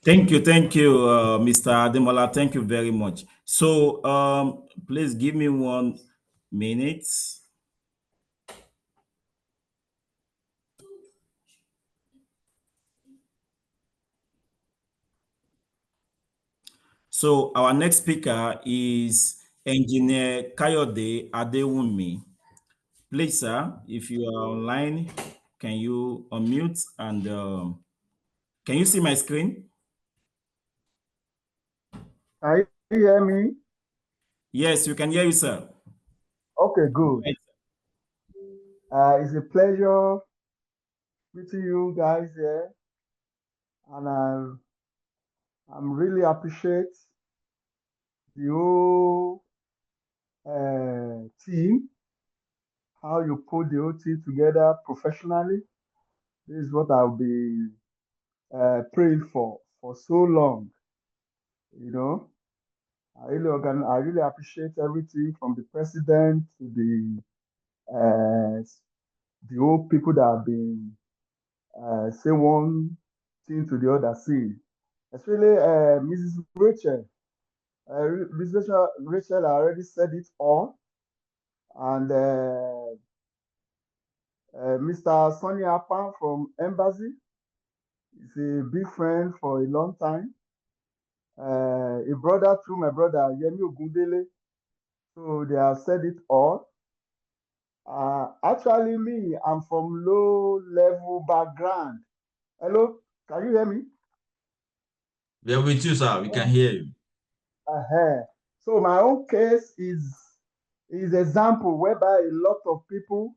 Thank you, Mr. Ademola. Thank you very much. So please give me 1 minute. So our next speaker is Engineer Kayode Adewumi. Please, sir, if you are online, can you unmute and can you see my screen? Can you hear me? Yes, we can hear you, sir. Okay, good. It's a pleasure meeting you guys here, and I'm really appreciate the whole team, how you put the whole team together professionally. This is what I'll be praying for so long, you know. I really appreciate everything from the president to the old people that have been say one thing to the other thing. Especially Mrs. Rachel. Mrs. Rachel already said it all, and Mr. Sonny Appan from Embassy is a big friend for a long time. A brother through my brother Yemi Ogundele. So they have said it all. Actually, me, I'm from low level background. Hello, can you hear me? We are with you, sir. We can hear you. So my own case is example whereby a lot of people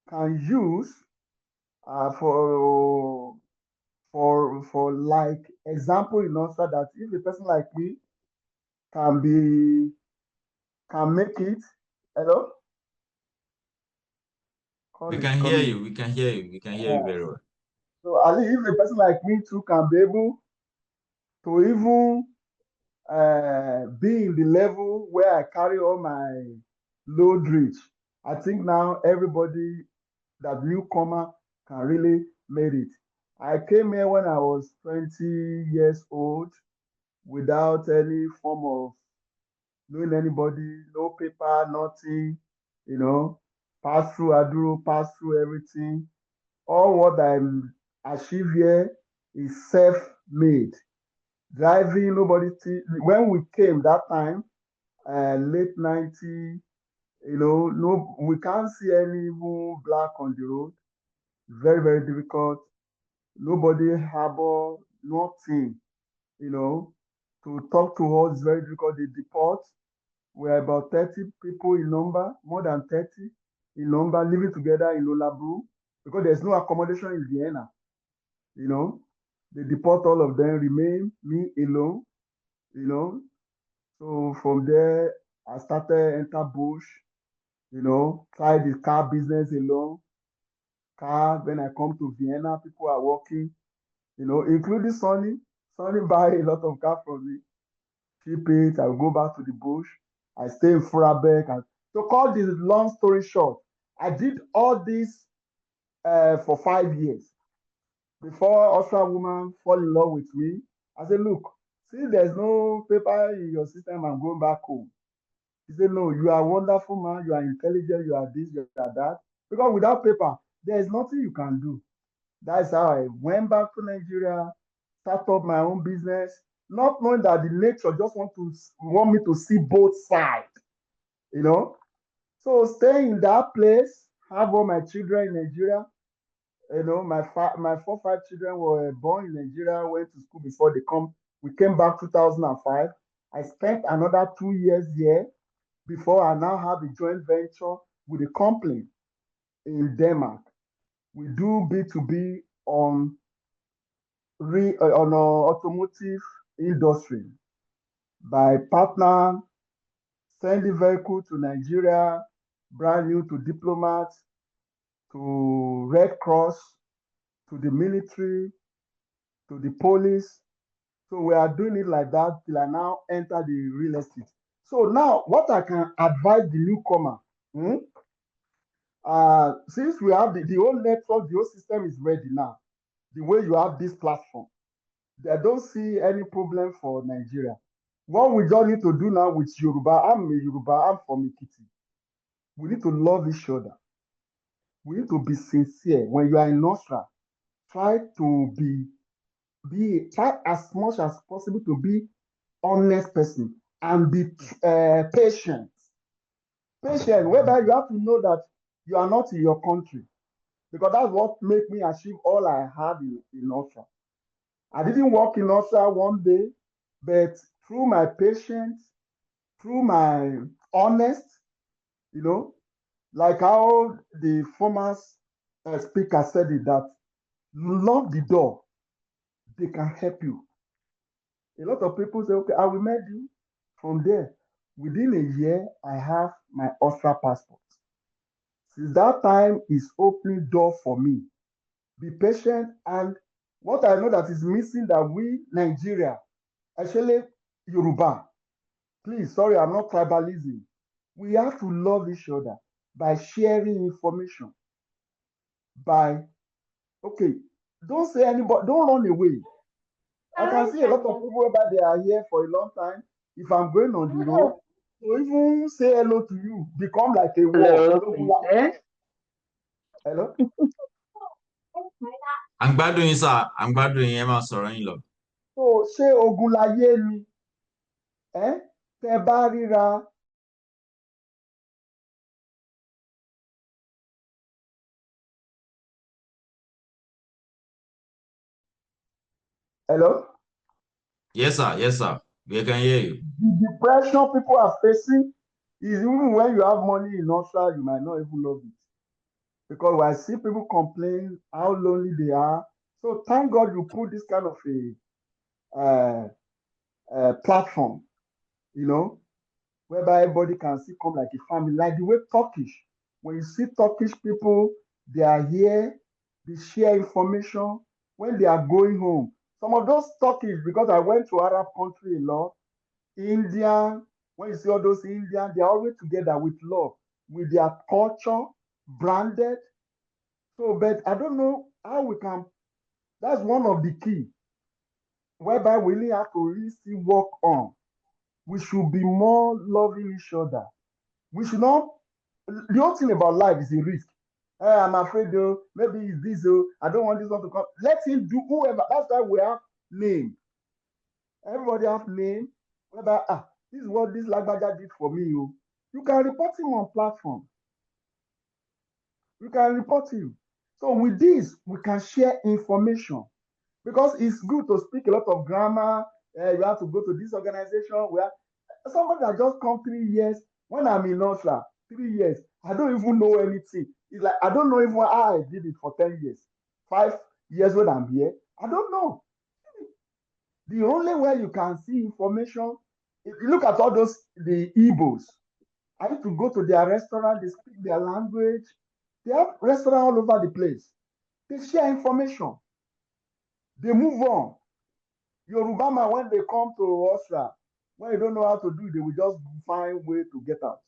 can use for like example in Austria that if a person like me can make it. Hello? We Call is can hear coming. you. We can hear you. We can hear you very well. So at least if a person like me too can be able to even be in the level where I carry all my load reach, I think now everybody that newcomer can really make it. I came here when I was 20 years old without any form of knowing anybody, no paper, nothing, pass through Aduro, pass through everything. All what I'm achieved here is self-made. Driving, nobody. When we came that time, late 90, no, we can't see any even black on the road. Very, very difficult. Nobody harbor, nothing, to talk to us is very difficult. They deport. We're about 30 people in number, more than 30 in number, living together in Olabru because there's no accommodation in Vienna. They deport all of them, remain me alone. So from there, I started enter bush. Try the car business alone. Car. When I come to Vienna, people are working. Including Sonny. Sonny buy a lot of car from me. Keep it. I go back to the bush. I stay in Furabeck. To cut this long story short, I did all this for 5 years. Before Austrian woman fall in love with me, I said, look, see, there's no paper in your system, I'm going back home. He said, no, you are a wonderful man, you are intelligent, you are this, you are that. Because without paper, there's nothing you can do. That's how I went back to Nigeria, start up my own business, not knowing that the nature just want me to see both sides, So stay in that place, have all my children in Nigeria. My 4 5 children were born in Nigeria, went to school before they come. We came back 2005. I spent another 2 years here before I now have a joint venture with a company in Denmark. We do B2B on automotive industry by partner sending vehicle to Nigeria, brand new to diplomats, to Red Cross, to the military, to the police. So we are doing it like that till I now enter the real estate. So now what I can advise the newcomer, since we have the whole network, the whole system is ready now, the way you have this platform, I don't see any problem for Nigeria. What we just need to do now with Yoruba, I'm a Yoruba, I'm from Ikiti. We need to love each other. We need to be sincere. When you are in Austria, try to try as much as possible to be honest person and be patient. Patient, whereby you have to know that you are not in your country, because that's what made me achieve all I had in Austria. I didn't work in Austria one day, but through my patience, through my honest, like how the former speaker said it, that lock the door, they can help you. A lot of people say, okay, I will meet you. From there, within a year, I have my Austria passport. Since that time, is opening door for me. Be patient, and what I know that is missing that we, Nigeria, especially Yoruba, Please, sorry, I'm not tribalism. We have to love each other by sharing information. Okay, don't say anybody, don't run away. I can see a lot of people that they are here for a long time. If I'm going on the road, to even say hello to you become like a war. Hello? I'm glad doing, sir. I'm glad doing Emma Soranglo. So ṣé ogun láyé ni? Tẹ́ bá ríra. Hello? Yes, sir. Yes, sir. We can hear you. The depression people are facing is even when you have money in Austria, you might not even love it. Because I see people complain how lonely they are. So thank God you put this kind of a platform, you know, whereby everybody can see come like a family. Like the way Turkish, when you see Turkish people, they are here, they share information when they are going home. Some of those Turkish, because I went to Arab country a lot, Indian, when you see all those Indians, they're always together with love, with their culture branded. So, but I don't know how we can, that's one of the key, whereby we really have to really still work on. We should be more loving each other. We should not, the whole thing about life is a risk. I'm afraid though, maybe it's this, I don't want this one to come. Let him do whoever. That's why we have name. Everybody have name. Whereby, this is what this Lagbaja did for me. You can report him on platform. You can report him. So with this, we can share information. Because it's good to speak a lot of grammar. You have to go to this organization. Where somebody that just come 3 years, when I'm in Austria, 3 years, I don't even know anything. It's like, I don't know even how I did it for 10 years. 5 years when I'm here, I don't know. The only way you can see information, if you look at all those, the Igbos, I need to go to their restaurant, they speak their language. They have restaurants all over the place. They share information. They move on. Yoruba man, when they come to Austria, when you don't know how to do it, they will just find way to get out.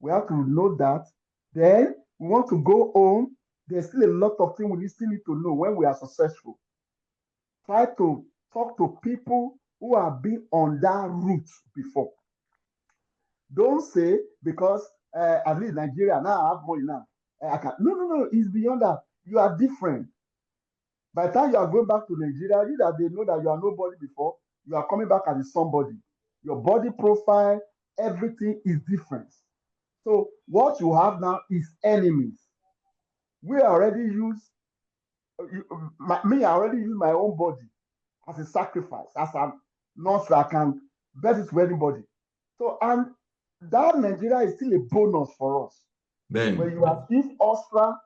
We have to know that. Then we want to go home. There's still a lot of things we still need to know when we are successful. Try to talk to people who have been on that route before. Don't say because at least Nigeria now I have money now. No. It's beyond that. You are different. By the time you are going back to Nigeria, you that they know that you are nobody before, you are coming back as somebody. Your body profile, everything is different. So what you have now is enemies. We already use I already use my own body as a sacrifice, as a not so I can bet it to anybody. So and that Nigeria is still a bonus for us. Ben. When you achieve Austria,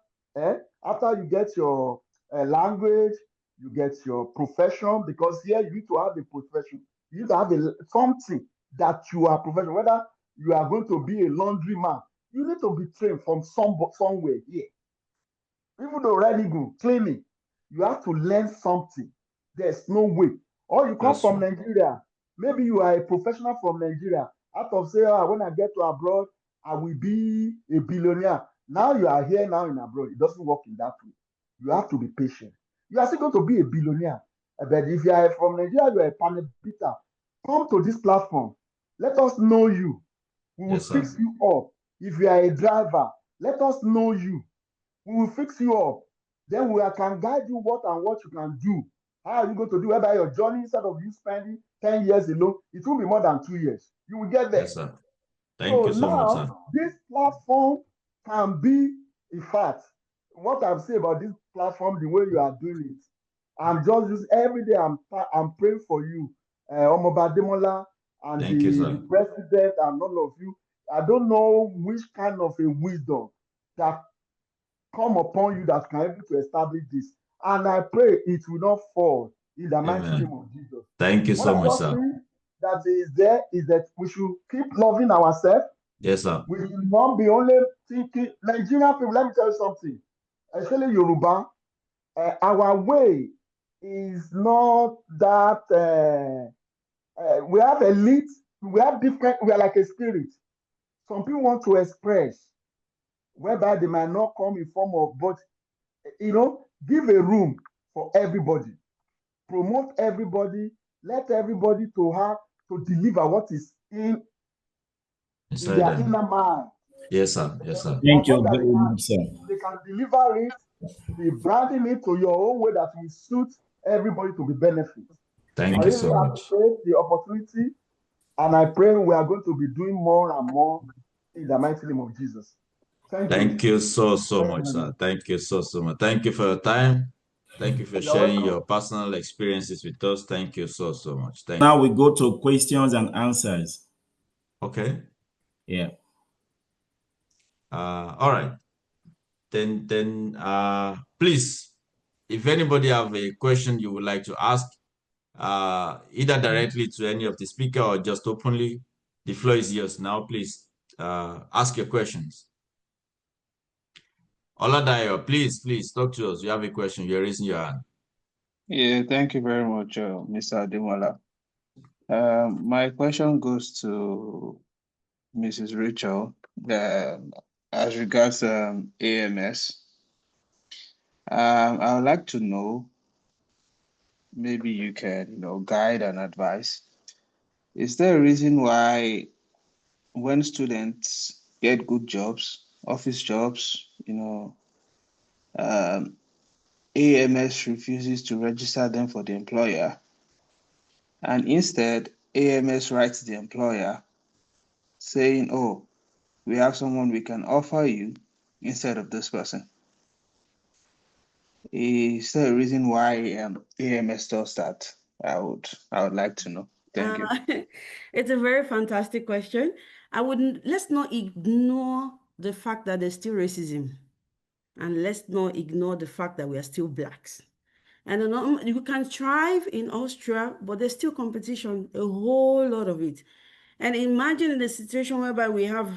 after you get your language, you get your profession, because here you need to have a profession. You need to have something that you are professional. Whether you are going to be a laundryman, you need to be trained from somewhere here. Even though already good, cleaning, you have to learn something. There's no way. Or you come from Nigeria, maybe you are a professional from Nigeria. Out of say, when I get to abroad, I will be a billionaire. Now you are here now in abroad. It doesn't work in that way. You have to be patient. You are still going to be a billionaire. But if you are from Nigeria, you are a panel beater. Come to this platform. Let us know you. We will fix you up. If you are a driver, let us know you. We will fix you up. Then we can guide you what you can do. How are you going to do whereby your journey, instead of you spending 10 years alone, it will be more than 2 years. You will get there. Yes, sir. Thank you so much, sir. This platform can be, in fact, what I'm saying about this platform, the way you are doing it, I'm just every day I'm praying for you, Omoba Ademola, and the president and all of you. I don't know which kind of a wisdom that come upon you that can able to establish this. And I pray it will not fall in the mighty name of Jesus. Thank you so much, sir. That is there is that we should keep loving ourselves. Yes, sir. We should not be only thinking Nigerian people. Let me tell you something, especially Yoruba. Our way is not that we have elite, we have different, we are like a spirit. Some people want to express, whereby they might not come in form of, but give a room for everybody, promote everybody, let everybody to deliver what is in Inside their them. inner mind. Yes, sir. Yes, sir. Thank So you that very much, sir. they can deliver it, be branding it to your own way that will suit everybody to be benefit. Thank I you really so much. appreciate the opportunity, and I pray we are going to be doing more and more in the mighty name of Jesus. Thank you so much, sir. Thank you so much. Thank you for your time. Thank you for You're sharing welcome. your personal experiences with us. Thank you so much. Thank Now we go to questions and answers. Okay. Yeah. All right. Then please, if anybody have a question you would like to ask, either directly to any of the speaker or just openly, the floor is yours now. Please ask your questions. Oladayo, please talk to us. You have a question. You're raising your hand. Yeah, thank you very much, Mr. Ademola. My question goes to Mrs. Rachel as regards AMS. I would like to know, maybe you can, guide and advise. Is there a reason why when students get good jobs, office jobs, AMS refuses to register them for the employer, and instead AMS writes the employer saying, oh, we have someone we can offer you instead of this person? Is there a reason why AMS does that? I would like to know. Thank you. It's a very fantastic question. Let's not ignore the fact that there's still racism, and let's not ignore the fact that we are still blacks. And you can thrive in Austria, but there's still competition, a whole lot of it. And imagine in a situation whereby we have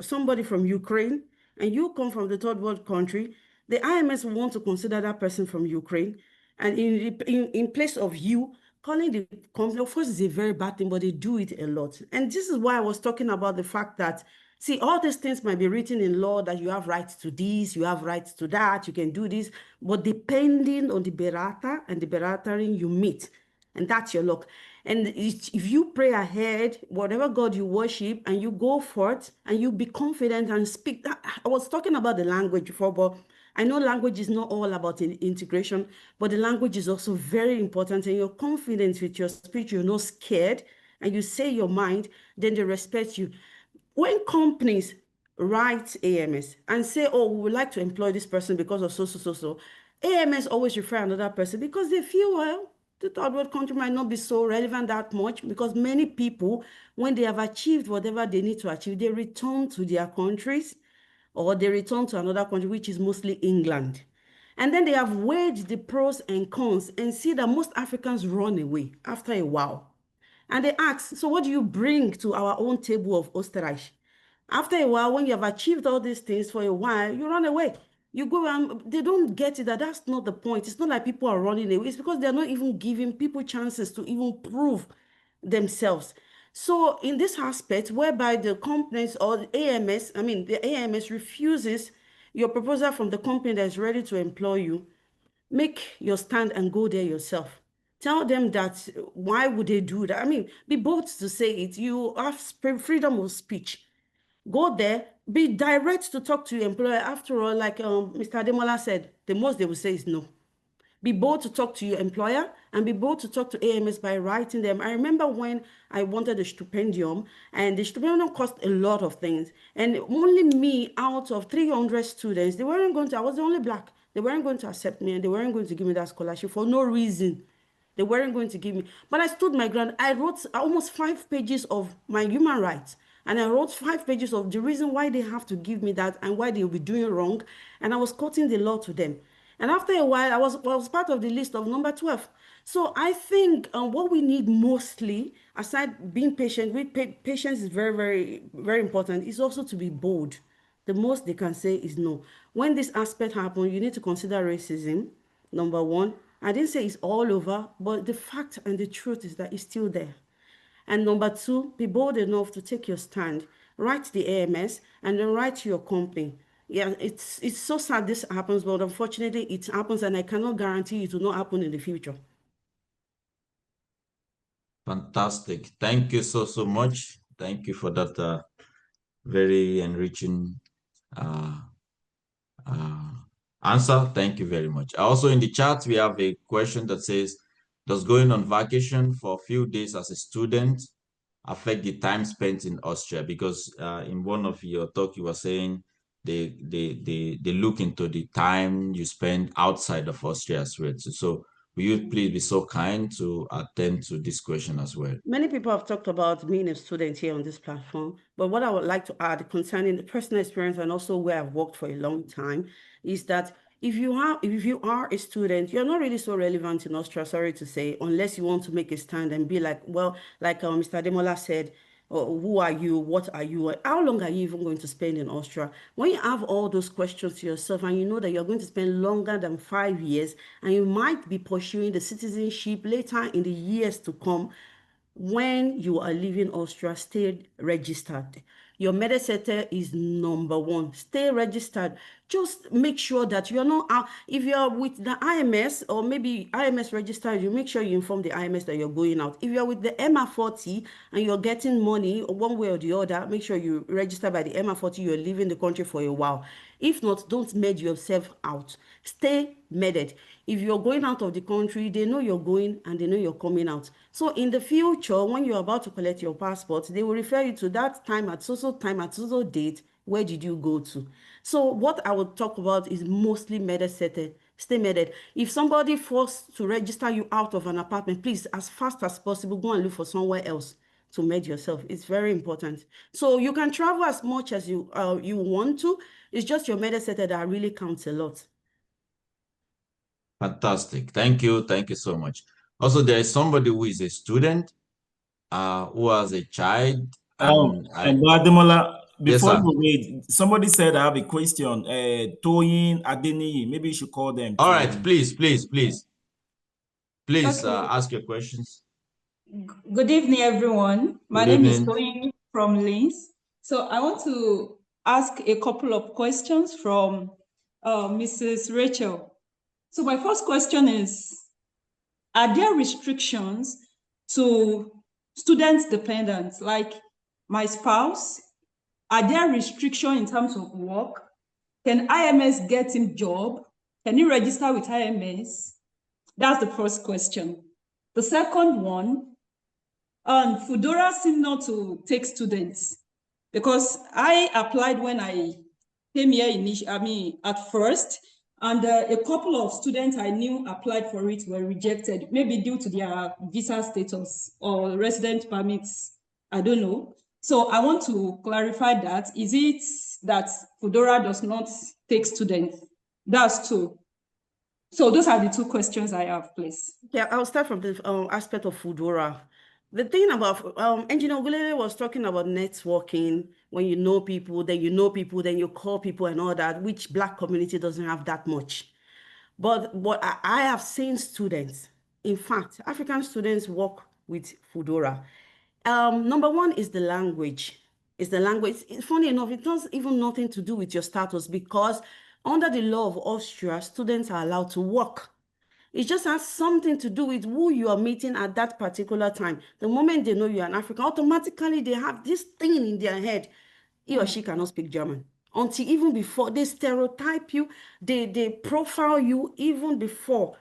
somebody from Ukraine and you come from the third world country, the IMS want to consider that person from Ukraine. And in place of you calling the company, of course, is a very bad thing, but they do it a lot. And this is why I was talking about the fact that, see, all these things might be written in law that you have rights to this, you have rights to that, you can do this, but depending on the berata and the beratering you meet, and that's your luck. And if you pray ahead, whatever God you worship, and you go forth and you be confident and speak. I was talking about the language before, but I know language is not all about integration, but the language is also very important. And you're confident with your speech, you're not scared, and you say your mind, then they respect you. When companies write AMS and say, oh, we would like to employ this person because of so, AMS always refer another person because they feel, well, the third world country might not be so relevant that much, because many people, when they have achieved whatever they need to achieve, they return to their countries or they return to another country, which is mostly England. And then they have weighed the pros and cons and see that most Africans run away after a while. And they ask, so what do you bring to our own table of Österreich? After a while, when you have achieved all these things for a while, you run away. You go and they don't get it, that's not the point. It's not like people are running away. It's because they're not even giving people chances to even prove themselves. So in this aspect, whereby the companies or the AMS refuses your proposal from the company that is ready to employ you, make your stand and go there yourself. Tell them that why would they do that? Be bold to say it. You have freedom of speech. Go there, be direct to talk to your employer. After all, like Mr. Ademola said, the most they will say is no. Be bold to talk to your employer and be bold to talk to AMS by writing them. I remember when I wanted a stipendium, and the stipendium cost a lot of things. And only me out of 300 students, I was the only black. They weren't going to accept me, and they weren't going to give me that scholarship for no reason. They weren't going to give me. But I stood my ground. I wrote almost 5 pages of my human rights. And I wrote 5 pages of the reason why they have to give me that and why they will be doing wrong. And I was quoting the law to them. And after a while, I was part of the list of number 12. So I think what we need mostly, aside being patient, patience is very, very, very important, is also to be bold. The most they can say is no. When this aspect happens, you need to consider racism, number one. I didn't say it's all over, but the fact and the truth is that it's still there. And number two, be bold enough to take your stand. Write the AMS and then write to your company. Yeah, it's so sad this happens, but unfortunately it happens, and I cannot guarantee it will not happen in the future. Fantastic. Thank you so much. Thank you for that very enriching answer. Thank you very much. Also in the chat, we have a question that says, does going on vacation for a few days as a student affect the time spent in Austria? Because in one of your talk, you were saying they look into the time you spend outside of Austria as well. So will you please be so kind to attend to this question as well? Many people have talked about being a student here on this platform, but what I would like to add concerning the personal experience and also where I've worked for a long time is that if you are a student, you're not really so relevant in Austria, sorry to say, unless you want to make a stand and be like, well, like Mr. Ademola said, who are you? What are you? How long are you even going to spend in Austria? When you have all those questions to yourself and you know that you're going to spend longer than 5 years and you might be pursuing the citizenship later in the years to come, when you are leaving Austria, stay registered. Your medicine is number one. Stay registered. Just make sure that you're not, if you're with the IMS or maybe IMS registered, you make sure you inform the IMS that you're going out. If you're with the MA40 and you're getting money one way or the other, make sure you register by the MA40, you're leaving the country for a while. If not, don't med yourself out. Stay medded. If you're going out of the country, they know you're going and they know you're coming out. So in the future, when you're about to collect your passport, they will refer you to that time at so time at so date. Where did you go to? So what I would talk about is mostly med-settled. Stay medded. If somebody forced to register you out of an apartment, please, as fast as possible, go and look for somewhere else to med yourself. It's very important. So you can travel as much as you want to. It's just your med-settled that really counts a lot. Fantastic. Thank you. Thank you so much. Also, there is somebody who is a student, who has a child. And Ademola, before yes, you read, somebody said I have a question. Toyin Adeniyi, maybe you should call them. All right, please Okay. ask your questions. Good evening, everyone. My name is Toyin from Linz. So I want to ask a couple of questions from Mrs. Rachel. So my first question is, are there restrictions to student dependents, like my spouse? Are there restrictions in terms of work? Can IMS get him job? Can he register with IMS? That's the first question. The second one, Foodora seemed not to take students because I applied when I came here at first, and a couple of students I knew applied for it were rejected, maybe due to their visa status or resident permits. I don't know. So I want to clarify that. Is it that Foodora does not take students? That's two. So those are the two questions I have, please. Yeah, I'll start from the aspect of Foodora. The thing about Engineer Ogulele was talking about networking. When you know people, then you call people and all that, which Black community doesn't have that much. But what I have seen students, in fact, African students work with Foodora. Number one is the language. It's the language. Funny enough, it has even nothing to do with your status, because under the law of Austria, students are allowed to work. It just has something to do with who you are meeting at that particular time. The moment they know you're an African, automatically they have this thing in their head. He or she cannot speak German. Until even before, they stereotype you, they profile you even before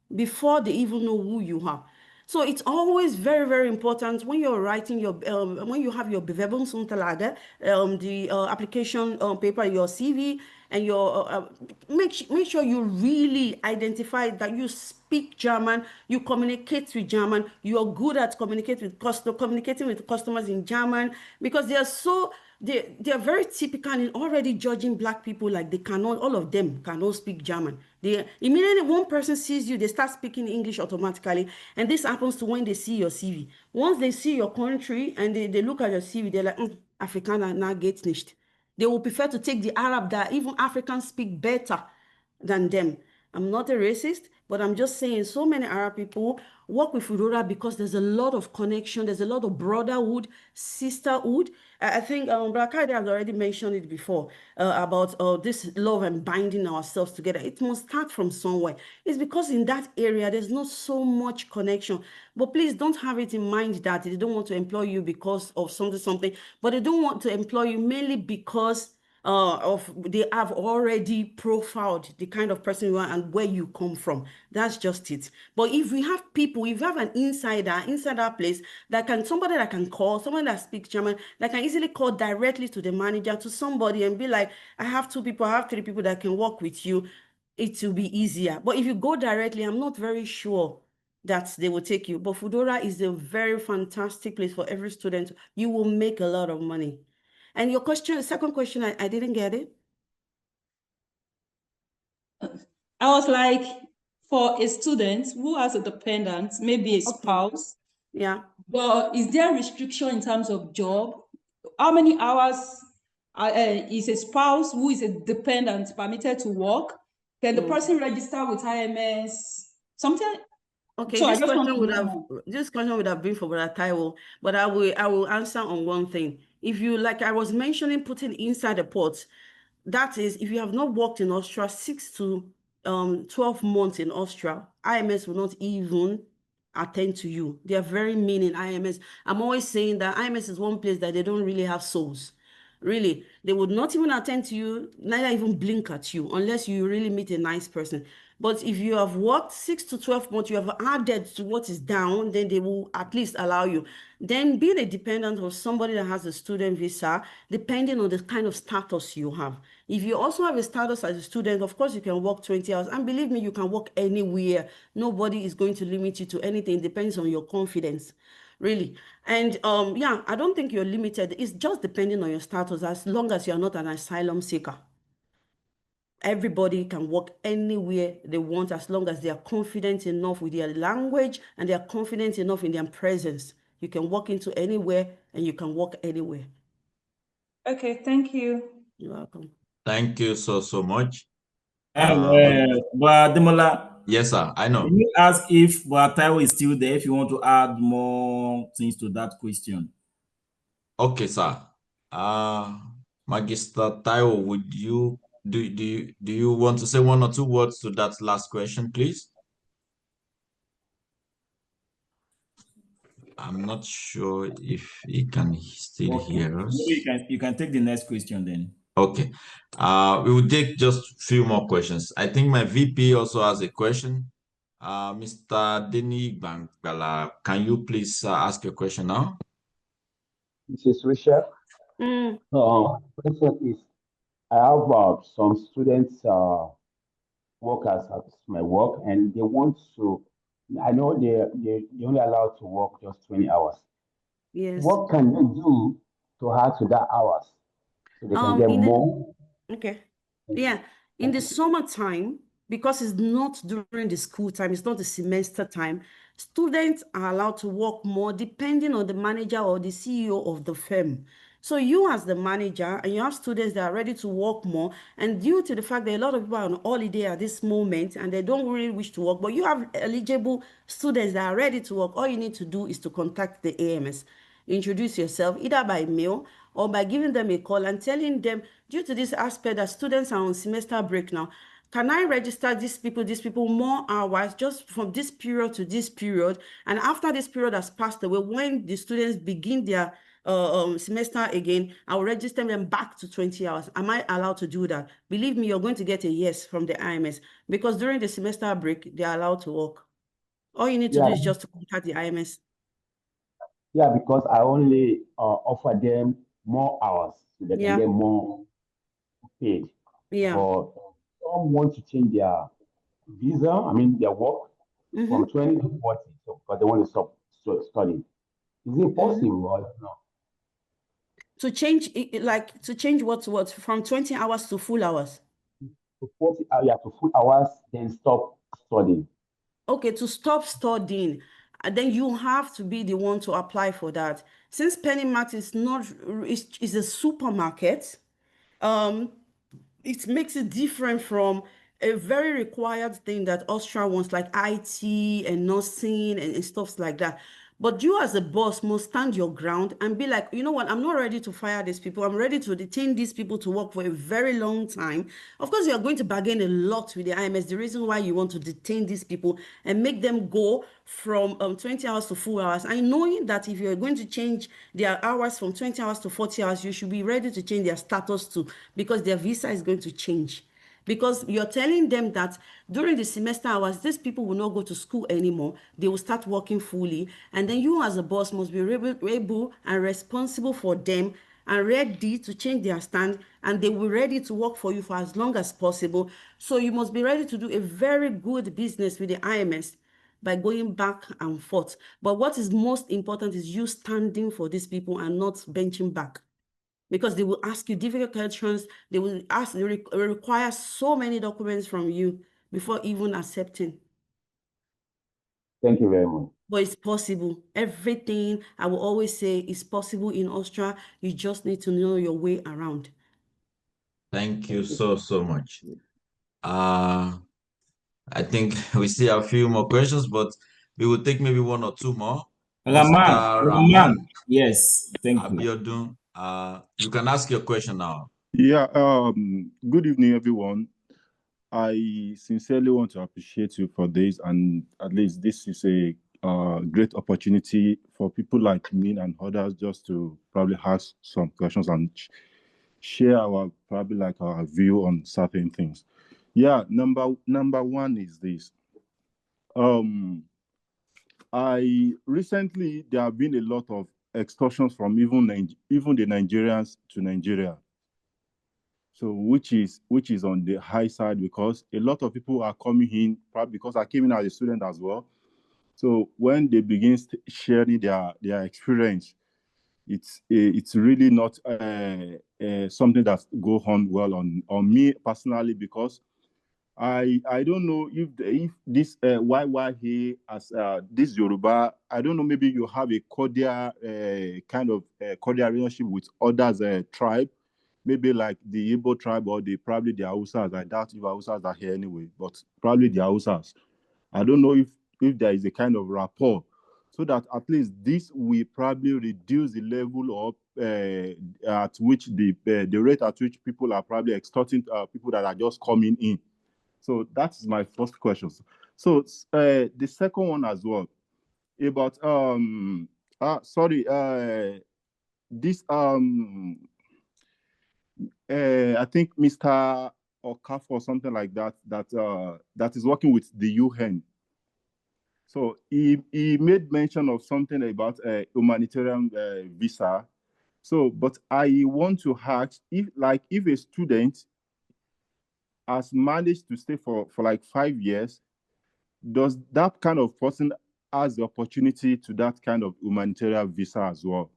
they even know who you are. So it's always very, very important when you're writing your, when you have your Bewerbungsunterlage, the application paper, your CV, and your make sure you really identify that you speak German, you communicate with German, you are good at communicating with customers in German, because they are very typical in already judging Black people like they cannot, all of them cannot speak German. They immediately, one person sees you, they start speaking English automatically, and this happens to when they see your CV. Once they see your country and they look at your CV, they're like, Afrikaner na geht nicht. They will prefer to take the Arab that even Africans speak better than them. I'm not a racist, But I'm just saying, so many Arab people work with Fudora because there's a lot of connection, there's a lot of brotherhood, sisterhood. I think Brakade has already mentioned it before about this love and binding ourselves together. It must start from somewhere. It's because in that area, there's not so much connection. But please don't have it in mind that they don't want to employ you because of something, but they don't want to employ you mainly because they have already profiled the kind of person you are and where you come from. That's just it. But if we have people, if you have an insider inside that place somebody that can call, someone that speaks German, that can easily call directly to the manager, to somebody and be like, I have 2 people, I have 3 people that can work with you, it will be easier. But if you go directly, I'm not very sure that they will take you. But Fudora is a very fantastic place for every student. You will make a lot of money. And your question, second question, I didn't get it. I was like, for a student who has a dependent, maybe a spouse. Yeah. But is there a restriction in terms of job? How many hours is a spouse who is a dependent permitted to work? Can the person register with IMS? Something. Okay, so this question would have been for Brother Taiwo, but I will answer on one thing. If you, like I was mentioning, putting inside the port, that is, if you have not worked in Austria 6 to 12 months in Austria, IMS will not even attend to you. They are very mean in IMS. I'm always saying that IMS is one place that they don't really have souls. Really, they would not even attend to you, neither even blink at you, unless you really meet a nice person. But if you have worked 6 to 12 months, you have added to what is down, then they will at least allow you. Then being a dependent of somebody that has a student visa, depending on the kind of status you have. If you also have a status as a student, of course, you can work 20 hours. And believe me, you can work anywhere. Nobody is going to limit you to anything. It depends on your confidence. Really. And yeah, I don't think you're limited. It's just depending on your status, as long as you're not an asylum seeker. Everybody can work anywhere they want as long as they are confident enough with their language and they are confident enough in their presence. You can walk into anywhere and you can work anywhere. Okay, thank you. You're welcome. Thank you so much. Demola. Yes, sir. I know. Can you ask if Taiwo is still there, if you want to add more things to that question? Okay, sir. Magister Taiwo, would you do you want to say 1 or 2 words to that last question, please? I'm not sure if he can still hear us. Maybe you can take the next question then. Okay. We will take just a few more questions. I think my VP also has a question. Mr. Denny Bangbala, can you please ask your question now? Mrs. Richard. Question is, I have some students, workers at my work, and they want to, I know they're only allowed to work just 20 hours. Yes. What can they do to add to that hours so they can get more? Okay. Yeah. In the summertime, because it's not during the school time, it's not the semester time, students are allowed to work more depending on the manager or the CEO of the firm. So you as the manager and you have students that are ready to work more, and due to the fact that a lot of people are on holiday at this moment and they don't really wish to work, but you have eligible students that are ready to work, all you need to do is to contact the AMS. Introduce yourself either by mail or by giving them a call and telling them, due to this aspect that students are on semester break now, can I register these people more hours just from this period to this period? And after this period has passed away, when the students begin their semester again, I will register them back to 20 hours. Am I allowed to do that? Believe me, you're going to get a yes from the IMS because during the semester break, they're allowed to work. All you need to do is just to contact the IMS. Yeah, because I only offer them more hours so they can get more paid. Yeah. But some want to change their visa, their work from 20 to 40, so because they want to stop studying. Is it possible or no? To change what from 20 hours to full hours? To 40 hours, to full hours, then stop studying. Okay, to stop studying, then you have to be the one to apply for that. Since PennyMart is a supermarket, it makes it different from a very required thing that Austria wants, like IT and nursing and stuff like that. But you as a boss must stand your ground and be like, you know what, I'm not ready to fire these people. I'm ready to detain these people to work for a very long time. Of course, you are going to bargain a lot with the IMS. The reason why you want to detain these people and make them go from 20 hours to full hours, and knowing that if you're going to change their hours from 20 hours to 40 hours, you should be ready to change their status too, because their visa is going to change. Because you're telling them that during the semester hours, these people will not go to school anymore. They will start working fully. And then you as a boss must be able and responsible for them and ready to change their stand, and they will be ready to work for you for as long as possible. So you must be ready to do a very good business with the IMS by going back and forth. But what is most important is you standing for these people and not benching back, because they will ask you difficult questions. They will require so many documents from you before even accepting. Thank you very much. But it's possible. Everything, I will always say, is possible in Austria. You just need to know your way around. Thank you so much. I think we still have a few more questions, but we will take maybe one or two more. Raman, yes, thank you. Abiodun, you can ask your question now. Yeah, good evening, everyone. I sincerely want to appreciate you for this, and at least this is a great opportunity for people like me and others just to probably ask some questions and share our probably like our view on certain things. Yeah, number one is this. I recently there have been a lot of extortions from even the Nigerians to Nigeria. So which is on the high side, because a lot of people are coming in, probably because I came in as a student as well. So when they begin sharing their experience, it's really not something that go on well on me personally, because I don't know if this YYA as this Yoruba, I don't know, maybe you have a cordial cordial relationship with others tribe, maybe like the Igbo tribe or probably the Hausas. I doubt if Hausas are here anyway, but probably the Hausas. I don't know if there is a kind of rapport, so that at least this will probably reduce the level of at which the rate at which people are probably extorting people that are just coming in. So that's my first question. So the second one as well about this I think Mr. Okaf or something like that that is working with the UN. So he made mention of something about a humanitarian visa. So, but I want to ask if a student has managed to stay for like 5 years, does that kind of person has the opportunity to that kind of humanitarian visa as well?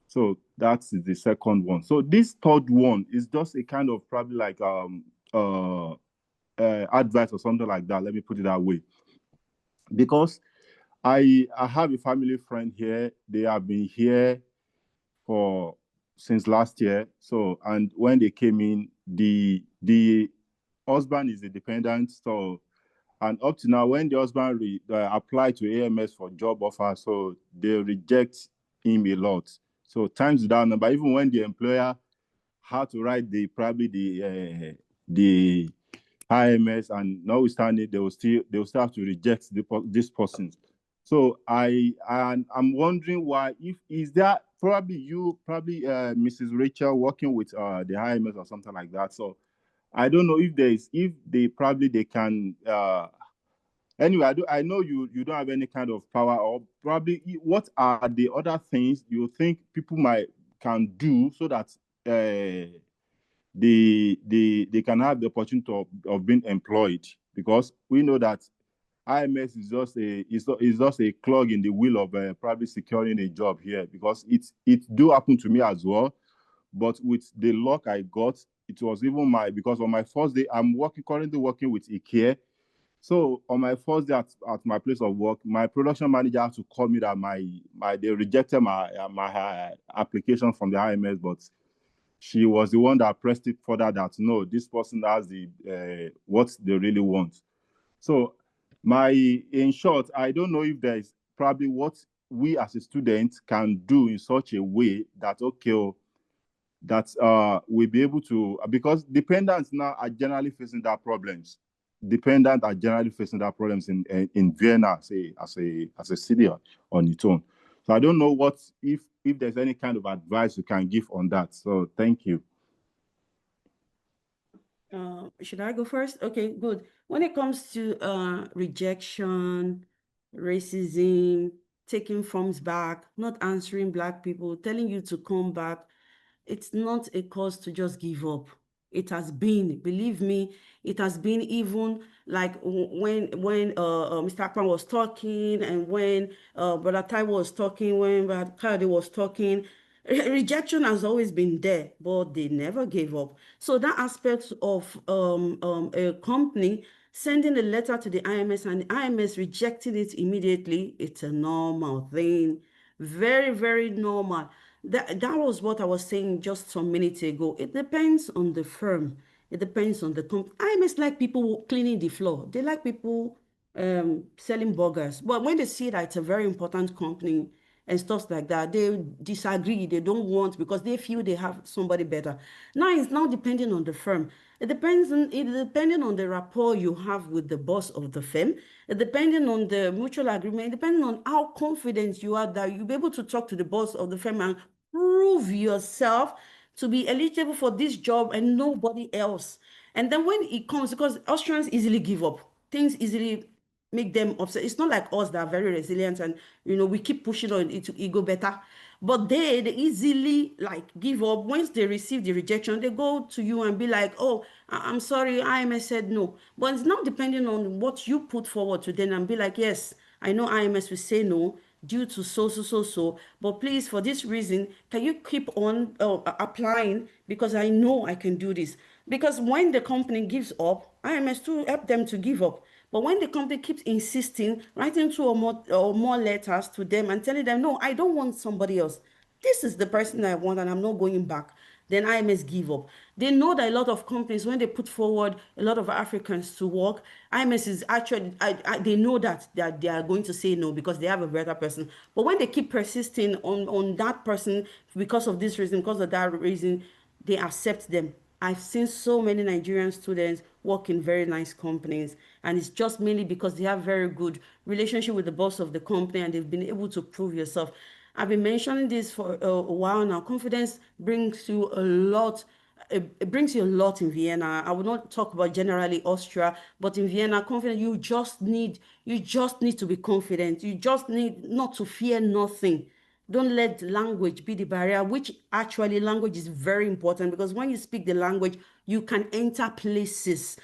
So that's the second one. So this third one is just a kind of probably like advice or something like that. Let me put it that way. Because I have a family friend here. They have been here since last year. So, and when they came in, the husband is a dependent. So, and up to now, when the husband applied to AMS for job offer, so they reject him a lot. So times that number, even when the employer had to write the IMS, and notwithstanding, they will still have to reject this person. So I'm wondering why. Is there probably Mrs. Rachel working with the IMS or something like that? So I don't know if they can. Anyway, I know you don't have any kind of power, or probably what are the other things you think people can do so that they can have the opportunity of being employed, because we know that IMS is just a clog in the wheel of probably securing a job here, because it do happen to me as well. But with the luck I got, it was even because on my first day, I'm currently working with IKEA. So on my first day at my place of work, my production manager had to call me that they rejected my application from the IMS, but she was the one that pressed it further that no, this person has the what they really want. So in short, I don't know if there is probably what we as a student can do in such a way that we'll be able to, because dependents now are generally facing that problems. Dependents are generally facing that problems in Vienna, say as a city on its own. So I don't know what if there's any kind of advice you can give on that. So thank you. Should I go first? Okay, good. When it comes to rejection, racism, taking forms back, not answering Black people, telling you to come back, it's not a cause to just give up. It has been, believe me, it has been even like when Mr. Akpan was talking and when Brother Tai was talking, when Brother Kade was talking, rejection has always been there, but they never gave up. So that aspect of a company sending a letter to the IMS and the IMS rejecting it immediately, it's a normal thing. Very, very normal. That was what I was saying just some minutes ago. It depends on the firm. It depends on the company. IMS like people cleaning the floor. They like people selling burgers. But when they see that it's a very important company and stuff like that, they disagree. They don't want because they feel they have somebody better. Now it's now depending on the firm. It depends on depending on the rapport you have with the boss of the firm. It depending on the mutual agreement. Depending on how confident you are that you'll be able to talk to the boss of the firm and prove yourself to be eligible for this job and nobody else. And then when it comes, because Austrians easily give up, things easily make them upset. It's not like us that are very resilient and we keep pushing on it to go better. But they easily like give up. Once they receive the rejection, they go to you and be like, oh, I'm sorry, IMS said no. But it's not depending on what you put forward to them and be like, yes, I know IMS will say no due to so, but please, for this reason, can you keep on applying because I know I can do this. Because when the company gives up, IMS to help them to give up. But when the company keeps insisting, writing 2 or more letters to them and telling them, no, I don't want somebody else. This is the person I want and I'm not going back. Then IMS give up. They know that a lot of companies, when they put forward a lot of Africans to work, IMS is actually, they know that they are going to say no because they have a better person. But when they keep persisting on that person because of this reason, because of that reason, they accept them. I've seen so many Nigerian students work in very nice companies, and it's just mainly because they have very good relationship with the boss of the company and they've been able to prove yourself. I've been mentioning this for a while now. Confidence brings you a lot. It brings you a lot in Vienna. I will not talk about generally Austria, but in Vienna, confidence, you just need to be confident. You just need not to fear nothing. Don't let language be the barrier, which actually language is very important because when you speak the language, you can enter places.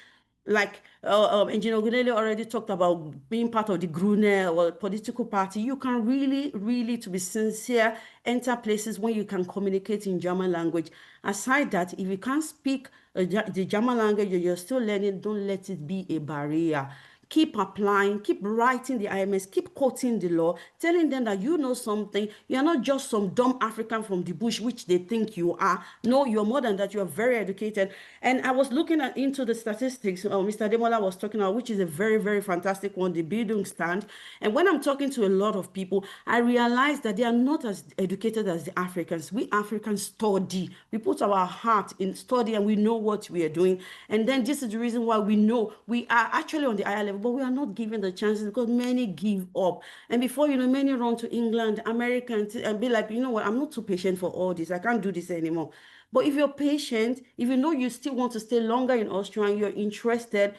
Like Engineer Ogunele already talked about being part of the Grune or political party. You can really, really, to be sincere, enter places where you can communicate in German language. Aside that, if you can't speak the German language you're still learning, don't let it be a barrier. Keep applying, keep writing the IMS, keep quoting the law, telling them that you know something. You're not just some dumb African from the bush, which they think you are. No, you're more than that. You're very educated. And I was looking into the statistics Mr. Ademola was talking about, which is a very, very fantastic one, the Bildungsstand. And when I'm talking to a lot of people, I realize that they are not as educated as the Africans. We Africans study. We put our heart in study and we know what we are doing. And then this is the reason why we know we are actually on the higher level, but we are not given the chances because many give up. And before you know, many run to England, America, and be like, you know what, I'm not too patient for all this. I can't do this anymore. But if you're patient, if you know you still want to stay longer in Austria and you're interested,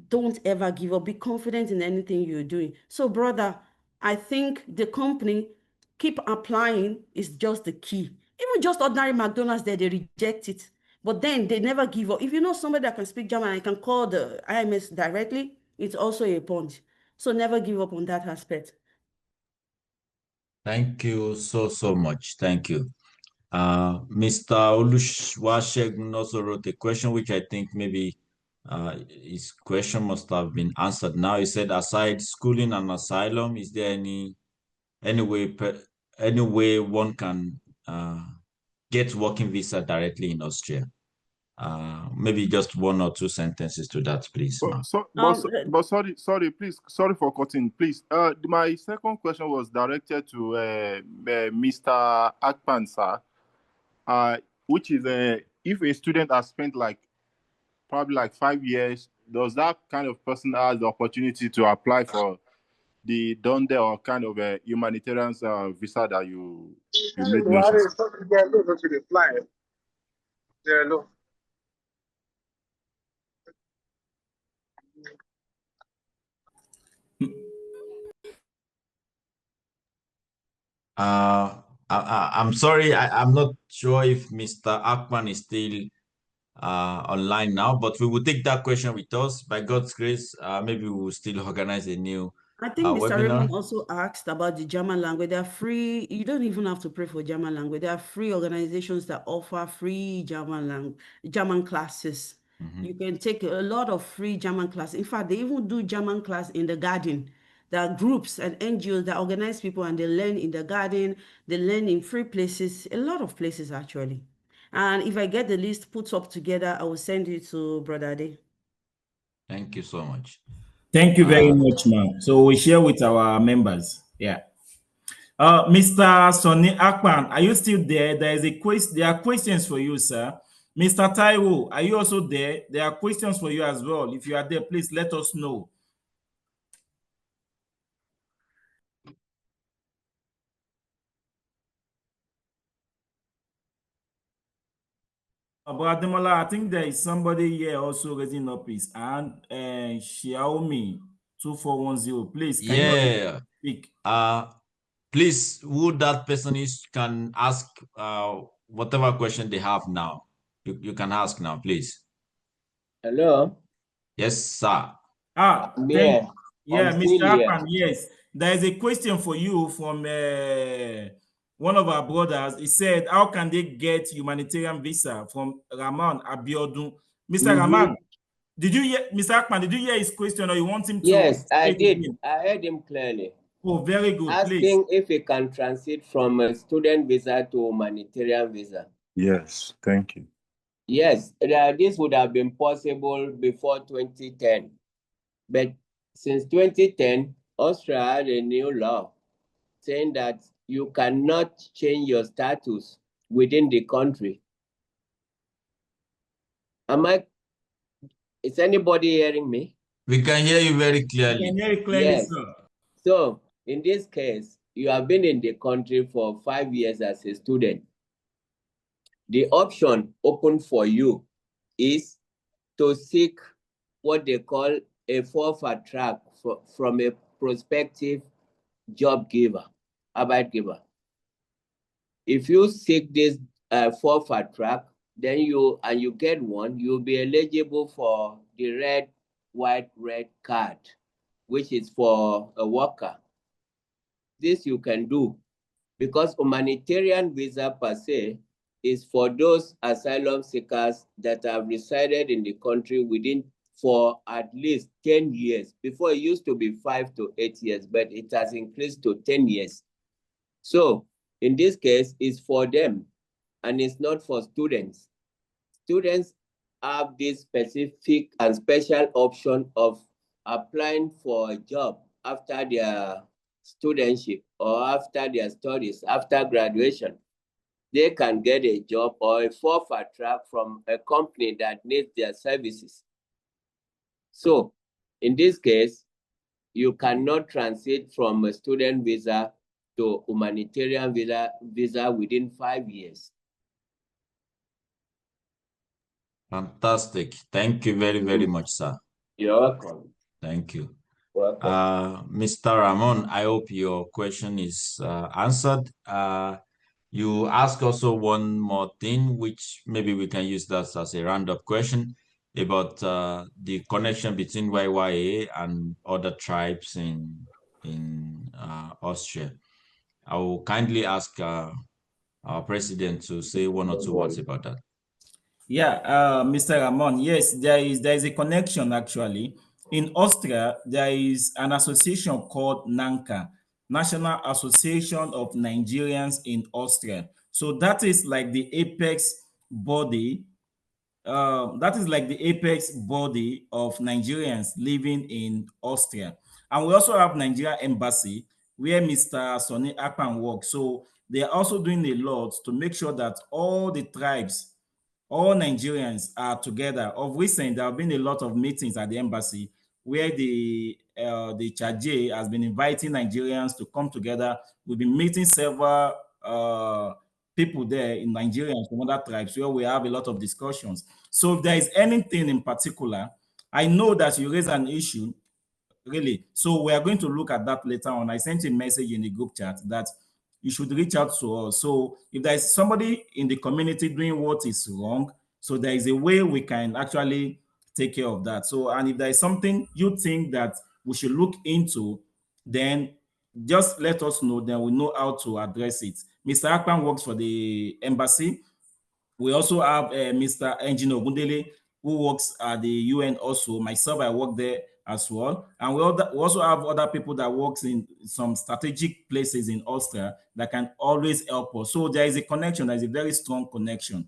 don't ever give up. Be confident in anything you're doing. So, brother, I think the company keep applying is just the key. Even just ordinary McDonald's there, they reject it. But then they never give up. If you know somebody that can speak German, I can call the IMS directly, it's also a point. So never give up on that aspect. Thank you so much. Thank you. Mr. Oluwasegun also wrote a question, which I think maybe his question must have been answered now. He said, aside schooling and asylum, is there any way one can get working visa directly in Austria? Maybe just one or two sentences to that, please, ma'am. Sorry, please, sorry for cutting, please. My second question was directed to Mr. Akpan, sir, which is if a student has spent probably 5 years, does that kind of person have the opportunity to apply for the DONDE or kind of a humanitarian visa that you made mention? I'm sorry, I'm not sure if Mr. Akman is still online now, but we will take that question with us. By God's grace, maybe we will still organize a new I think Mr. webinar. Raymond also asked about the German language. They are free. You don't even have to pay for German language. There are free organizations that offer free German classes. You can take a lot of free German classes. In fact, they even do German class in the garden. There are groups and NGOs that organize people and they learn in the garden. They learn in free places, a lot of places actually. And if I get the list put up together, I will send it to Brother Ade. Thank you so much. Thank you very much, ma'am. So we share with our members. Yeah. Mr. Sonny Akpan, are you still there? There are questions for you, sir. Mr. Taiwo, are you also there? There are questions for you as well. If you are there, please let us know. But Ademola, I think there is somebody here also raising up his hand. Xiaomi 2410. Please, can you speak? Please, who that person is can ask whatever question they have now. You can ask now, please. Hello. Yes, sir. Yeah, Mr. Akpan, yes. There is a question for you from one of our brothers. He said, how can they get humanitarian visa from Raman Abiodun? Mr. Raman, Mr. Akpan, did you hear his question or you want him to? Yes, I did. I heard him clearly. Oh, very good. Asking if he can transit from a student visa to humanitarian visa. Yes, thank you. Yes, this would have been possible before 2010. But since 2010, Austria had a new law saying that you cannot change your status within the country. Is anybody hearing me? We can hear you very clearly. We can hear you clearly, yes. Sir. So in this case, you have been in the country for 5 years as a student. The option open for you is to seek what they call a forfeit track from a prospective job giver, Arbeitgeber. If you seek this forfeit track, then you get one, you'll be eligible for the red card, which is for a worker. This you can do because humanitarian visa per se is for those asylum seekers that have resided in the country for at least 10 years. Before it used to be 5 to 8 years, but it has increased to 10 years. So in this case, it's for them and it's not for students. Students have this specific and special option of applying for a job after their studentship or after their studies, after graduation. They can get a job or a forfeit track from a company that needs their services. So in this case, you cannot transit from a student visa to humanitarian visa within 5 years. Fantastic. Thank you very, very much, sir. You're welcome. Thank you. Welcome. Mr. Ramon, I hope your question is answered. You asked also one more thing, which maybe we can use that as a roundup question about the connection between YYA and other tribes in Austria. I will kindly ask our president to say one or two words about that. Yeah, Mr. Ramon, yes, there is a connection actually. In Austria, there is an association called NANCA, National Association of Nigerians in Austria. So that is like the apex body. That is like the apex body of Nigerians living in Austria. And we also have Nigeria Embassy, where Mr. Sonny Akpan works. So they are also doing a lot to make sure that all the tribes, all Nigerians are together. Of recent, there have been a lot of meetings at the embassy where the Charge has been inviting Nigerians to come together. We've been meeting several people there in Nigerians from other tribes where we have a lot of discussions. So if there is anything in particular, I know that you raise an issue, really. So we are going to look at that later on. I sent you a message in the group chat that you should reach out to us. So if there is somebody in the community doing what is wrong, so there is a way we can actually take care of that. So, and if there is something you think that we should look into, then just let us know, then we know how to address it. Mr. Akpan works for the embassy. We also have Mr. Engineer Ogundele, who works at the UN also. Myself, I work there as well. And we also have other people that works in some strategic places in Austria that can always help us. So there is a connection, there is a very strong connection.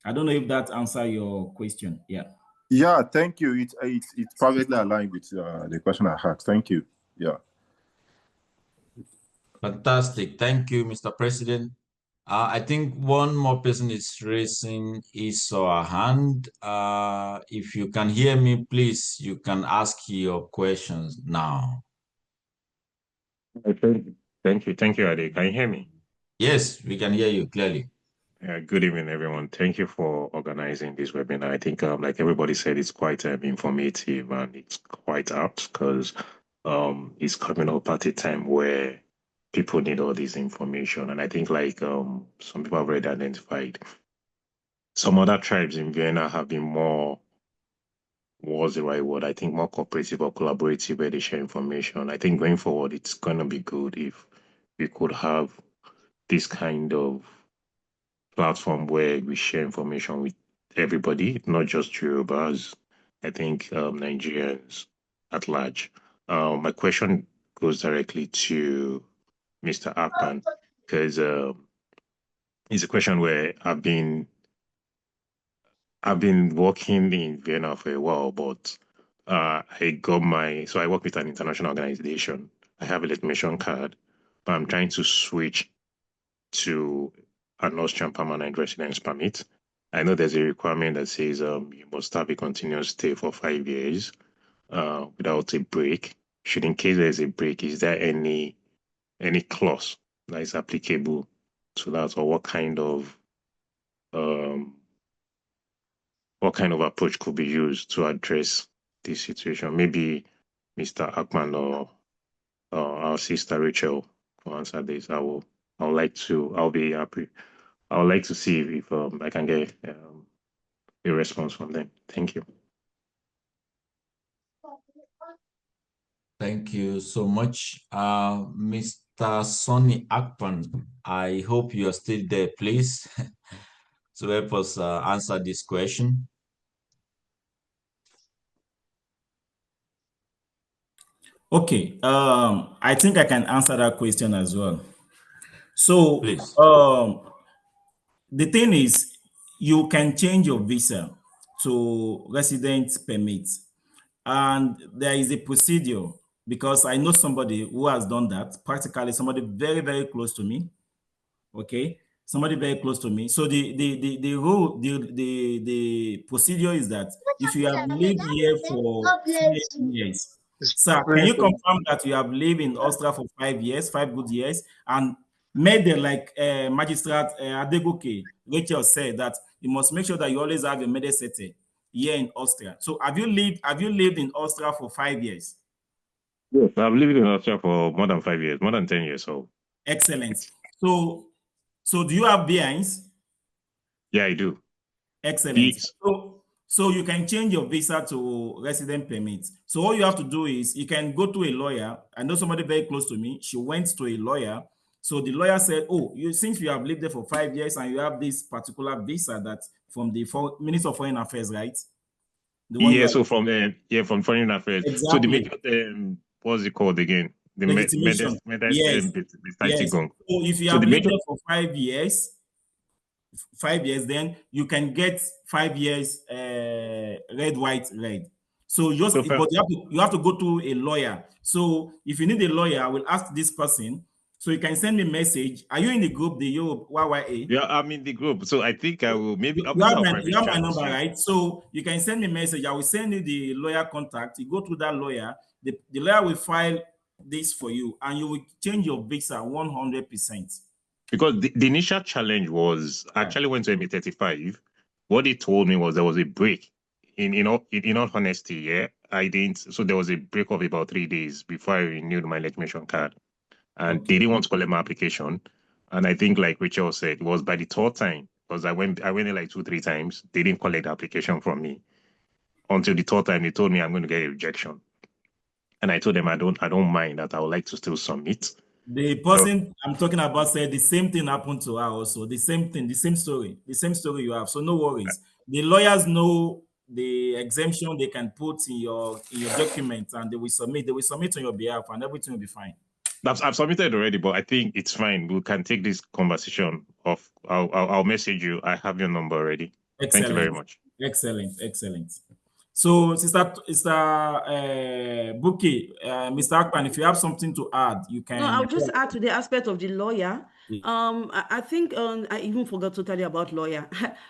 I don't know if that answers your question. Yeah. Yeah, thank you. It's perfectly aligned with the question I asked. Thank you. Yeah. Fantastic. Thank you, Mr. President. I think one more person is raising his or her hand. If you can hear me, please, you can ask your questions now. Thank you, Ade. Can you hear me? Yes, we can hear you clearly. Good evening, everyone. Thank you for organizing this webinar. I think, like everybody said, it's quite informative and it's quite apt because it's coming up at a time where people need all this information. And I think, like some people have already identified, some other tribes in Vienna have been more, what's the right word? I think more cooperative or collaborative where they share information. I think going forward, it's going to be good if we could have this kind of platform where we share information with everybody, not just Yorubas, I think Nigerians at large. My question goes directly to Mr. Akpan, because it's a question where I've been working in Vienna for a while, but I work with an international organization. I have a legitimation card, but I'm trying to switch to an Austrian permanent residence permit. I know there's a requirement that says you must have a continuous stay for 5 years without a break. Should in case there's a break, is there any clause that is applicable to that, or what kind of approach could be used to address this situation? Maybe Mr. Akman or our sister Rachel will answer this. I would like to see if I can get a response from them. Thank you. Thank you so much. Mr. Sonny Akpan, I hope you are still there, please, to help us answer this question. Okay, I think I can answer that question as well. So, please. The thing is, you can change your visa to resident permit, and there is a procedure, because I know somebody who has done that, practically somebody very, very close to me. Okay, somebody very close to me. So the rule, the procedure is that if you have lived here for 5 years, sir, can you confirm that you have lived in Austria for 5 years, 5 good years, and made the magistrate Adegoke, Rachel said that you must make sure that you always have a medicete here in Austria. So have you lived in Austria for 5 years? Yes, I've lived in Austria for more than 5 years, more than 10 years. So excellent. So do you have behinds? Yeah, I do. Excellent. So you can change your visa to resident permit. So all you have to do is you can go to a lawyer. I know somebody very close to me. She went to a lawyer. So the lawyer said, "Oh, since you have lived there for 5 years and you have this particular visa that from the Minister of Foreign Affairs, right?" So from Foreign Affairs. Exactly. So the major, what's it called again? the legitimation. Yes. Yes. So if you So have the lived major there for 5 years, then you can get 5 years red, white, red. So just So but you have to go to a lawyer. So if you need a lawyer, I will ask this person. So you can send me a message. Are you in the group, the Yoruba YYA? Yeah, I'm in the group. So I think I will maybe You have my chat. number, right? So you can send me a message. I will send you the lawyer contact. You go to that lawyer. The lawyer will file this for you, and you will change your visa 100%. Because the initial challenge was actually went to MA35. What he told me was there was a break. In all honesty, yeah, I didn't. So there was a break of about 3 days before I renewed my legitimation card, and they didn't want to collect my application. And I think, like Rachel said, it was by the third time, because I went in like 2-3 times. They didn't collect the application from me until the third time. They told me I'm going to get a rejection, and I told them I don't mind that. I would like to still submit. The person I'm talking about said the same thing happened to her also. The same thing, the same story you have. So no worries. The lawyers know the exemption they can put in your documents, and they will submit on your behalf, and everything will be fine. I've submitted already, but I think it's fine. We can take this conversation off. I'll message you. I have your number already. Excellent. Thank you very much. Excellent. So, Sister Buki, Mr. Akpan, if you have something to add, you can. No, I'll just add to the aspect of the lawyer. I think I even forgot totally about lawyer.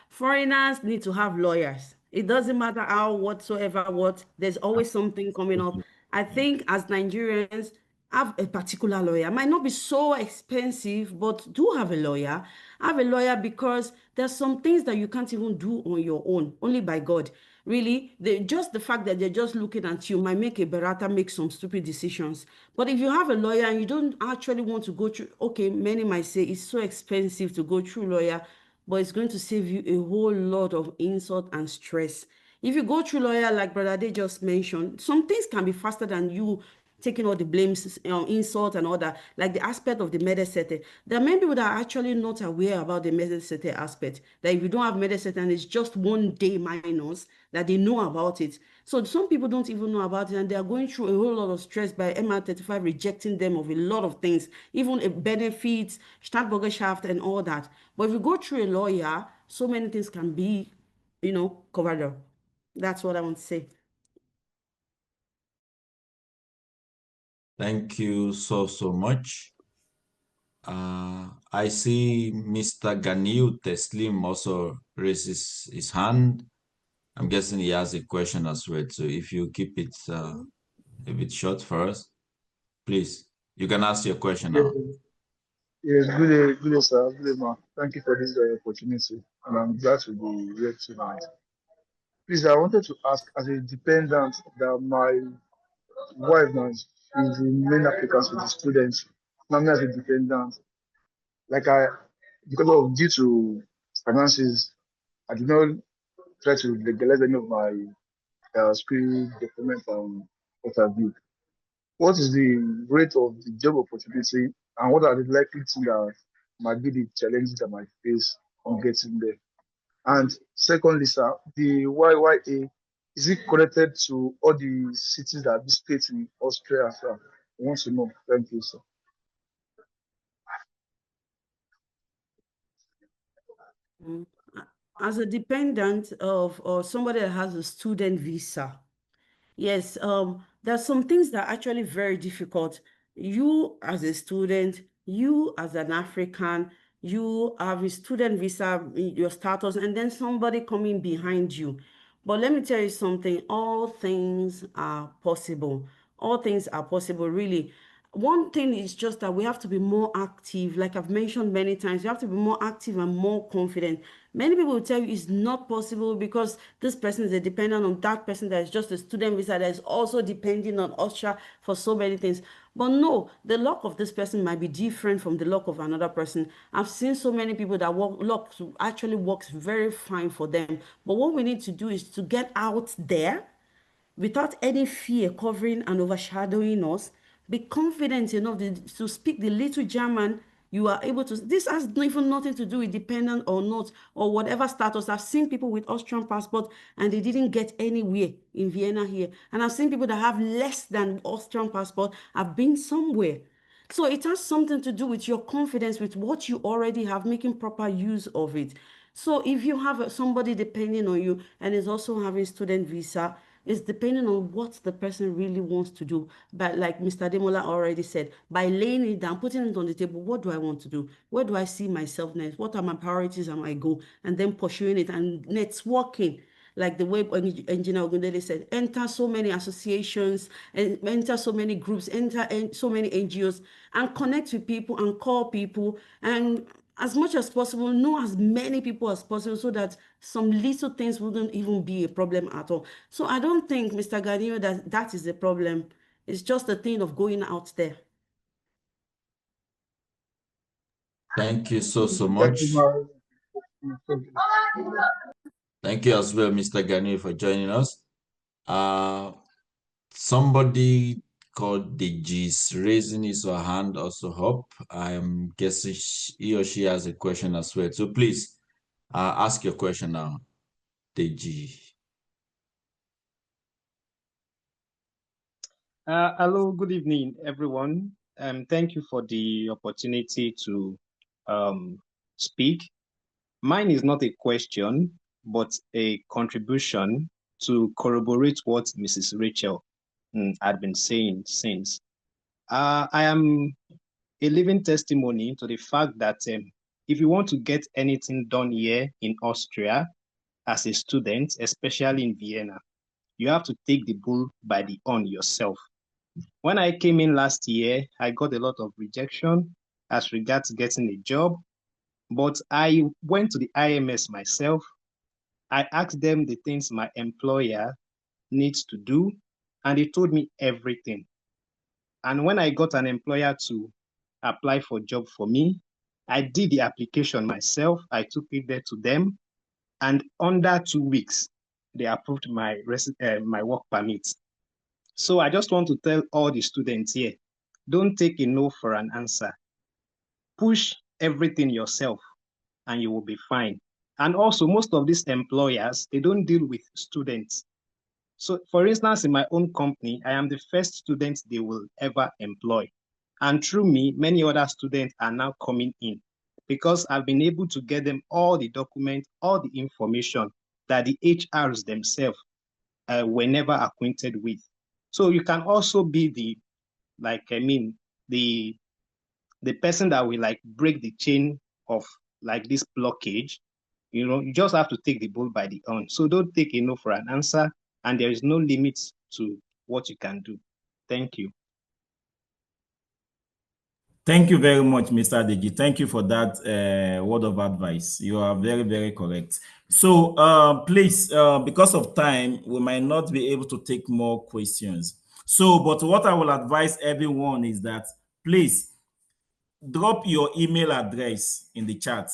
Foreigners need to have lawyers. It doesn't matter how whatsoever what. There's always something coming up. I think as Nigerians, have a particular lawyer. Might not be so expensive, but do have a lawyer. Have a lawyer because there's some things that you can't even do on your own, only by God. Really, just the fact that they're just looking at you might make a barata make some stupid decisions. But if you have a lawyer and you don't actually want to go through, okay, many might say it's so expensive to go through lawyer, but it's going to save you a whole lot of insult and stress. If you go through lawyer, like Brother Ade just mentioned, some things can be faster than you taking all the blames, insult and all that, like the aspect of the medicete. There are many people that are actually not aware about the medicete aspect, that if you don't have medicete and it's just 1 day minus, that they know about it. So some people don't even know about it, and they are going through a whole lot of stress by MR35 rejecting them of a lot of things, even benefits, Stadtbürgerschaft and all that. But if you go through a lawyer, so many things can be, covered up. That's what I want to say. Thank you so much. I see Mr. Ganiu Teslim also raises his hand. I'm guessing he has a question as well. So if you keep it a bit short for us, please, you can ask your question now. Yes, good day, sir. Good day, ma. Thank you for this opportunity, and I'm glad to be here tonight. Please, I wanted to ask, as a dependent, that my wife now is the main applicant for the students. Now, me as a dependent, because of due to finances, I did not try to legalize any of my school document and what have you. What is the rate of the job opportunity, and what are the likely things that might be the challenges that might face on getting there? And secondly, sir, the YYA, is it connected to all the cities that are displayed in Austria, sir? I want to know. Thank you, sir. As a dependent of or somebody that has a student visa, yes, there's some things that are actually very difficult. You as a student, you as an African, you have a student visa, your status, and then somebody coming behind you. But let me tell you something, all things are possible. All things are possible, really. One thing is just that we have to be more active. Like I've mentioned many times, you have to be more active and more confident. Many people will tell you it's not possible because this person is a dependent on that person that is just a student visa that is also depending on Austria for so many things. But no, the luck of this person might be different from the luck of another person. I've seen so many people that luck actually works very fine for them. But what we need to do is to get out there without any fear covering and overshadowing us. Be confident enough to speak the little German you are able to, this has even nothing to do with dependent or not, or whatever status. I've seen people with Austrian passport and they didn't get anywhere in Vienna here. And I've seen people that have less than Austrian passport have been somewhere. So it has something to do with your confidence with what you already have, making proper use of it. So if you have somebody depending on you and is also having student visa, it's depending on what the person really wants to do. But like Mr. Demola already said, by laying it down, putting it on the table, what do I want to do? Where do I see myself next? What are my priorities and my goal? And then pursuing it and networking. Like the way Engineer Ogundele said, enter so many associations, and enter so many groups, enter so many NGOs, and connect with people and call people, and as much as possible, know as many people as possible so that some little things wouldn't even be a problem at all. So I don't think, Mr. Ganio, that is the problem. It's just a thing of going out there. Thank you so much. Thank you as well, Mr. Gani, for joining us. Somebody called Deji is raising his or her hand also up. I'm guessing he or she has a question as well. So please ask your question now, Deji. Hello, good evening, everyone. Thank you for the opportunity to speak. Mine is not a question, but a contribution to corroborate what Mrs. Rachel had been saying since. I am a living testimony to the fact that if you want to get anything done here in Austria as a student, especially in Vienna, you have to take the bull by the horn yourself. When I came in last year, I got a lot of rejection as regards getting a job, but I went to the IMS myself. I asked them the things my employer needs to do, and they told me everything. And when I got an employer to apply for a job for me, I did the application myself. I took it there to them, and under 2 weeks, they approved my work permit. So I just want to tell all the students here, don't take a no for an answer. Push everything yourself and you will be fine. And also, most of these employers, they don't deal with students. So for instance, in my own company, I am the first student they will ever employ. And through me, many other students are now coming in because I've been able to get them all the documents, all the information that the HRs themselves were never acquainted with. So you can also be the person that will like break the chain of like this blockage. You know, you just have to take the bull by the horn. So don't take a no for an answer, and there is no limit to what you can do. Thank you. Thank you very much, Mr. Deji. Thank you for that word of advice. You are very, very correct. So please, because of time, we might not be able to take more questions. So, but what I will advise everyone is that please drop your email address in the chat.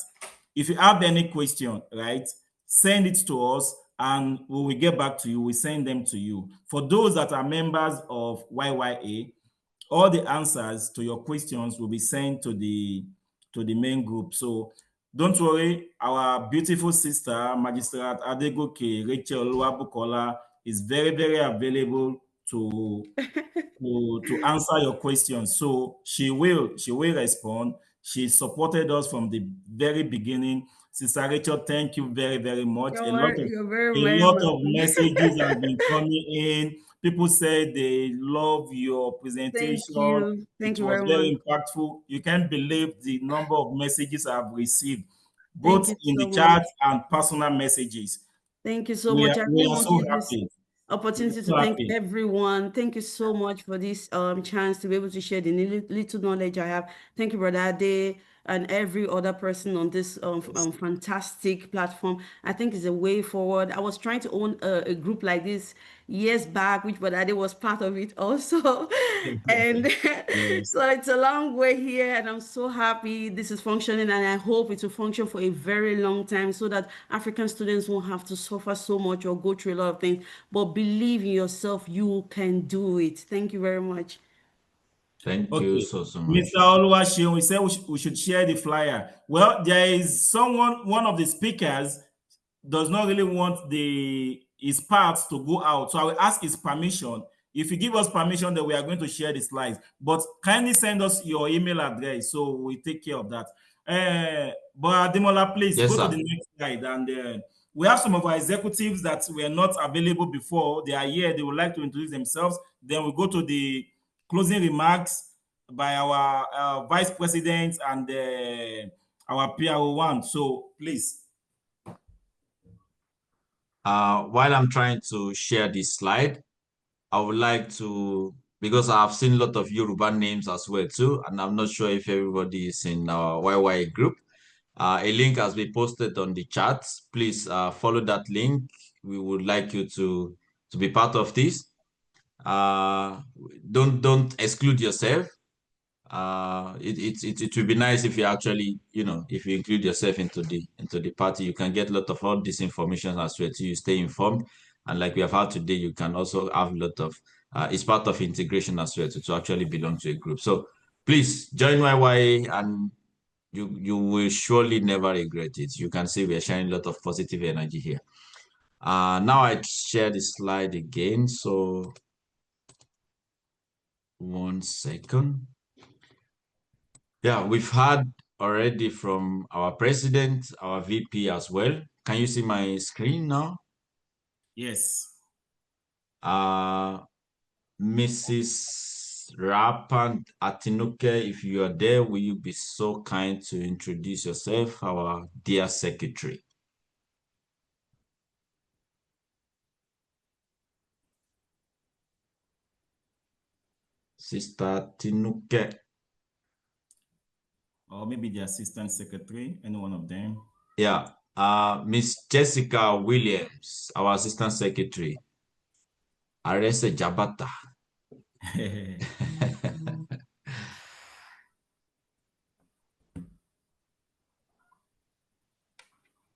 If you have any question, right, send it to us and we will get back to you. We send them to you. For those that are members of YYA, all the answers to your questions will be sent to the main group. So don't worry, our beautiful sister, Magistrate Adegoke, Rachel Luabukola, is very, very available to answer your questions. So she will respond. She supported us from the very beginning. Sister Rachel, thank you very, very much. You're A very lot of welcome. messages have been coming in. People said they love your Thank presentation. you. Thank It you was very very much. impactful. You can't believe the number of messages I've received, Thank both you in so the chat much. and personal messages. Thank you so We much. are, I we really are want to so use this happy. opportunity to So thank happy. everyone. Thank you so much for this chance to be able to share the little knowledge I have. Thank you, Brother Ade, and every other person on this fantastic platform. I think it's a way forward. I was trying to own a group like this years back, which Brother Ade was part of it also. And Yes. so it's a long way here, and I'm so happy this is functioning, and I hope it will function for a very long time so that African students won't have to suffer so much or go through a lot of things. But believe in yourself, you can do it. Thank you very much. Thank you so much. Mr. Oluwaseun, we said we should share the flyer. Well, there is one of the speakers does not really want his parts to go out. So I will ask his permission. If you give us permission, then we are going to share the slides. But kindly send us your email address so we take care of that. But Ademola, please go to the next slide. And we have some of our executives that were not available before. They are here. They would like to introduce themselves. Then we go to the closing remarks by our vice president and our PRO1. So please. While I'm trying to share this slide, I would like to, because I've seen a lot of Yoruba names as well too, and I'm not sure if everybody is in our YY group. A link has been posted on the chat. Please follow that link. We would like you to be part of this. Don't exclude yourself. It will be nice if you actually, if you include yourself into the party. You can get a lot of all this information as well. So you stay informed, and like we have had today, you can also have a lot of. It's part of integration as well to actually belong to a group. So please join YY, and you will surely never regret it. You can see we are sharing a lot of positive energy here. Now I share the slide again. So 1 second. Yeah, we've had already from our president, our VP as well. Can you see my screen now? Yes. Mrs. Rapan Atinuke, if you are there, will you be so kind to introduce yourself, our dear secretary? Sister Tinuke. Or maybe the assistant secretary, any one of them. Yeah, Miss Jessica Williams, our assistant secretary. Arese Jabata.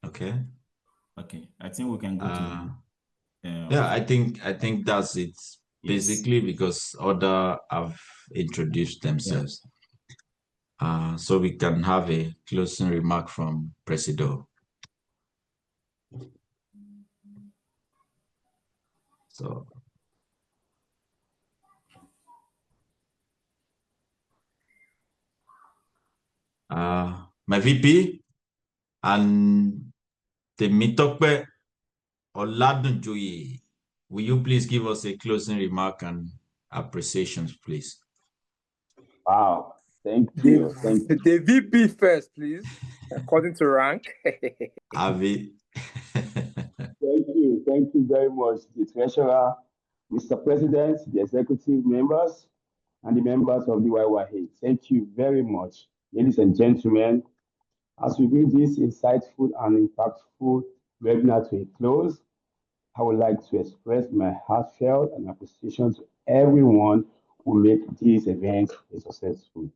Okay. Okay, I think we can go to. Yeah, I think that's it. Basically, because other have introduced themselves. Yeah. So we can have a closing remark from Presido. So. My VP and the Mitokpe Oladunjoye, will you please give us a closing remark and appreciations, please? Wow, thank you. Thank you. The VP first, please, according to rank. Avi. Thank you very much, the treasurer, Mr. President, the executive members, and the members of the YYA. Thank you very much, ladies and gentlemen. As we bring this insightful and impactful webinar to a close, I would like to express my heartfelt and appreciation to everyone who made this event a successful.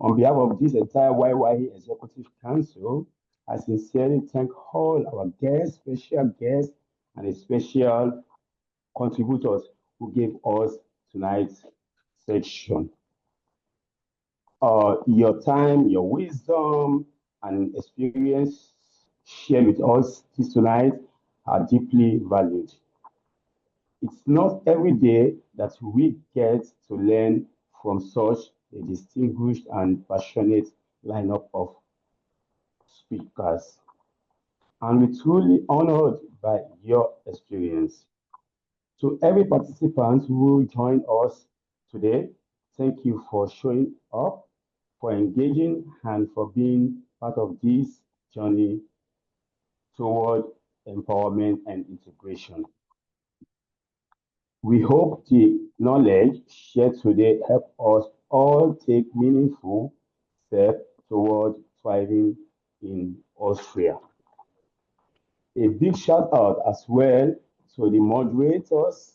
On behalf of this entire YYA Executive Council, I sincerely thank all our guests, special guests, and special contributors who gave us tonight's session. Your time, your wisdom, and experience shared with us this tonight are deeply valued. It's not every day that we get to learn from such a distinguished and passionate lineup of speakers. And we're truly honored by your experience. To every participant who joined us today, thank you for showing up, for engaging, and for being part of this journey toward empowerment and integration. We hope the knowledge shared today help us all take meaningful steps toward thriving in Austria. A big shout out as well to the moderators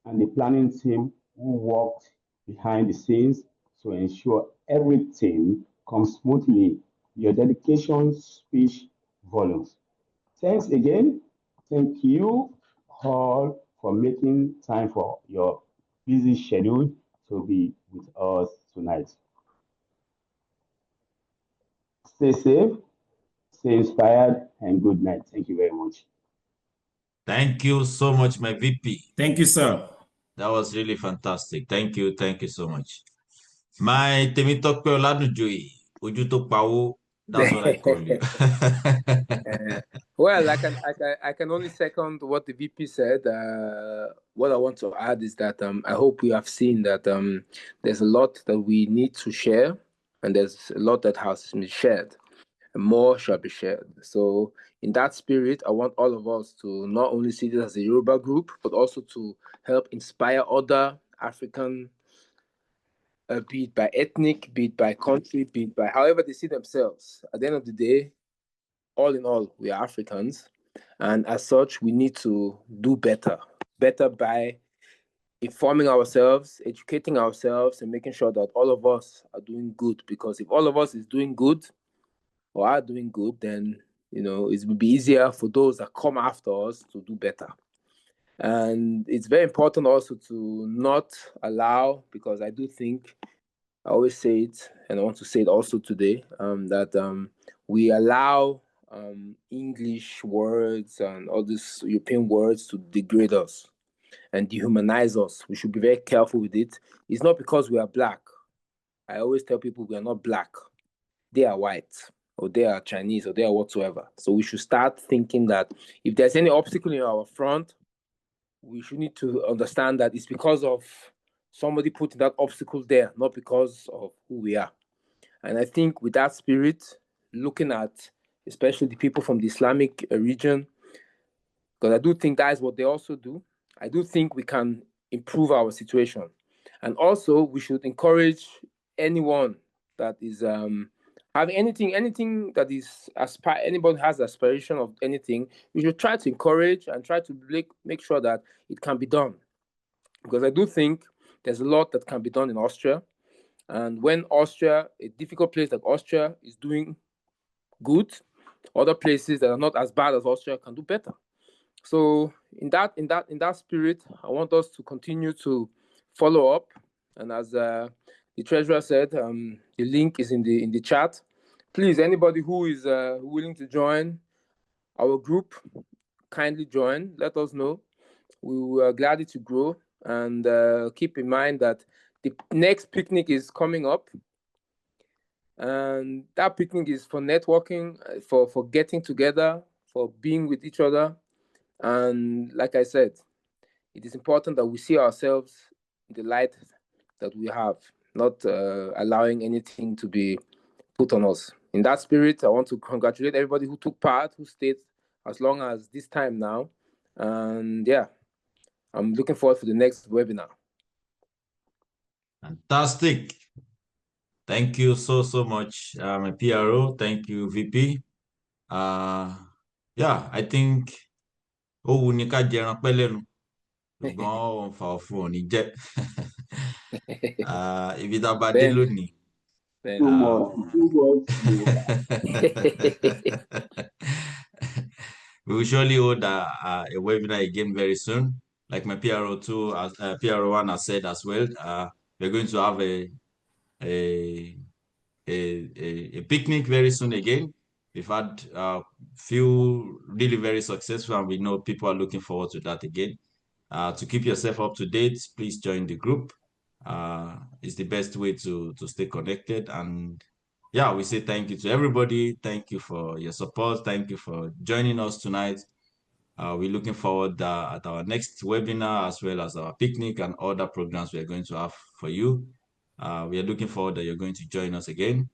and the planning team who worked behind the scenes to ensure everything comes smoothly. Your dedication speaks volumes. Thanks again. Thank you all for making time for your busy schedule to be with us tonight. Stay safe, stay inspired, and good night. Thank you very much. Thank you so much, my VP. Thank you, sir. That was really fantastic. Thank you so much. My Temitope Oladujoyi, Oju to Pawo, that's what I call you. Well, I can only second what the VP said. What I want to add is that I hope we have seen that there's a lot that we need to share, and there's a lot that has been shared, and more shall be shared. So, in that spirit, I want all of us to not only see this as a Yoruba group, but also to help inspire other African, be it by ethnic, be it by country, be it by however they see themselves. At the end of the day, all in all, we are Africans. And as such, we need to do better by informing ourselves, educating ourselves, and making sure that all of us are doing good. Because if all of us is doing good or are doing good, then, it will be easier for those that come after us to do better. And it's very important also to not allow, because I do think, I always say it, and I want to say it also today, that we allow English words and all these European words to degrade us and dehumanize us. We should be very careful with it. It's not because we are black. I always tell people we are not black. They are white, or they are Chinese, or they are whatsoever. So we should start thinking that if there's any obstacle in our front, we should need to understand that it's because of somebody putting that obstacle there, not because of who we are. And I think with that spirit, looking at especially the people from the Islamic region, because I do think that is what they also do, I do think we can improve our situation. And also, we should encourage anyone that is having anything that is anybody has aspiration of anything, we should try to encourage and try to make sure that it can be done. Because I do think there's a lot that can be done in Austria. And when Austria, a difficult place like Austria, is doing good, other places that are not as bad as Austria can do better. So in that spirit, I want us to continue to follow up. And as the treasurer said, the link is in the chat. Please, anybody who is willing to join our group, kindly join. Let us know. We are glad to grow. And keep in mind that the next picnic is coming up. And that picnic is for networking, for getting together, for being with each other. And like I said, it is important that we see ourselves in the light that we have, not allowing anything to be put on us. In that spirit, I want to congratulate everybody who took part, who stayed as long as this time now. And yeah, I'm looking forward to the next webinar. Fantastic. Thank you so much, my PRO. Thank you, VP. Yeah, I think ó ní ká jẹran pẹ́ lẹ́nu ṣùgbọ́n òun fa ọ̀fun ò ní jẹ́. Ibi tá a bá dé lónìí. We will surely hold a webinar again very soon. Like my PRO2, PRO1 has said as well, we're going to have a picnic very soon again. We've had a few really very successful, and we know people are looking forward to that again. To keep yourself up to date, please join the group. It's the best way to stay connected. And yeah, we say thank you to everybody. Thank you for your support. Thank you for joining us tonight. We're looking forward at our next webinar, as well as our picnic and other programs we're going to have for you. We are looking forward that you're going to join us again.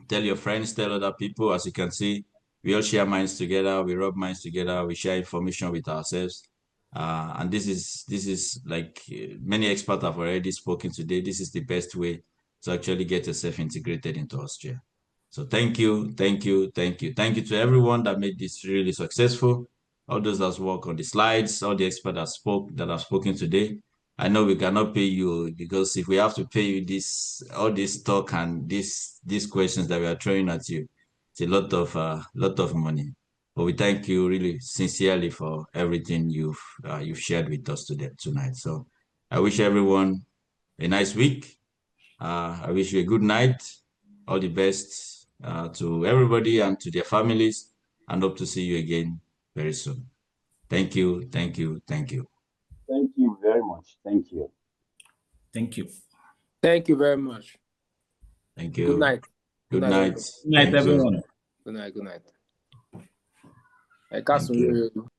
Tell your friends, tell other people. As you can see, we all share minds together, we rub minds together, we share information with ourselves. And this is like many experts have already spoken today. This is the best way to actually get yourself integrated into Austria. So thank you to everyone that made this really successful. All those that work on the slides, all the experts that have spoken today. I know we cannot pay you, because if we have to pay you all this talk and these questions that we are throwing at you, it's a lot of money. But we thank you really sincerely for everything you've shared with us tonight. So I wish everyone a nice week. I wish you a good night. All the best to everybody and to their families, and hope to see you again very soon. Thank you, thank you, thank you. Thank you very much. Thank you. Thank you. Thank you very much. Thank you. Good night. Good night. Good night, everyone. Good night. Good night. Thank you.